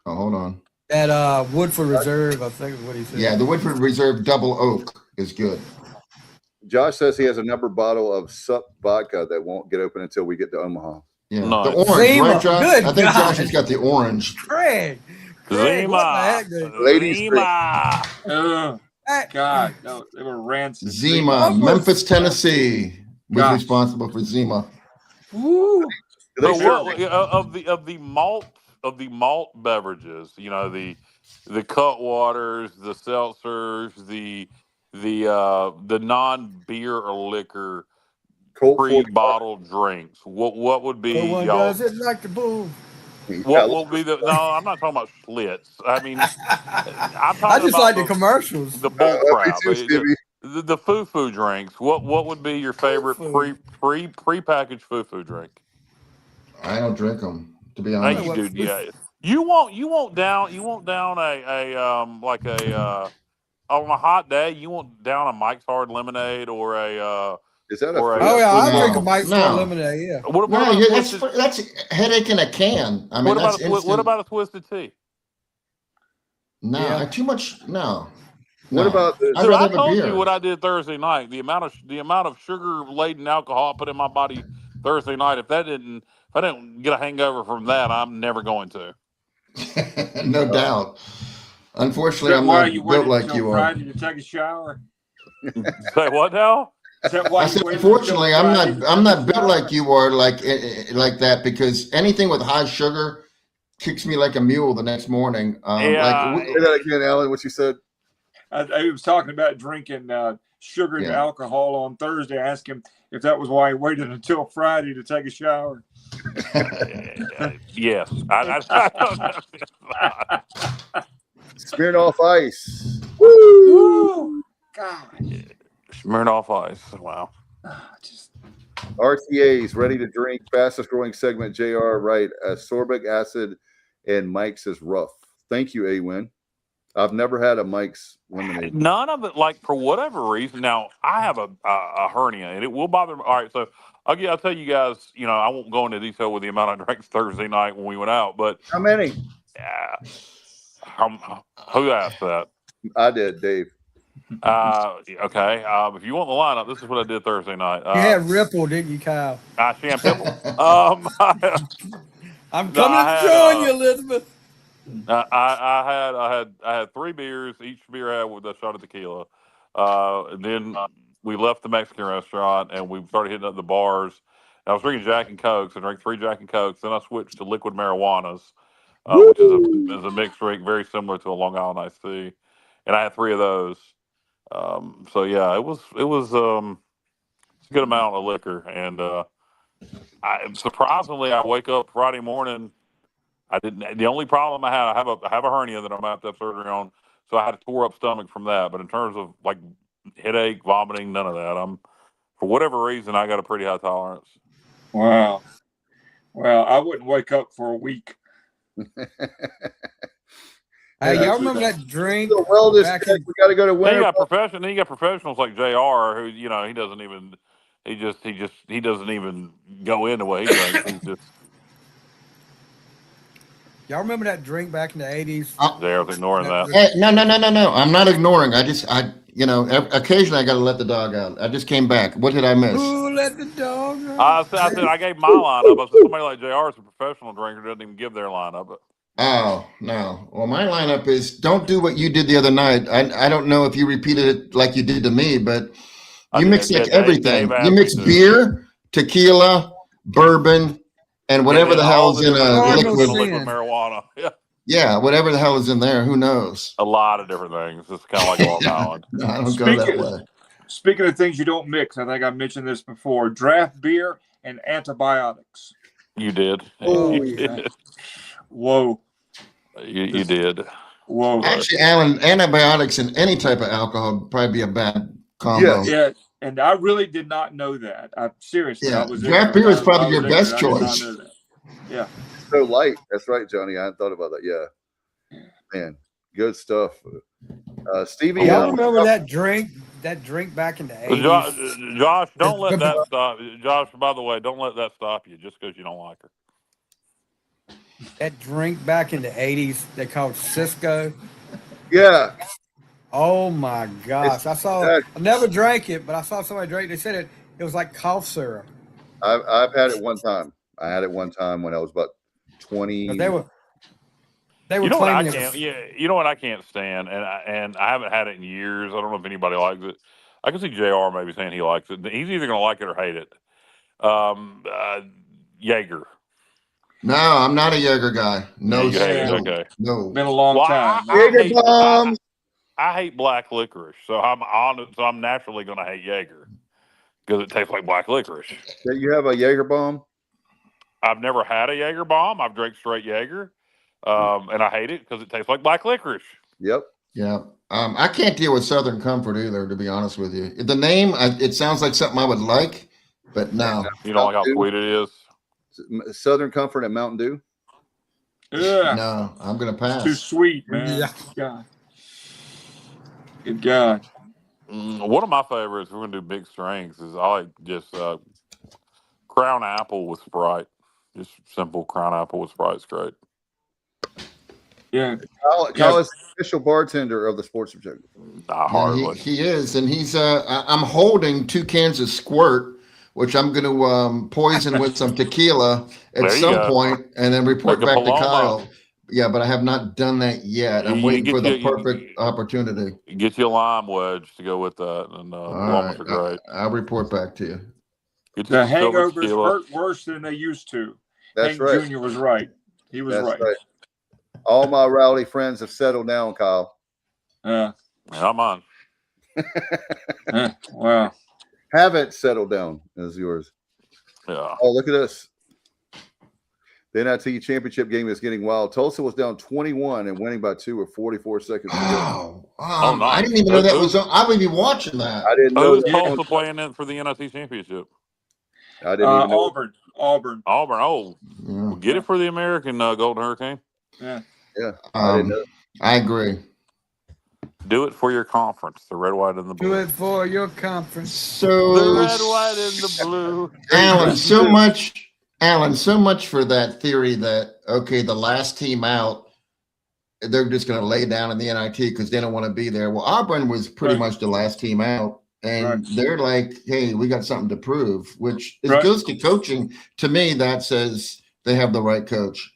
on. That Woodford Reserve, I think is what he said. Yeah, the Woodford Reserve Double Oak is good. Josh says he has another bottle of Sup vodka that won't get open until we get to Omaha. Yeah, nice. The orange, right, Josh? I think Josh has got the orange. Craig, Zima. Ladies. God, no, they were rancid. Zima, Memphis, Tennessee, was responsible for Zima. Woo. Of the malt beverages, the cut waters, the seltzers, the non-beer or liquor pre-bottled drinks. What would be y'all? Does it like the boom? What will be the? No, I'm not talking about Schlitz. I mean, I'm talking I just about like the commercials. The bull crap. The foo drinks. What would be your favorite pre-packaged foo drink? I don't drink them, to be honest. You do, yeah. You won't down on a hot day. You won't down a Mike's Hard Lemonade or a. Is that I drink a Mike's Hard Lemonade. Yeah. What about that's headache in a can. I mean, what about a twisted tea? No, too much. No. What about? I told you what I did Thursday night. The amount of sugar laden alcohol I put in my body Thursday night. If I didn't get a hangover from that, I'm never going to. No doubt. Unfortunately, I'm not built like you are. Friday to take a shower. Say what now? I said, unfortunately, I'm not built like you are, like that, because anything with high sugar kicks me like a mule the next morning. Say that again, Alan. What you said? I was talking about drinking sugar and alcohol on Thursday. I asked him if that was why he waited until Friday to take a shower. Yes. Smirnoff Ice. Woo! God. Smirnoff Ice. Wow. RTAs ready to drink. Fastest growing segment. JR right. Ascorbic acid and Mike's is rough. Thank you, Awin. I've never had a Mike's lemonade. None of it, like, for whatever reason. Now, I have a hernia, and it will bother me. All right, so I'll tell you guys, I won't go into detail with the amount I drank Thursday night when we went out, but How many? Who asked that? I did, Dave. Okay. If you want the lineup, this is what I did Thursday night. You had Ripple, didn't you, Kyle? Sham Pipple. I'm coming to join you, Elizabeth. I had 3 beers. Each beer had with a shot of tequila. Then we left the Mexican restaurant and we started hitting up the bars. I was drinking Jack and Cokes. I drank 3 Jack and Cokes. Then I switched to liquid marijuanas, which is a mixed drink very similar to a Long Island iced tea. And I had 3 of those. So yeah, it was a good amount of liquor. And surprisingly, I wake up Friday morning. I didn't. The only problem I had, I have a hernia that I'm gonna have to have surgery on, so I had a tore up stomach from that. But in terms of like headache, vomiting, none of that. For whatever reason, I got a pretty high tolerance. Wow. Well, I wouldn't wake up for a week. Hey, y'all remember that drink? We got to go to winter. Then you got professionals like JR, who he doesn't even he doesn't even go into what he drinks. He's just. Y'all remember that drink back in the 80s? JR's ignoring that. Hey, no. I'm not ignoring. Occasionally I got to let the dog out. I just came back. What did I miss? Who let the dog out? I said I gave my lineup. I said somebody like JR is a professional drinker, doesn't even give their lineup. Oh, no. Well, my lineup is don't do what you did the other night. I don't know if you repeated it like you did to me, but you mix like everything. You mix beer, tequila, bourbon, and whatever the hell's in a liquid marijuana. Yeah, whatever the hell is in there. Who knows? A lot of different things. It's kind of like Long Island. No, I don't go that way. Speaking of things you don't mix, I think I mentioned this before: draft beer and antibiotics. You did. Oh, you did. Whoa. You did. Whoa. Actually, Alan, antibiotics and any type of alcohol would probably be a bad combo. Yeah, and I really did not know that. Seriously. Yeah, draft beer is probably your best choice. Yeah. So light. That's right, Johnny. I hadn't thought about that. Yeah. Man, good stuff. Stevie. Y'all remember that drink back in the 80s? Josh, don't let that stop. Josh, by the way, don't let that stop you just because you don't like her. That drink back in the 80s they called Cisco. Yeah. Oh my gosh. I never drank it, but I saw somebody drink. They said it was like cough syrup. I've had it one time. I had it one time when I was about 20. They were you know what I can't. You know what I can't stand, and I haven't had it in years. I don't know if anybody likes it. I can see JR maybe saying he likes it. He's either going to like it or hate it. Jaeger. No, I'm not a Jaeger guy. No, okay. No. Been a long time. I hate black licorice, so I'm naturally going to hate Jaeger because it tastes like black licorice. So you have a Jaeger bomb? I've never had a Jaeger bomb. I've drank straight Jaeger, and I hate it because it tastes like black licorice. Yep. Yeah. I can't deal with Southern Comfort either, to be honest with you. The name, it sounds like something I would like, but no. You don't like how sweet it is? Southern Comfort and Mountain Dew? Yeah. No, I'm going to pass. Too sweet, man. Yeah. God. Good God. One of my favorites, we're going to do big strengths, is I like just Crown Apple with Sprite. Just simple Crown Apple with Sprite is great. Yeah. Kyle is the official bartender of the Sports Objective. He is, and he's. I'm holding 2 cans of Squirt, which I'm going to poison with some tequila at some point, and then report back to Kyle. Yeah, but I have not done that yet. I'm waiting for the perfect opportunity. Get you a lime wedge to go with that, and Palomas are great. I'll report back to you. The hangovers hurt worse than they used to. That's Hank right. Jr. was right. He was right. All my rowdy friends have settled down, Kyle. I'm on. Wow. Haven't settled down is yours. Yeah. Oh, look at this. The NIT championship game is getting wild. Tulsa was down 21 and winning by 2 with 44 seconds to go. Nice. I didn't even know that was on. I would be watching that. I didn't know. Who's Tulsa playing in for the NIT championship? I didn't even know. Auburn. Oh, well, get it for the American Golden Hurricane. Yeah. I didn't know. I agree. Do it for your conference. The red, white, and the blue. Do it for your conference. So the red, white, and the blue. Alan, so much for that theory that okay, the last team out, they're just going to lay down in the NIT because they don't want to be there. Well, Auburn was pretty much the last team out, and they're like, "Hey, we got something to prove," which is goes to coaching. To me, that says they have the right coach.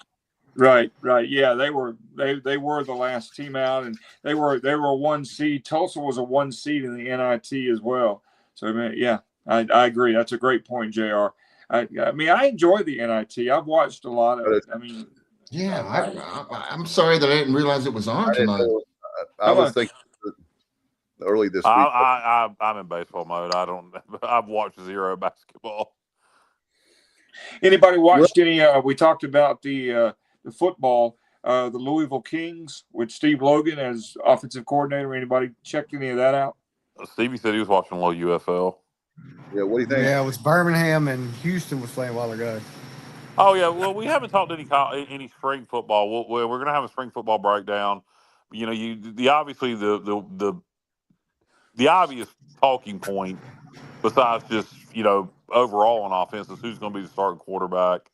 Right. Yeah, they were the last team out, and they were a 1 seed. Tulsa was a 1 seed in the NIT as well. So I mean, yeah, I agree. That's a great point, JR. I mean, I enjoy the NIT. I've watched a lot of it. I mean, yeah, I'm sorry that I didn't realize it was on tonight. I was thinking early this week. I'm in baseball mode. I've watched zero basketball. Anybody watched any? We talked about the football, the Louisville Kings with Steve Logan as offensive coordinator. Anybody checked any of that out? Stevie said he was watching a little UFL. Yeah, what do you think? Yeah, it was Birmingham and Houston was playing a while ago. Oh yeah, well we haven't talked any spring football. We're going to have a spring football breakdown. You know, obviously the obvious talking point, besides just overall on offense, is who's going to be the starting quarterback.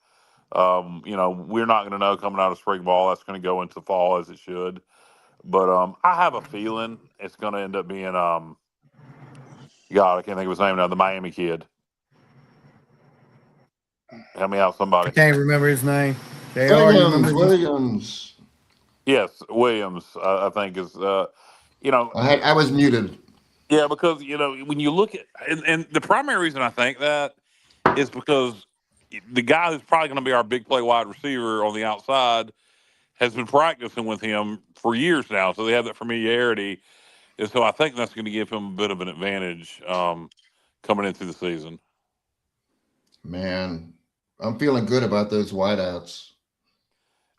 We're not going to know coming out of spring ball. That's going to go into fall as it should. But I have a feeling it's going to end up being God, I can't think of his name now. The Miami kid. Help me out, somebody. I can't remember his name. Williams. Yes, Williams. I think is. I was muted. Yeah, because when you look at and the primary reason I think that is because the guy who's probably going to be our big play wide receiver on the outside has been practicing with him for years now, so they have that familiarity, and so I think that's going to give him a bit of an advantage coming into the season. Man, I'm feeling good about those wideouts.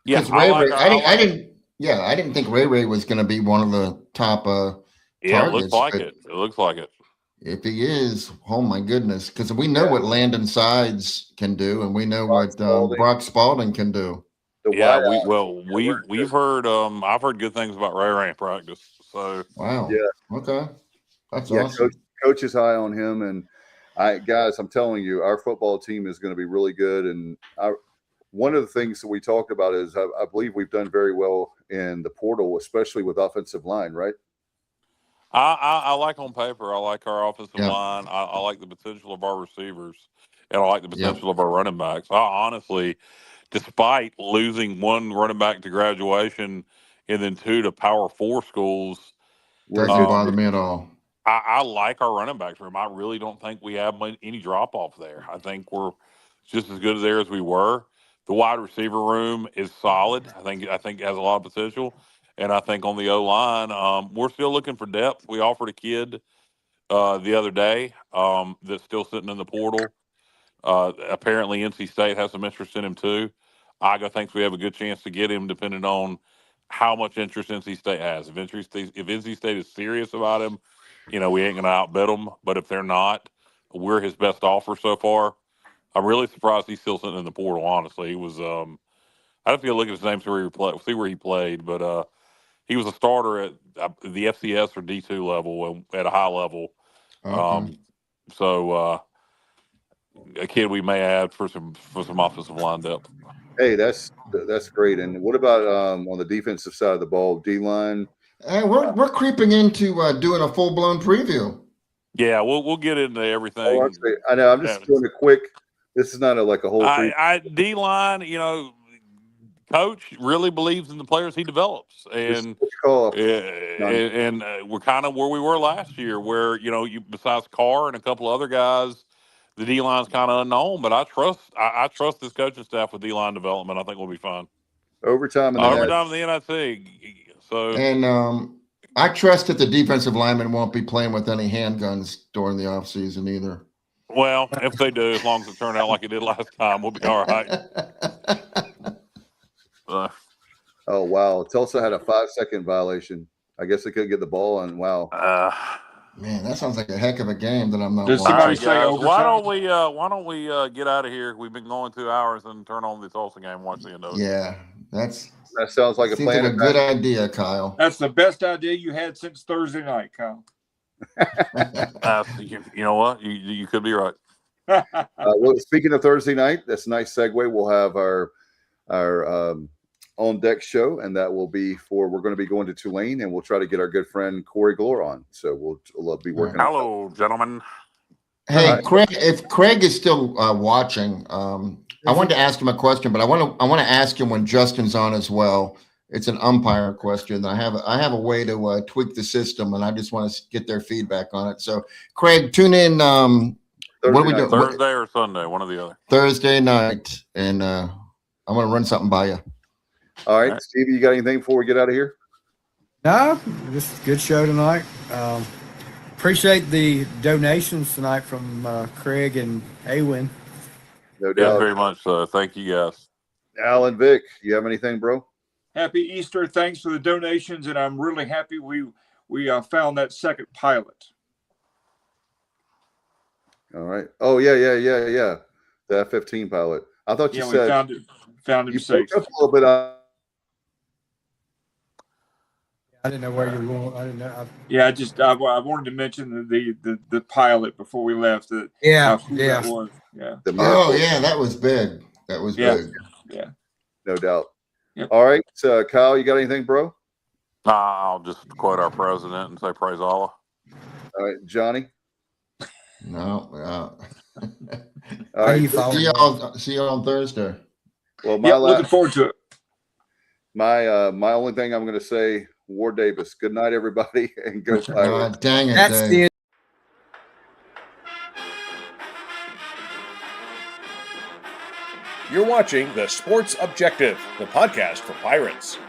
Yeah, I didn't think Ray was going to be one of the top targets. It looks like it. It looks like it. If he is, oh my goodness, because we know what Landon Sides can do, and we know what Brock Spalding can do. Yeah, we've heard. I've heard good things about Ray in practice. So wow. Yeah. Okay. That's awesome. Coach is high on him, and guys, I'm telling you, our football team is going to be really good. And one of the things that we talked about is I believe we've done very well in the portal, especially with offensive line, right? I like on paper. I like our offensive line. I like the potential of our receivers, and I like the potential of our running backs. I honestly, despite losing one running back to graduation and then 2 to Power 4 schools, doesn't bother me at all. I like our running backs room. I really don't think we have any drop off there. I think we're just as good there as we were. The wide receiver room is solid. I think it has a lot of potential. And I think on the O-line, we're still looking for depth. We offered a kid the other day that's still sitting in the portal. Apparently, NC State has some interest in him too. Iga thinks we have a good chance to get him, depending on how much interest NC State has. If NC State is serious about him, we ain't going to outbid them. But if they're not, we're his best offer so far. I'm really surprised he's still sitting in the portal, honestly. He was I have to go look at his name, see where he played, but he was a starter at the FCS or D2 level at a high level. Okay. So a kid we may add for some offensive line depth. Hey, that's great. And what about on the defensive side of the ball, D-line? We're creeping into doing a full-blown preview. Yeah, we'll get into everything. I know. I'm just doing a quick. This is not a whole. D-line, Coach really believes in the players he develops, and we're kind of where we were last year, where besides Carr and a couple other guys, the D line's kind of unknown. But I trust this coaching staff with D line development. I think we'll be fine. Overtime in the NIT. So I trust that the defensive linemen won't be playing with any handguns during the offseason either. Well, if they do, as long as it turned out like it did last time, we'll be all right. Oh wow! Tulsa had a 5-second violation. I guess they couldn't get the ball, and wow. Man, that sounds like a heck of a game that I'm not watching. Somebody say why don't we get out of here? We've been going 2 hours and turn on the Tulsa game. Watch the end of it. Yeah, that's That sounds like a Seems plan. like a good idea, Kyle. That's the best idea you had since Thursday night, Kyle. You know what? You could be right. Well, speaking of Thursday night, that's a nice segue. We'll have our on deck show, and that will be we're going to be going to Tulane, and we'll try to get our good friend Corey Glore on. So we'll be working. Hello, gentlemen. Hey, Right. Craig, if Craig is still watching, I wanted to ask him a question, but I want to ask him when Justin's on as well. It's an umpire question. I have a way to tweak the system, and I just want to get their feedback on it. So, Craig, tune in. What are we doing? Thursday or Sunday, one or the other. Thursday night, and I'm going to run something by you. All right, Stevie, you got anything before we get out of here? No, this is a good show tonight. Appreciate the donations tonight from Craig and Awen. No doubt. Yeah, very much so. Thank you, guys. Alan, Vic, you have anything, bro? Happy Easter. Thanks for the donations, and I'm really happy we found that second pilot. All right. Oh, yeah. The F-15 pilot. I thought you said we found him you safe. spoke up a little bit. I didn't know where you were going. I didn't know. I wanted to mention the pilot before we left. That was. Yeah. That was big. That was big. Yeah. No doubt. Yep. All right, Kyle, you got anything, bro? I'll just quote our president and say praise Allah. All right, Johnny. No. All right. See you on Thursday. Well, looking forward to it. My only thing I'm going to say, Ward Davis. Good night, everybody, and go Pirates. Dang it! That's the You're watching The Sports Objective, the podcast for Pirates.